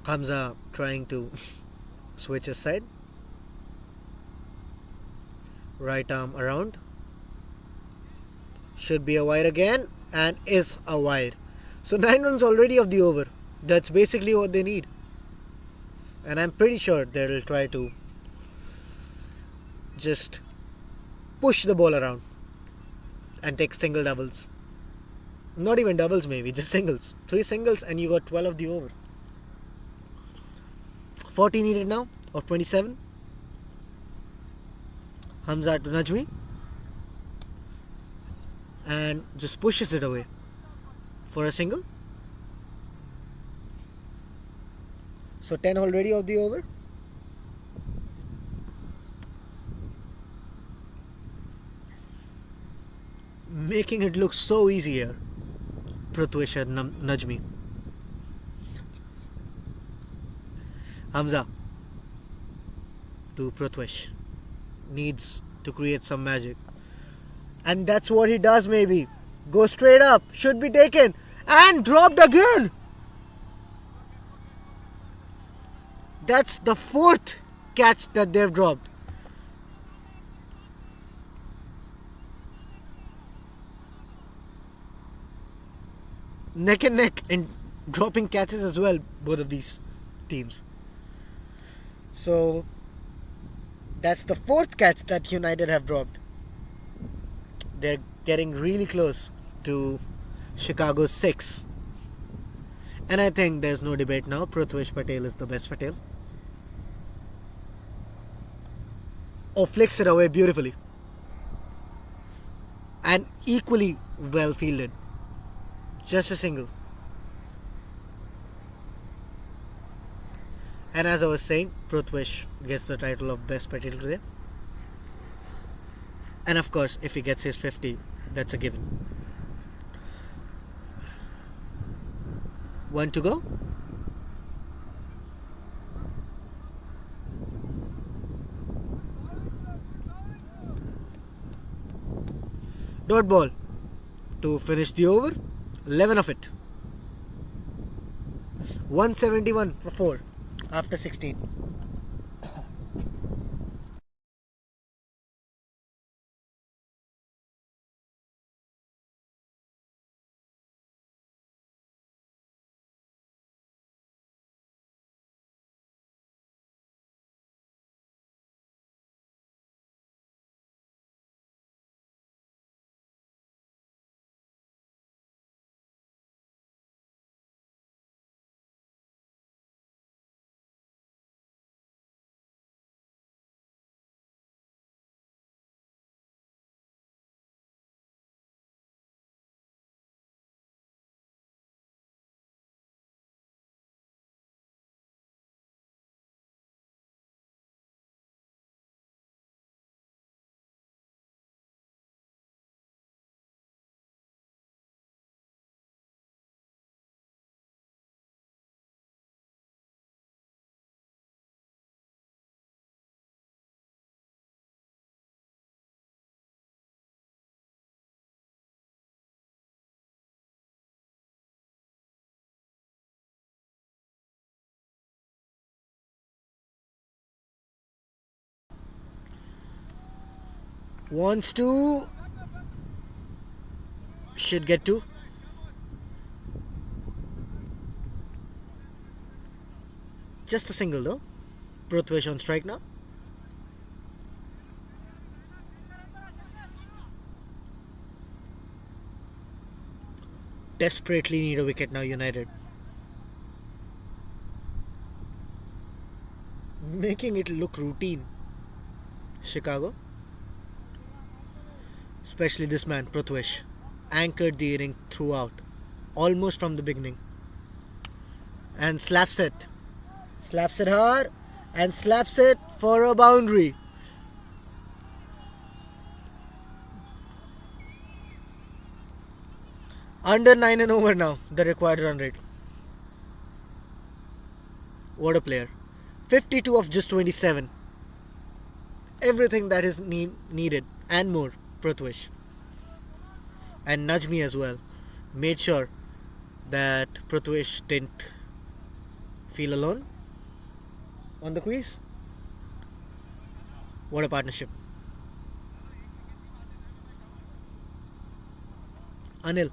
S1: Hamza trying to switch his side. Right arm around. Should be a wide again and is a wide. So 9 runs already of the over. That's basically what they need. And I'm pretty sure they'll try to just push the ball around and take single doubles. Not even doubles maybe, just singles. 3 singles and you got 12 of the over. 40 needed now, or 27. Hamza to Najmi. And just pushes it away for a single. So 10 already of the over. Making it look so easy here. Prithvish and Najmi. Hamza to Prithvish. Needs to create some magic. And that's what he does maybe. Go straight up. Should be taken. And dropped again. That's the 4th catch that they've dropped. Neck and neck and dropping catches as well, both of these teams. So that's the 4th catch that United have dropped. They're getting really close to Chicago's 6. And I think there's no debate now. Pratish Patel is the best Patel. Oh, flicks it away beautifully. And equally well fielded. Just a single. And as I was saying, Prithvish gets the title of best Patel today. And of course, if he gets his 50, that's a given. 1 to go. Dot ball to finish the over. 11 of it. 171 for 4 after 16. Wants to. Should get 2. Just a single though. Pratish on strike now. Desperately need a wicket now, United. Making it look routine. Chicago. Especially this man, Pratish. Anchored the inning throughout. Almost from the beginning. And slaps it. Slaps it hard. And slaps it for a boundary. Under 9 and over now, the required run rate. What a player. 52 of just 27. Everything that is needed and more, Pratish. And Najmi as well. Made sure that Pratish didn't feel alone on the crease. What a partnership. Anil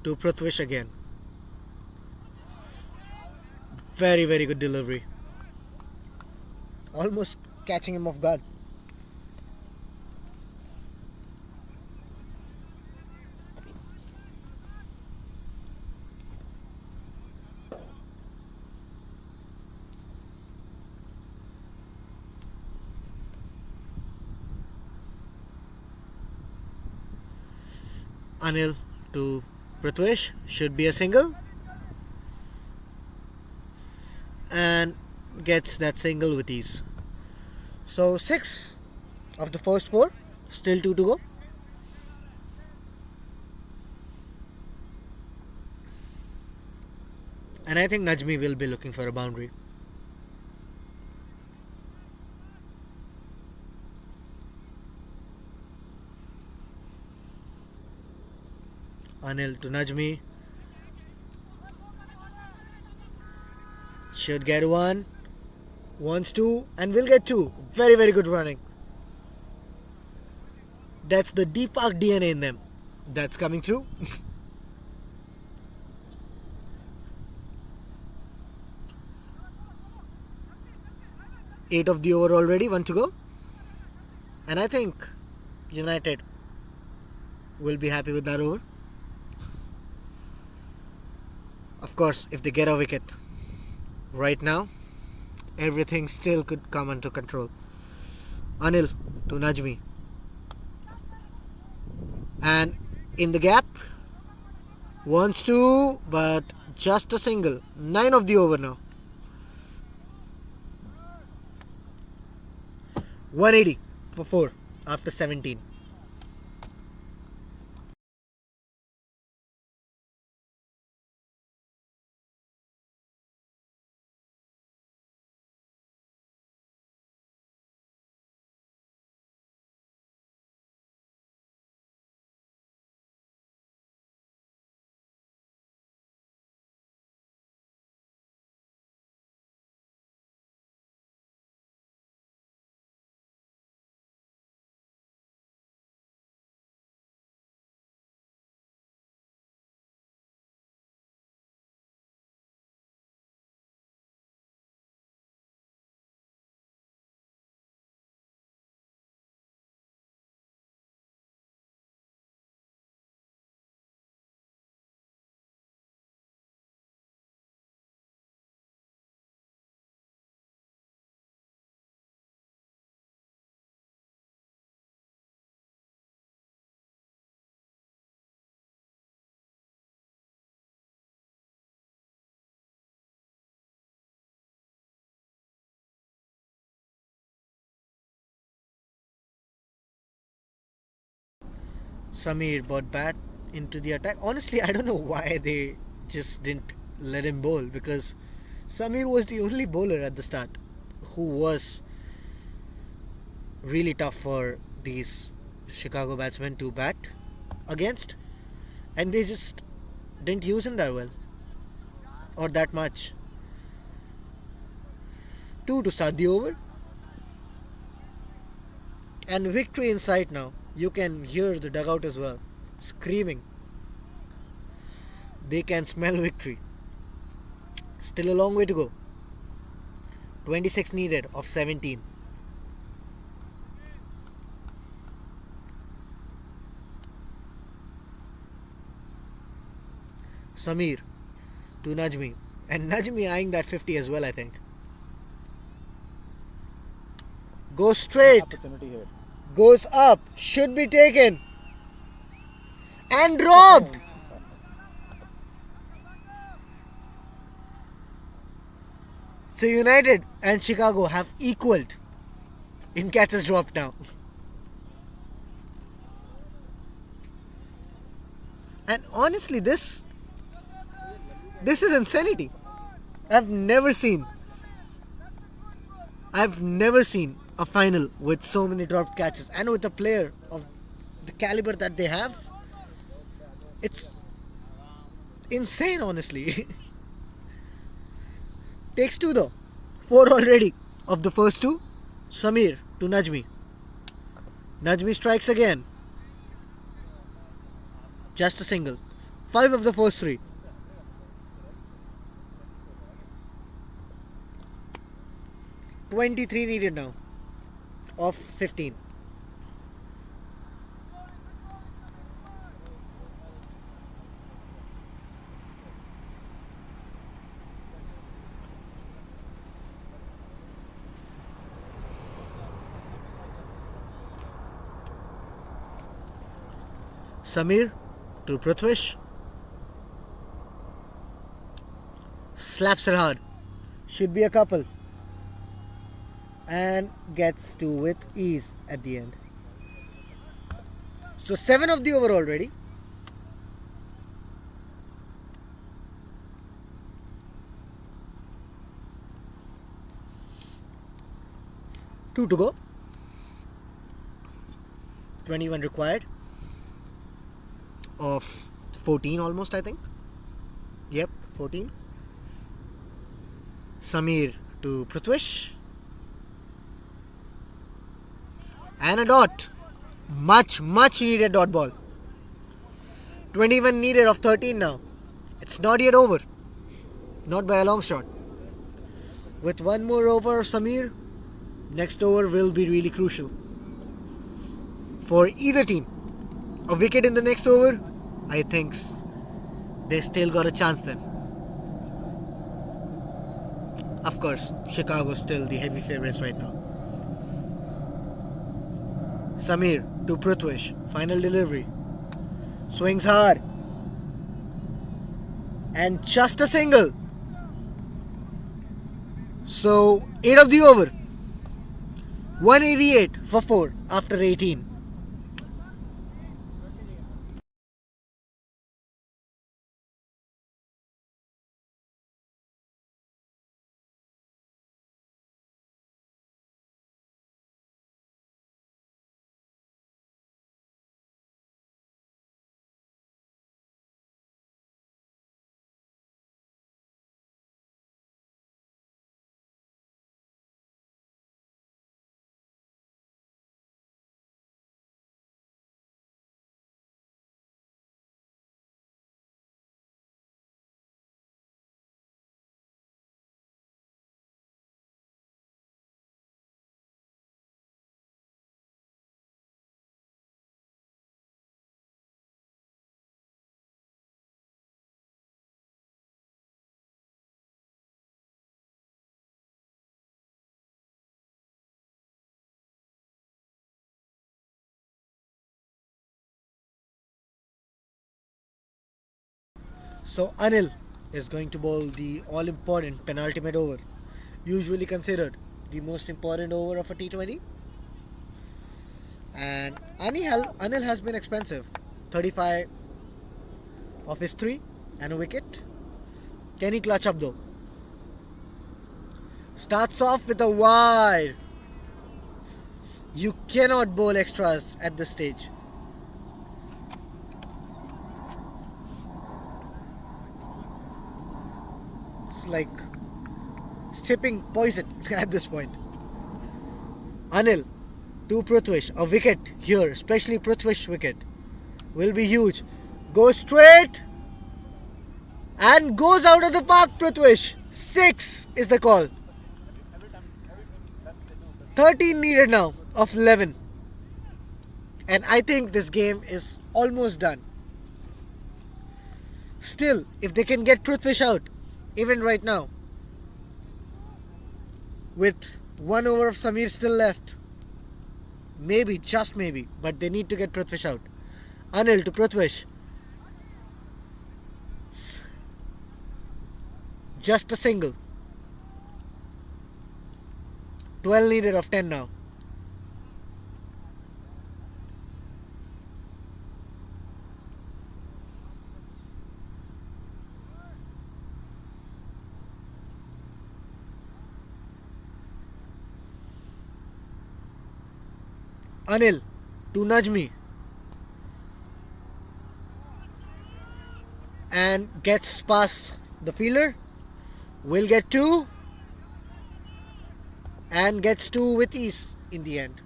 S1: to Pratish again. Very, very good delivery. Almost catching him off guard. Anil to Pratish, should be a single, and gets that single with ease. So 6 of the first 4, still 2 to go. And I think Najmi will be looking for a boundary. Anil to Najmi. Should get 1. Wants 2 and will get 2. Very, very good running. That's the Deepak DNA in them. That's coming through. 8 of the over already, 1 to go. And I think United will be happy with that over. Of course, if they get a wicket right now, everything still could come under control. Anil to Najmi. And in the gap, wants to, but just a single. 9 of the over now. 180 for 4 after 17. Samir brought bat into the attack. Honestly, I don't know why they just didn't let him bowl, because Samir was the only bowler at the start who was really tough for these Chicago batsmen to bat against, and they just didn't use him that well or that much. 2 to start the over, And victory in sight now. You can hear the dugout as well, screaming. They can smell victory. Still a long way to go. 26 needed of 17. Samir to Najmi. And Najmi eyeing that 50 as well, I think. Goes straight.
S3: Opportunity here.
S1: Goes up. Should be taken. And dropped. So United and Chicago have equaled in catches dropped now. And honestly, this is insanity. I've never seen a final with so many dropped catches and with a player of the caliber that they have. It's insane, honestly. Takes 2 though. 4 already of the first 2. Samir to Najmi. Najmi strikes again. Just a single. 5 of the first 3. $23 needed now of 15. Samir to Pratish. Slaps it hard. Should be a couple. And gets 2 with ease at the end. So 7 of the over already. Two to go. 21 required. Of 14 almost, I think. Yep, 14. Samir to Pratish. And a dot. Much needed dot ball. 21 needed of 13 now. It's not yet over. Not by a long shot. With one more over, Samir, next over will be really crucial for either team. A wicket in the next over, I think they still got a chance then. Of course, Chicago still the heavy favorites right now. Samir to Pratish. Final delivery. Swings hard. And just a single. So 8 of the over. 188 for 4 after 18. So Anil is going to bowl the all-important penultimate over, usually considered the most important over of a T20. And Anil has been expensive. 35 of his 3 and a wicket. Can he clutch up though? Starts off with a wide. You cannot bowl extras at this stage. It's like sipping poison at this point. Anil to Pratish. A wicket here, especially Pratish wicket, will be huge. Goes straight and goes out of the park. Pratish. 6 is the call. 13 needed now of 11. And I think this game is almost done. Still, if they can get Pratish out, even right now, with 1 over of Samir still left, maybe, just maybe, but they need to get Pratish out. Anil to Pratish. Just a single. 12 needed of 10 now. Anil to Najmi and gets past the fielder, will get 2 and gets 2 with ease in the end.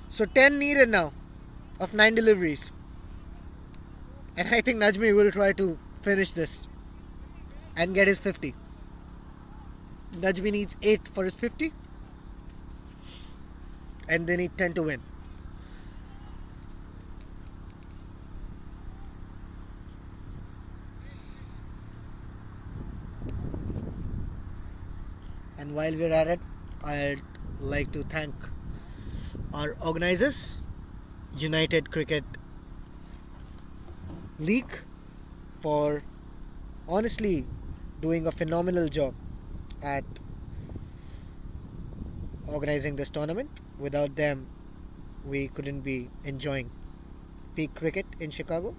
S1: So 10 needed now of 9 deliveries, and I think Najmi will try to finish this and get his 50. Najmi needs 8 for his 50. And they need 10 to win. And while we're at it, I'd like to thank our organizers, United Cricket League, for honestly doing a phenomenal job at organizing this tournament. Without them, we couldn't be enjoying peak cricket in Chicago.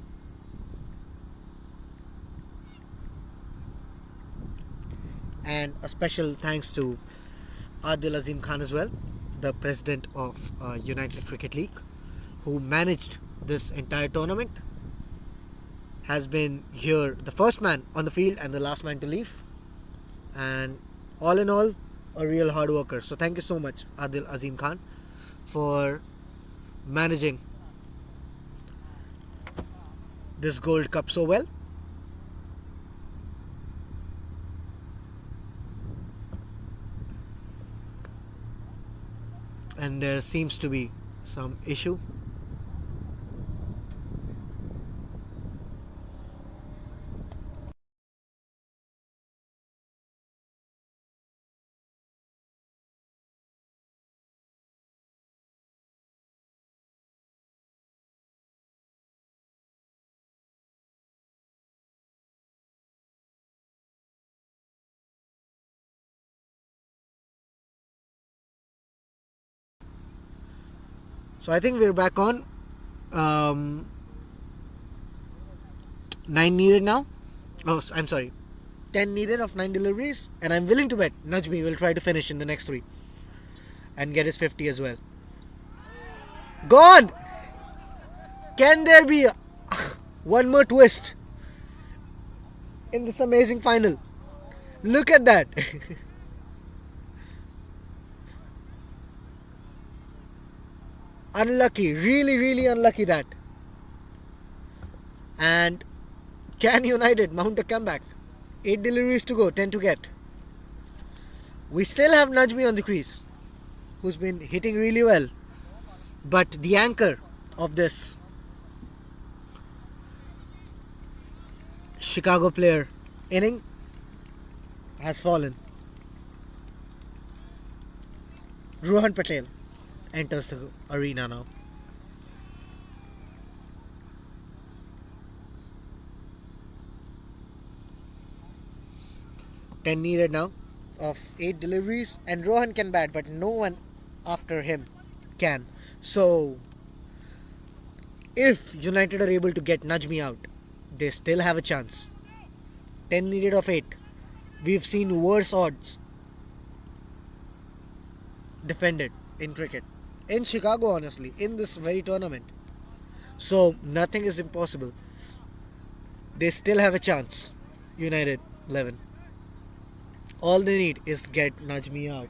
S1: And a special thanks to Adil Azim Khan as well, the president of United Cricket League, who managed this entire tournament. Has been here the first man on the field and the last man to leave. And all in all, a real hard worker. So thank you so much, Adil Azim Khan, for managing this Gold Cup so well. And there seems to be some issue. So I think we're back on. 9 needed now. Oh, I'm sorry. 10 needed of 9 deliveries. And I'm willing to bet Najmi will try to finish in the next 3. And get his 50 as well. Gone! Can there be one more twist in this amazing final? Look at that. Unlucky, really unlucky that. And can United mount a comeback? 8 deliveries to go, 10 to get. We still have Najmi on the crease, who's been hitting really well. But the anchor of this Chicago player inning has fallen. Rohan Patel enters the arena now. Ten needed now of 8 deliveries, and Rohan can bat, but no one after him can. So if United are able to get Najmi out, they still have a chance. 10 needed of 8. We've seen worse odds defended in cricket. In Chicago, honestly, in this very tournament. So nothing is impossible. They still have a chance. United 11. All they need is get Najmi out.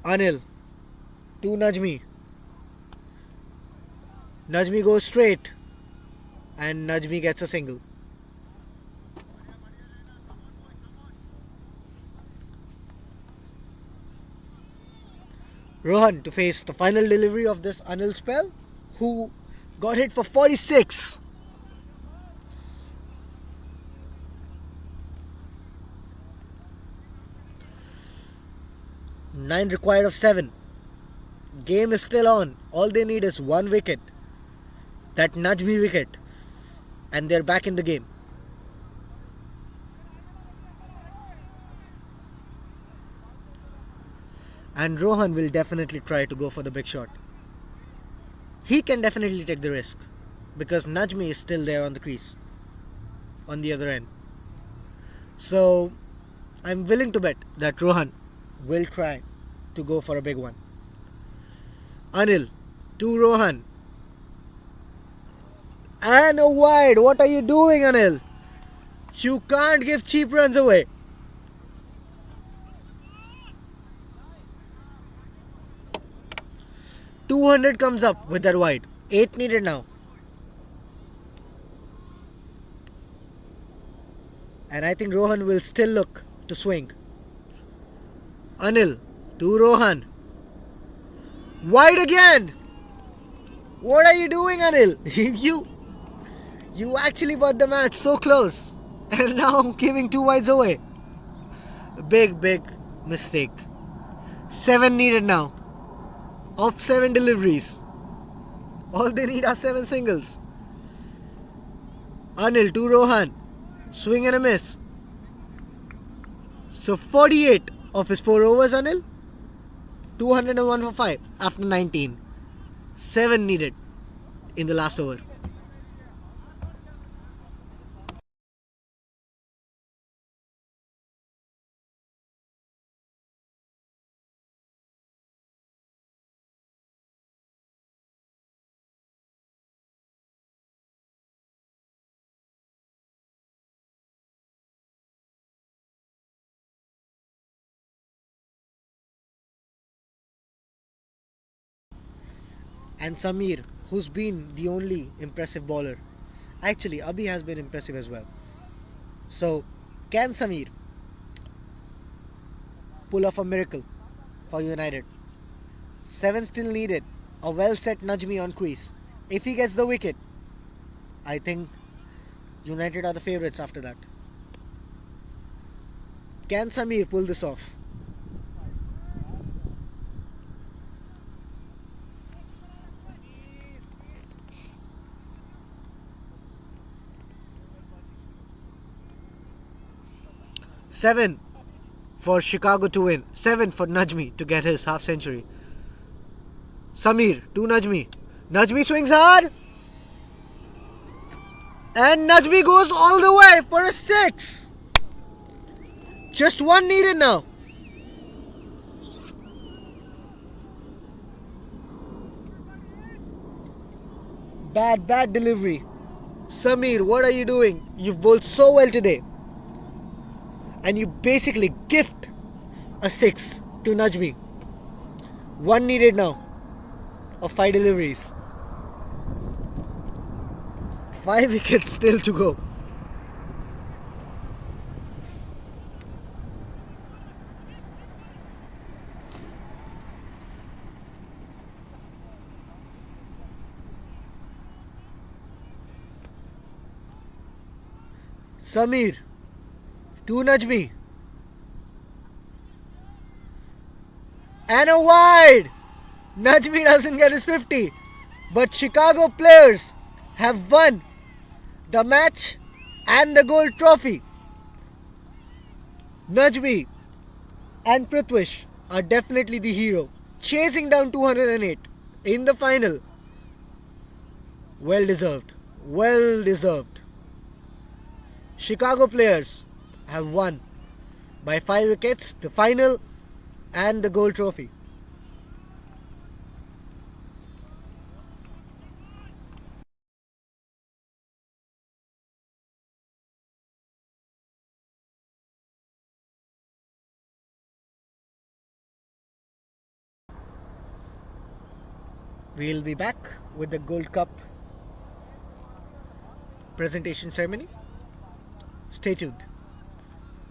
S1: Anil to Najmi. Najmi goes straight and Najmi gets a single. Rohan to face the final delivery of this Anil spell, who got hit for 46. Nine required of 7. Game is still on. All they need is one wicket. That Najmi wicket. And they're back in the game. And Rohan will definitely try to go for the big shot. He can definitely take the risk because Najmi is still there on the crease, on the other end. So I'm willing to bet that Rohan will try to go for a big one. Anil to Rohan. And a wide. What are you doing, Anil? You can't give cheap runs away. .200 comes up with that wide. 8 needed now. And I think Rohan will still look to swing. Anil to Rohan. Wide again. What are you doing, Anil? You actually bought the match so close. And now giving 2 wides away. Big mistake. 7 needed now. Of 7 deliveries. All they need are 7 singles. Anil to Rohan. Swing and a miss. So 48 of his 4 overs, Anil. 201 for 5 after 19. 7 needed in the last over. And Samir, who's been the only impressive bowler. Actually, Abhi has been impressive as well. So, can Samir pull off a miracle for United? 7 still needed. A well set Najmi on crease. If he gets the wicket, I think United are the favourites after that. Can Samir pull this off? Seven for Chicago to win. 7 for Najmi to get his half century. Samir to Najmi. Najmi swings hard. And Najmi goes all the way for a 6. Just 1 needed now. Bad delivery. Samir, what are you doing? You've bowled so well today. And you basically gift a 6 to Najmi. 1 needed now of 5 deliveries. 5 wickets still to go. Samir to Najmi. And a wide. Najmi doesn't get his 50. But Chicago players have won the match and the gold trophy. Najmi and Pratish are definitely the hero. Chasing down 208 in the final. Well deserved. Well deserved. Chicago players have won by 5 wickets the final and the gold trophy. We'll be back with the Gold Cup presentation ceremony. Stay tuned.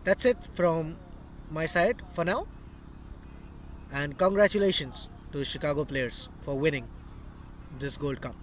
S1: That's it from my side for now. And congratulations to Chicago players for winning this Gold Cup.